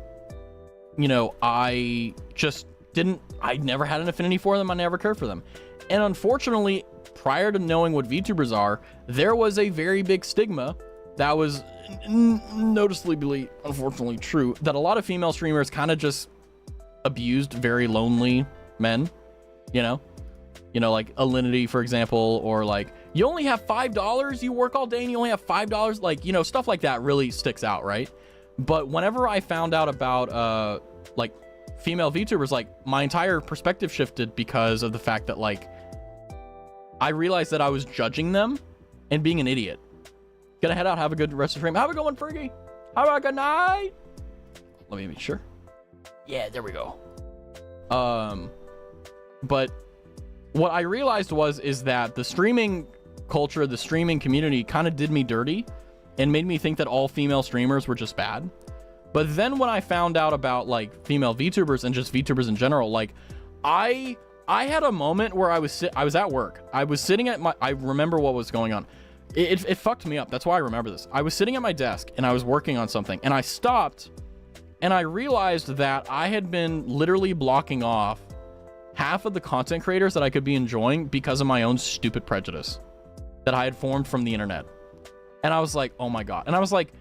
you know, I just didn't, I never had an affinity for them. I never cared for them. And unfortunately, prior to knowing what VTubers are, there was a very big stigma that was noticeably, unfortunately, true, that a lot of female streamers kind of just abused very lonely men, you know, like Alinity, for example, or like, you only have $5, you work all day and you only have $5, like, you know, stuff like that really sticks out, right? But whenever I found out about like female VTubers, like, my entire perspective shifted because of the fact that, like, I realized that I was judging them and being an idiot. Gonna head out, have a good rest of the stream. Have a good one, Fergie. Have a good night. Let me make sure. Yeah, there we go. But what I realized is that the streaming culture, the streaming community kind of did me dirty and made me think that all female streamers were just bad. But then when I found out about, like, female VTubers and just VTubers in general, like, I had a moment where I was at work. I was sitting at I remember what was going on. It fucked me up. That's why I remember this. I was sitting at my desk and I was working on something and I stopped and I realized that I had been literally blocking off half of the content creators that I could be enjoying because of my own stupid prejudice that I had formed from the internet. And I was like, oh my God. And I was like,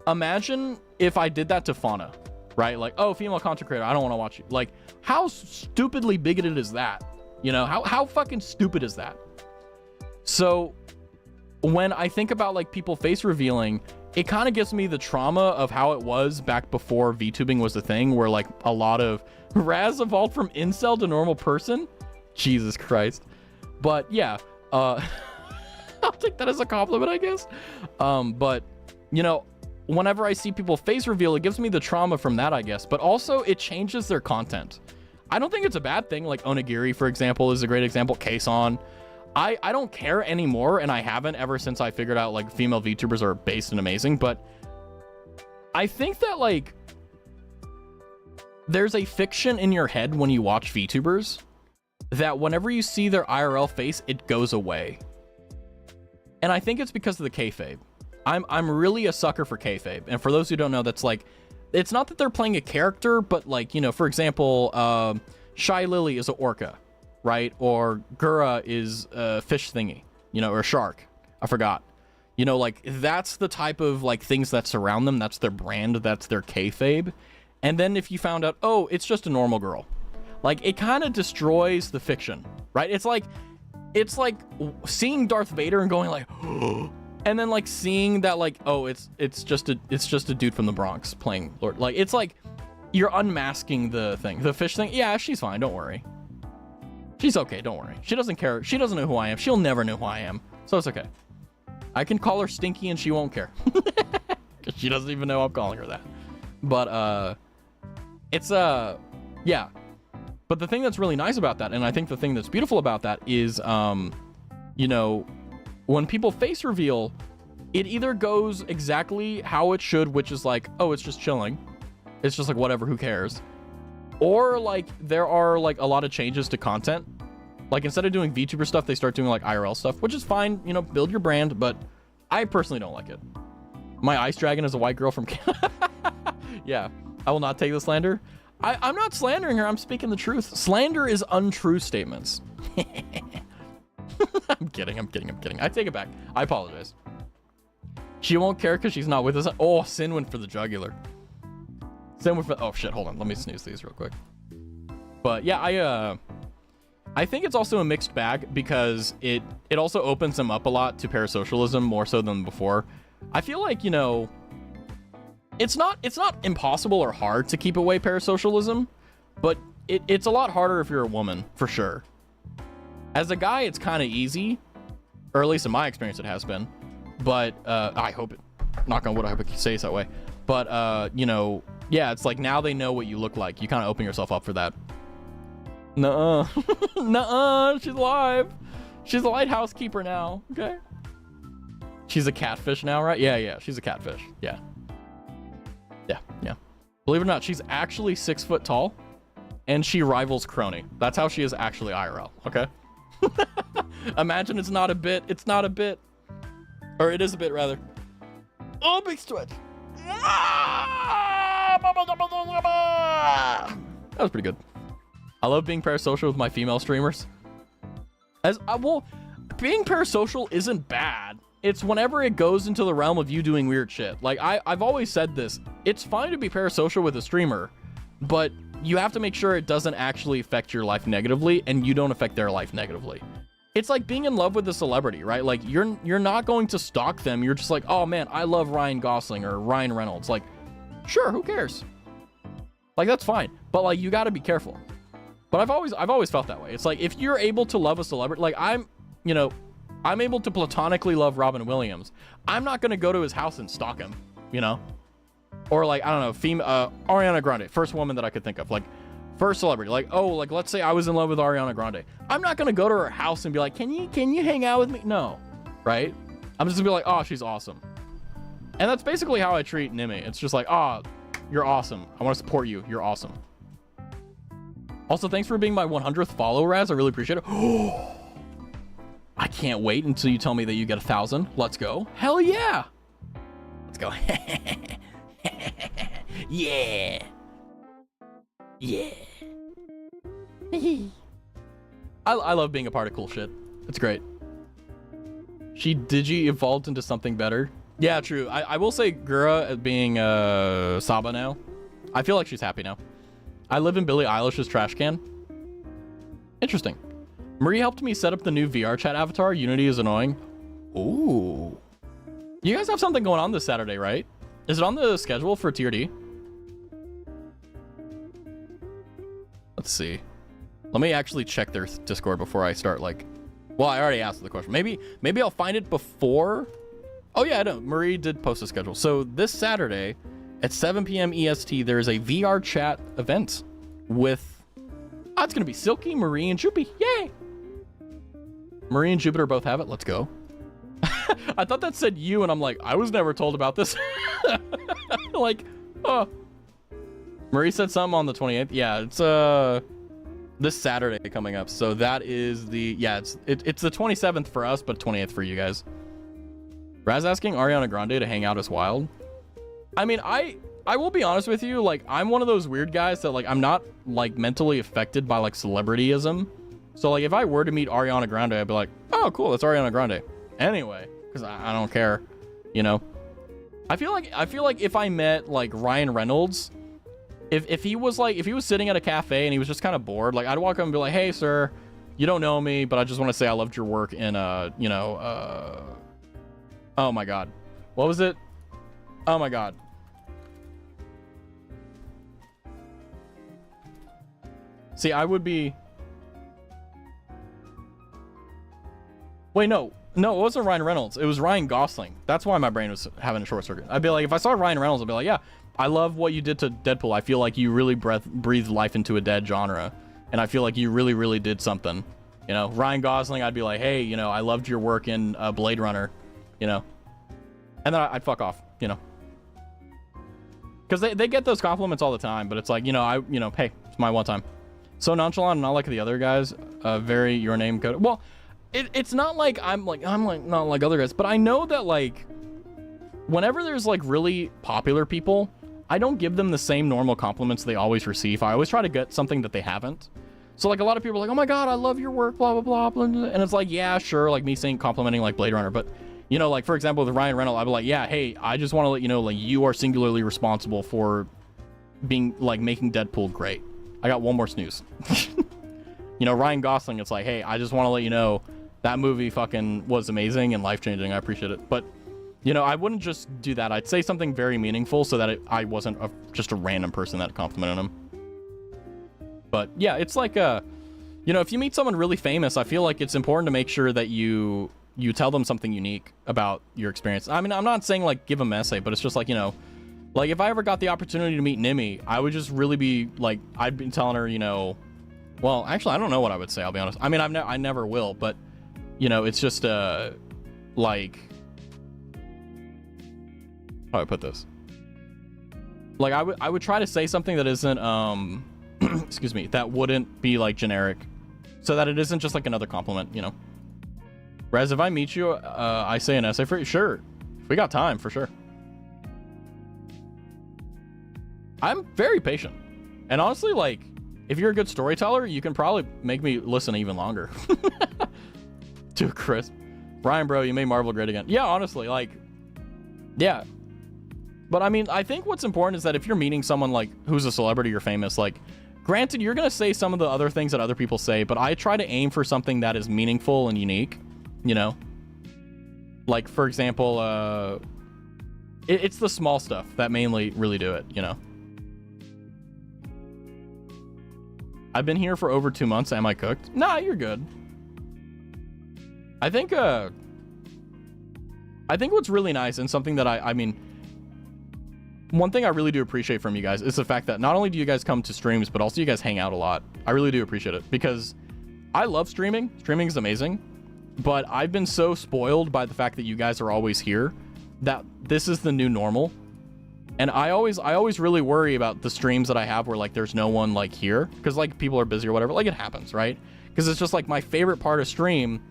imagine if I did that to Fauna, right? Like, oh, female content creator, I don't want to watch you. Like, how stupidly bigoted is that? You know, how fucking stupid is that? So when I think about, like, people face revealing, it kind of gives me the trauma of how it was back before VTubing was a thing, where, like, a lot of Raz evolved from incel to normal person. Jesus Christ. But yeah, I'll take that as a compliment, I guess. But, you know, whenever I see people face reveal, it gives me the trauma from that, I guess. But also, it changes their content. I don't think it's a bad thing. Like, Onigiri, for example, is a great example. Kason. I don't care anymore, and I haven't ever since I figured out, like, female VTubers are based and amazing. But I think that, like, there's a fiction in your head when you watch VTubers that whenever you see their IRL face, it goes away. And I think it's because of the kayfabe. I'm really a sucker for kayfabe. And for those who don't know, that's like, it's not that they're playing a character, but, like, you know, for example, Shy Lily is an orca, right? Or Gura is a fish thingy, you know, or a shark. I forgot. You know, like, that's the type of, like, things that surround them. That's their brand. That's their kayfabe. And then if you found out, oh, it's just a normal girl, like, it kind of destroys the fiction, right? It's like seeing Darth Vader and going like, and then, like, seeing that, like, oh, it's just a dude from the Bronx playing Lord. Like, it's like you're unmasking the thing. The fish thing, yeah, she's fine, don't worry. She's okay, don't worry. She doesn't care. She doesn't know who I am. She'll never know who I am. So it's okay. I can call her Stinky and she won't care. Because she doesn't even know I'm calling her that. But it's yeah. But the thing that's really nice about that, and I think the thing that's beautiful about that is, you know, when people face reveal, it either goes exactly how it should, which is like, oh, it's just chilling. It's just like, whatever, who cares? Or, like, there are, like, a lot of changes to content. Like, instead of doing VTuber stuff, they start doing, like, IRL stuff, which is fine, you know, build your brand, but I personally don't like it. My ice dragon is a white girl from Canada. Yeah, I will not take the slander. I'm not slandering her, I'm speaking the truth. Slander is untrue statements. I'm kidding. I take it back. I apologize. She won't care because she's not with us. Oh, Sin went for the jugular. Same with, oh shit, hold on. Let me snooze these real quick. But yeah, I think it's also a mixed bag because it also opens them up a lot to parasocialism more so than before. I feel like, you know, it's not impossible or hard to keep away parasocialism, but it's a lot harder if you're a woman, for sure. As a guy, it's kind of easy, or at least in my experience it has been. But I hope it, knock on wood, I hope it stays that way. But you know, yeah, it's like now they know what you look like. You kind of open yourself up for that. Nuh-uh. Nuh-uh, she's alive. She's a lighthouse keeper now, okay? She's a catfish now, right? Yeah, she's a catfish. Yeah. Believe it or not, she's actually 6 foot tall, and she rivals Crony. That's how she is actually IRL, okay? Imagine it's not a bit. It's not a bit. Or it is a bit, rather. Oh, big stretch. That was pretty good. I love being parasocial with my female streamers. Well, being parasocial isn't bad. It's whenever it goes into the realm of you doing weird shit. Like, I've always said this. It's fine to be parasocial with a streamer, but you have to make sure it doesn't actually affect your life negatively and you don't affect their life negatively. It's like being in love with a celebrity, right? Like, you're not going to stalk them. You're just like, oh man, I love Ryan Gosling or Ryan Reynolds. Like, sure, who cares? Like, that's fine. But like, you got to be careful. But I've always felt that way. It's like, if you're able to love a celebrity, like I'm able to platonically love Robin Williams. I'm not going to go to his house and stalk him, you know? Or like, I don't know, Ariana Grande, first woman that I could think of, like first celebrity. Like, oh, like let's say I was in love with Ariana Grande. I'm not going to go to her house and be like, can you hang out with me? No, right? I'm just gonna be like, oh, she's awesome. And that's basically how I treat Nimi. It's just like, oh, you're awesome. I want to support you. You're awesome. Also, thanks for being my 100th follow, Raz. I really appreciate it. I can't wait until you tell me that you get 1,000. Let's go. Hell yeah. Let's go. Yeah. Yeah. I love being a part of cool shit. It's great. She digi-evolved into something better. Yeah, true. I will say Gura being Saba now. I feel like she's happy now. I live in Billie Eilish's trash can. Interesting. Marie helped me set up the new VR chat avatar. Unity is annoying. Ooh. You guys have something going on this Saturday, right? Is it on the schedule for TRD? Let's see. Let me actually check their Discord before I start, like... Well, I already asked the question. Maybe I'll find it before... Oh, yeah, I know. Marie did post a schedule. So this Saturday at 7 p.m. EST, there is a VR chat event with... Oh, it's going to be Silky, Marie, and Joopy. Yay! Marie and Jupiter both have it. Let's go. I thought that said you, and I'm like, I was never told about this. Like, oh. Marie said something on the 28th. Yeah, it's this Saturday coming up. So that is the... Yeah, it's the 27th for us, but 28th for you guys. Raz asking Ariana Grande to hang out as Wild. I mean, I will be honest with you. Like, I'm one of those weird guys that, like, I'm not, like, mentally affected by, like, celebrityism. So, like, if I were to meet Ariana Grande, I'd be like, oh, cool, that's Ariana Grande. Anyway, because I don't care, you know? I feel like if I met, like, Ryan Reynolds, if he was sitting at a cafe and he was just kind of bored, like, I'd walk up and be like, hey, sir, you don't know me, but I just want to say I loved your work in, oh my God. What was it? Oh my God. See, I would be... Wait, no, it wasn't Ryan Reynolds. It was Ryan Gosling. That's why my brain was having a short circuit. I'd be like, if I saw Ryan Reynolds, I'd be like, yeah, I love what you did to Deadpool. I feel like you really breathed life into a dead genre. And I feel like you really, really did something. You know, Ryan Gosling, I'd be like, hey, you know, I loved your work in Blade Runner, you know. And then I'd fuck off, you know. Because they get those compliments all the time, but it's like, hey, it's my one time. So nonchalant, not like the other guys. Very your name code. Well, it's not like I'm not like other guys, but I know that, like, whenever there's, like, really popular people, I don't give them the same normal compliments they always receive. I always try to get something that they haven't. So, like, a lot of people are like, oh my God, I love your work, blah, blah, blah, blah. And it's like, yeah, sure, like me complimenting, like, Blade Runner. But, you know, like, for example, with Ryan Reynolds, I'd be like, yeah, hey, I just want to let you know, like, you are singularly responsible for being like making Deadpool great. I got one more snooze. You know, Ryan Gosling, it's like, hey, I just want to let you know that movie fucking was amazing and life-changing. I appreciate it. But, you know, I wouldn't just do that. I'd say something very meaningful so that I wasn't just a random person that complimented him. But yeah, it's like, you know, if you meet someone really famous, I feel like it's important to make sure that you tell them something unique about your experience. I mean, I'm not saying like give them an essay, but it's just like, you know, like if I ever got the opportunity to meet Nimi, I would just really be like, I'd been telling her, you know, well, actually, I don't know what I would say. I'll be honest. I mean, I never will, but you know, it's just like, how do I put this? Like I would try to say something that isn't excuse me, that wouldn't be like generic, so that it isn't just like another compliment, you know. Raz, if I meet you, I say an essay for you. Sure, if we got time, for sure. I'm very patient, and honestly, like, if you're a good storyteller, you can probably make me listen even longer. To Chris, Brian, bro, you made Marvel great again. Yeah, honestly, like, yeah. But I mean, I think what's important is that if you're meeting someone like who's a celebrity or famous, like, granted, you're gonna say some of the other things that other people say, but I try to aim for something that is meaningful and unique. You know, like for example, it's the small stuff that mainly really do it. You know. I've been here for over 2 months. Am I cooked? Nah, you're good. I think what's really nice and something that I mean, one thing I really do appreciate from you guys is the fact that not only do you guys come to streams, but also you guys hang out a lot. I really do appreciate it because I love streaming. Streaming is amazing, but I've been so spoiled by the fact that you guys are always here that this is the new normal. And I always really worry about the streams that I have where like there's no one like here because like people are busy or whatever. Like it happens, right? Because it's just like my favorite part of stream,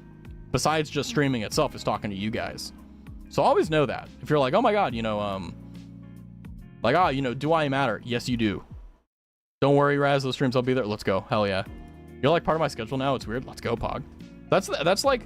besides just streaming itself, is talking to you guys. So always know that if you're like, oh my god, you know, like, you know, do I matter? Yes, you do. Don't worry, Raz. Those streams, I'll be there. Let's go. Hell yeah. You're like part of my schedule now. It's weird. Let's go, Pog. That's like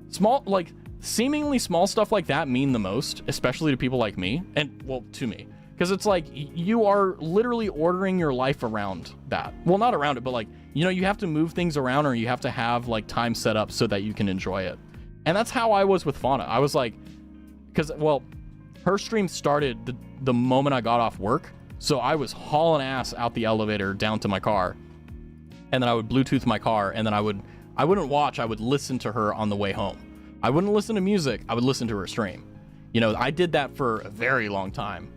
small, like seemingly small stuff like that mean the most, especially to people like me and well, to me. Because it's like you are literally ordering your life around that. Well, not around it, but like, you know, you have to move things around or you have to have like time set up so that you can enjoy it. And that's how I was with Fauna. I was like, because, well, her stream started the moment I got off work. So I was hauling ass out the elevator down to my car. And then I would Bluetooth my car. And then I wouldn't watch, I would listen to her on the way home. I wouldn't listen to music. I would listen to her stream. You know, I did that for a very long time.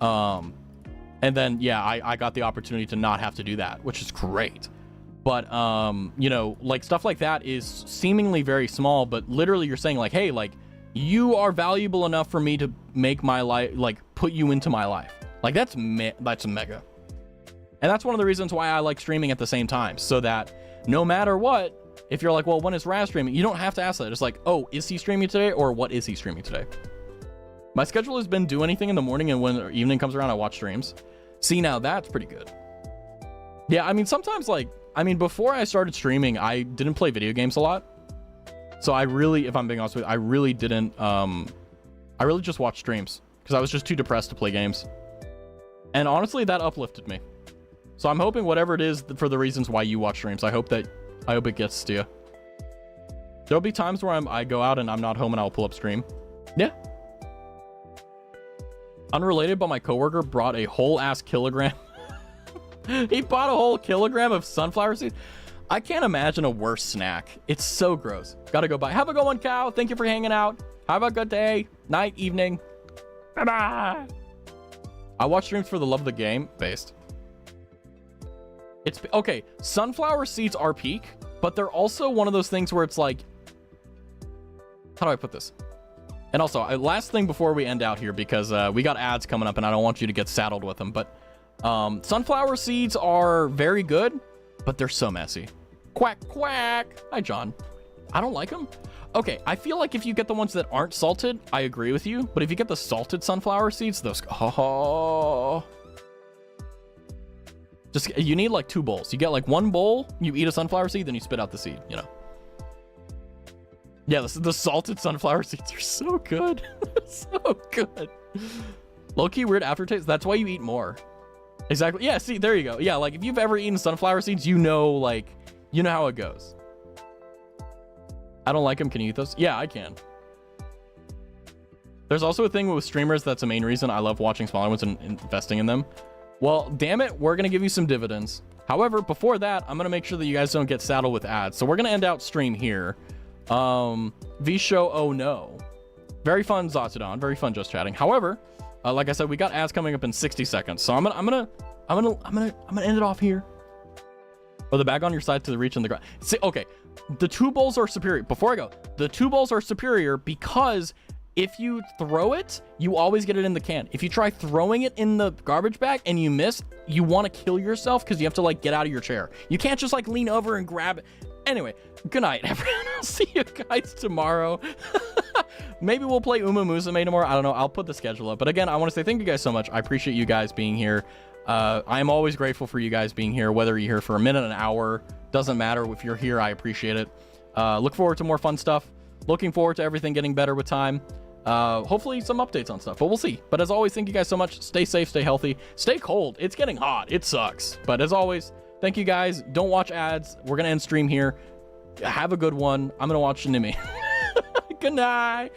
And then, yeah, I got the opportunity to not have to do that, which is great. But, you know, like stuff like that is seemingly very small, but literally you're saying like, hey, like you are valuable enough for me to make my life, like put you into my life. Like that's mega. And that's one of the reasons why I like streaming at the same time, so that no matter what, if you're like, well, when is Raz streaming? You don't have to ask that. It's like, oh, is he streaming today? Or what is he streaming today? My schedule has been do anything in the morning, and when evening comes around, I watch streams. See, now that's pretty good. Yeah, I mean, sometimes like, I mean, before I started streaming, I didn't play video games a lot. So I really, if I'm being honest with you, I really didn't, I really just watched streams because I was just too depressed to play games. And honestly, that uplifted me. So I'm hoping whatever it is for the reasons why you watch streams, I hope it gets to you. There'll be times where I go out and I'm not home and I'll pull up stream. Yeah. Unrelated, but my coworker brought a whole ass kilogram. He bought a whole kilogram of sunflower seeds. I can't imagine a worse snack. It's so gross. Gotta go buy. Have a good one, Cow. Thank you for hanging out. Have a good day, night, evening. Bye-bye. I watch streams for the love of the game. Based. It's okay. Sunflower seeds are peak, but they're also one of those things where it's like, how do I put this? And also, last thing before we end out here, because we got ads coming up and I don't want you to get saddled with them, but sunflower seeds are very good, but they're so messy. Quack, quack. Hi, John. I don't like them. Okay, I feel like if you get the ones that aren't salted, I agree with you, but if you get the salted sunflower seeds, those, oh. Just, you need like 2 bowls. You get like 1 bowl, you eat a sunflower seed, then you spit out the seed, you know. Yeah, the salted sunflower seeds are so good. So good. Low-key weird aftertaste. That's why you eat more. Exactly. Yeah, see, there you go. Yeah, like if you've ever eaten sunflower seeds, you know how it goes. I don't like them. Can you eat those? Yeah, I can. There's also a thing with streamers that's the main reason I love watching smaller ones and investing in them. Well, damn it, we're going to give you some dividends. However, before that, I'm going to make sure that you guys don't get saddled with ads. So we're going to end out stream here. V-Show, oh no. Very fun, Zatsudan. Very fun just chatting. However, like I said, we got ads coming up in 60 seconds. So I'm gonna end it off here. Or the bag on your side to the reach in the ground. See, okay, the 2 bowls are superior. Before I go, the 2 bowls are superior because if you throw it, you always get it in the can. If you try throwing it in the garbage bag and you miss, you want to kill yourself because you have to like get out of your chair. You can't just like lean over and grab it. Anyway, good night, everyone. I'll see you guys tomorrow. Maybe we'll play Uma Musume tomorrow. I don't know. I'll put the schedule up. But again, I want to say thank you guys so much. I appreciate you guys being here. I'm always grateful for you guys being here, whether you're here for a minute, an hour. Doesn't matter. If you're here, I appreciate it. Look forward to more fun stuff. Looking forward to everything getting better with time. Hopefully some updates on stuff, but we'll see. But as always, thank you guys so much. Stay safe, stay healthy, stay cold. It's getting hot. It sucks. But as always, thank you guys. Don't watch ads. We're going to end stream here. Have a good one. I'm going to watch Nimi. Good night.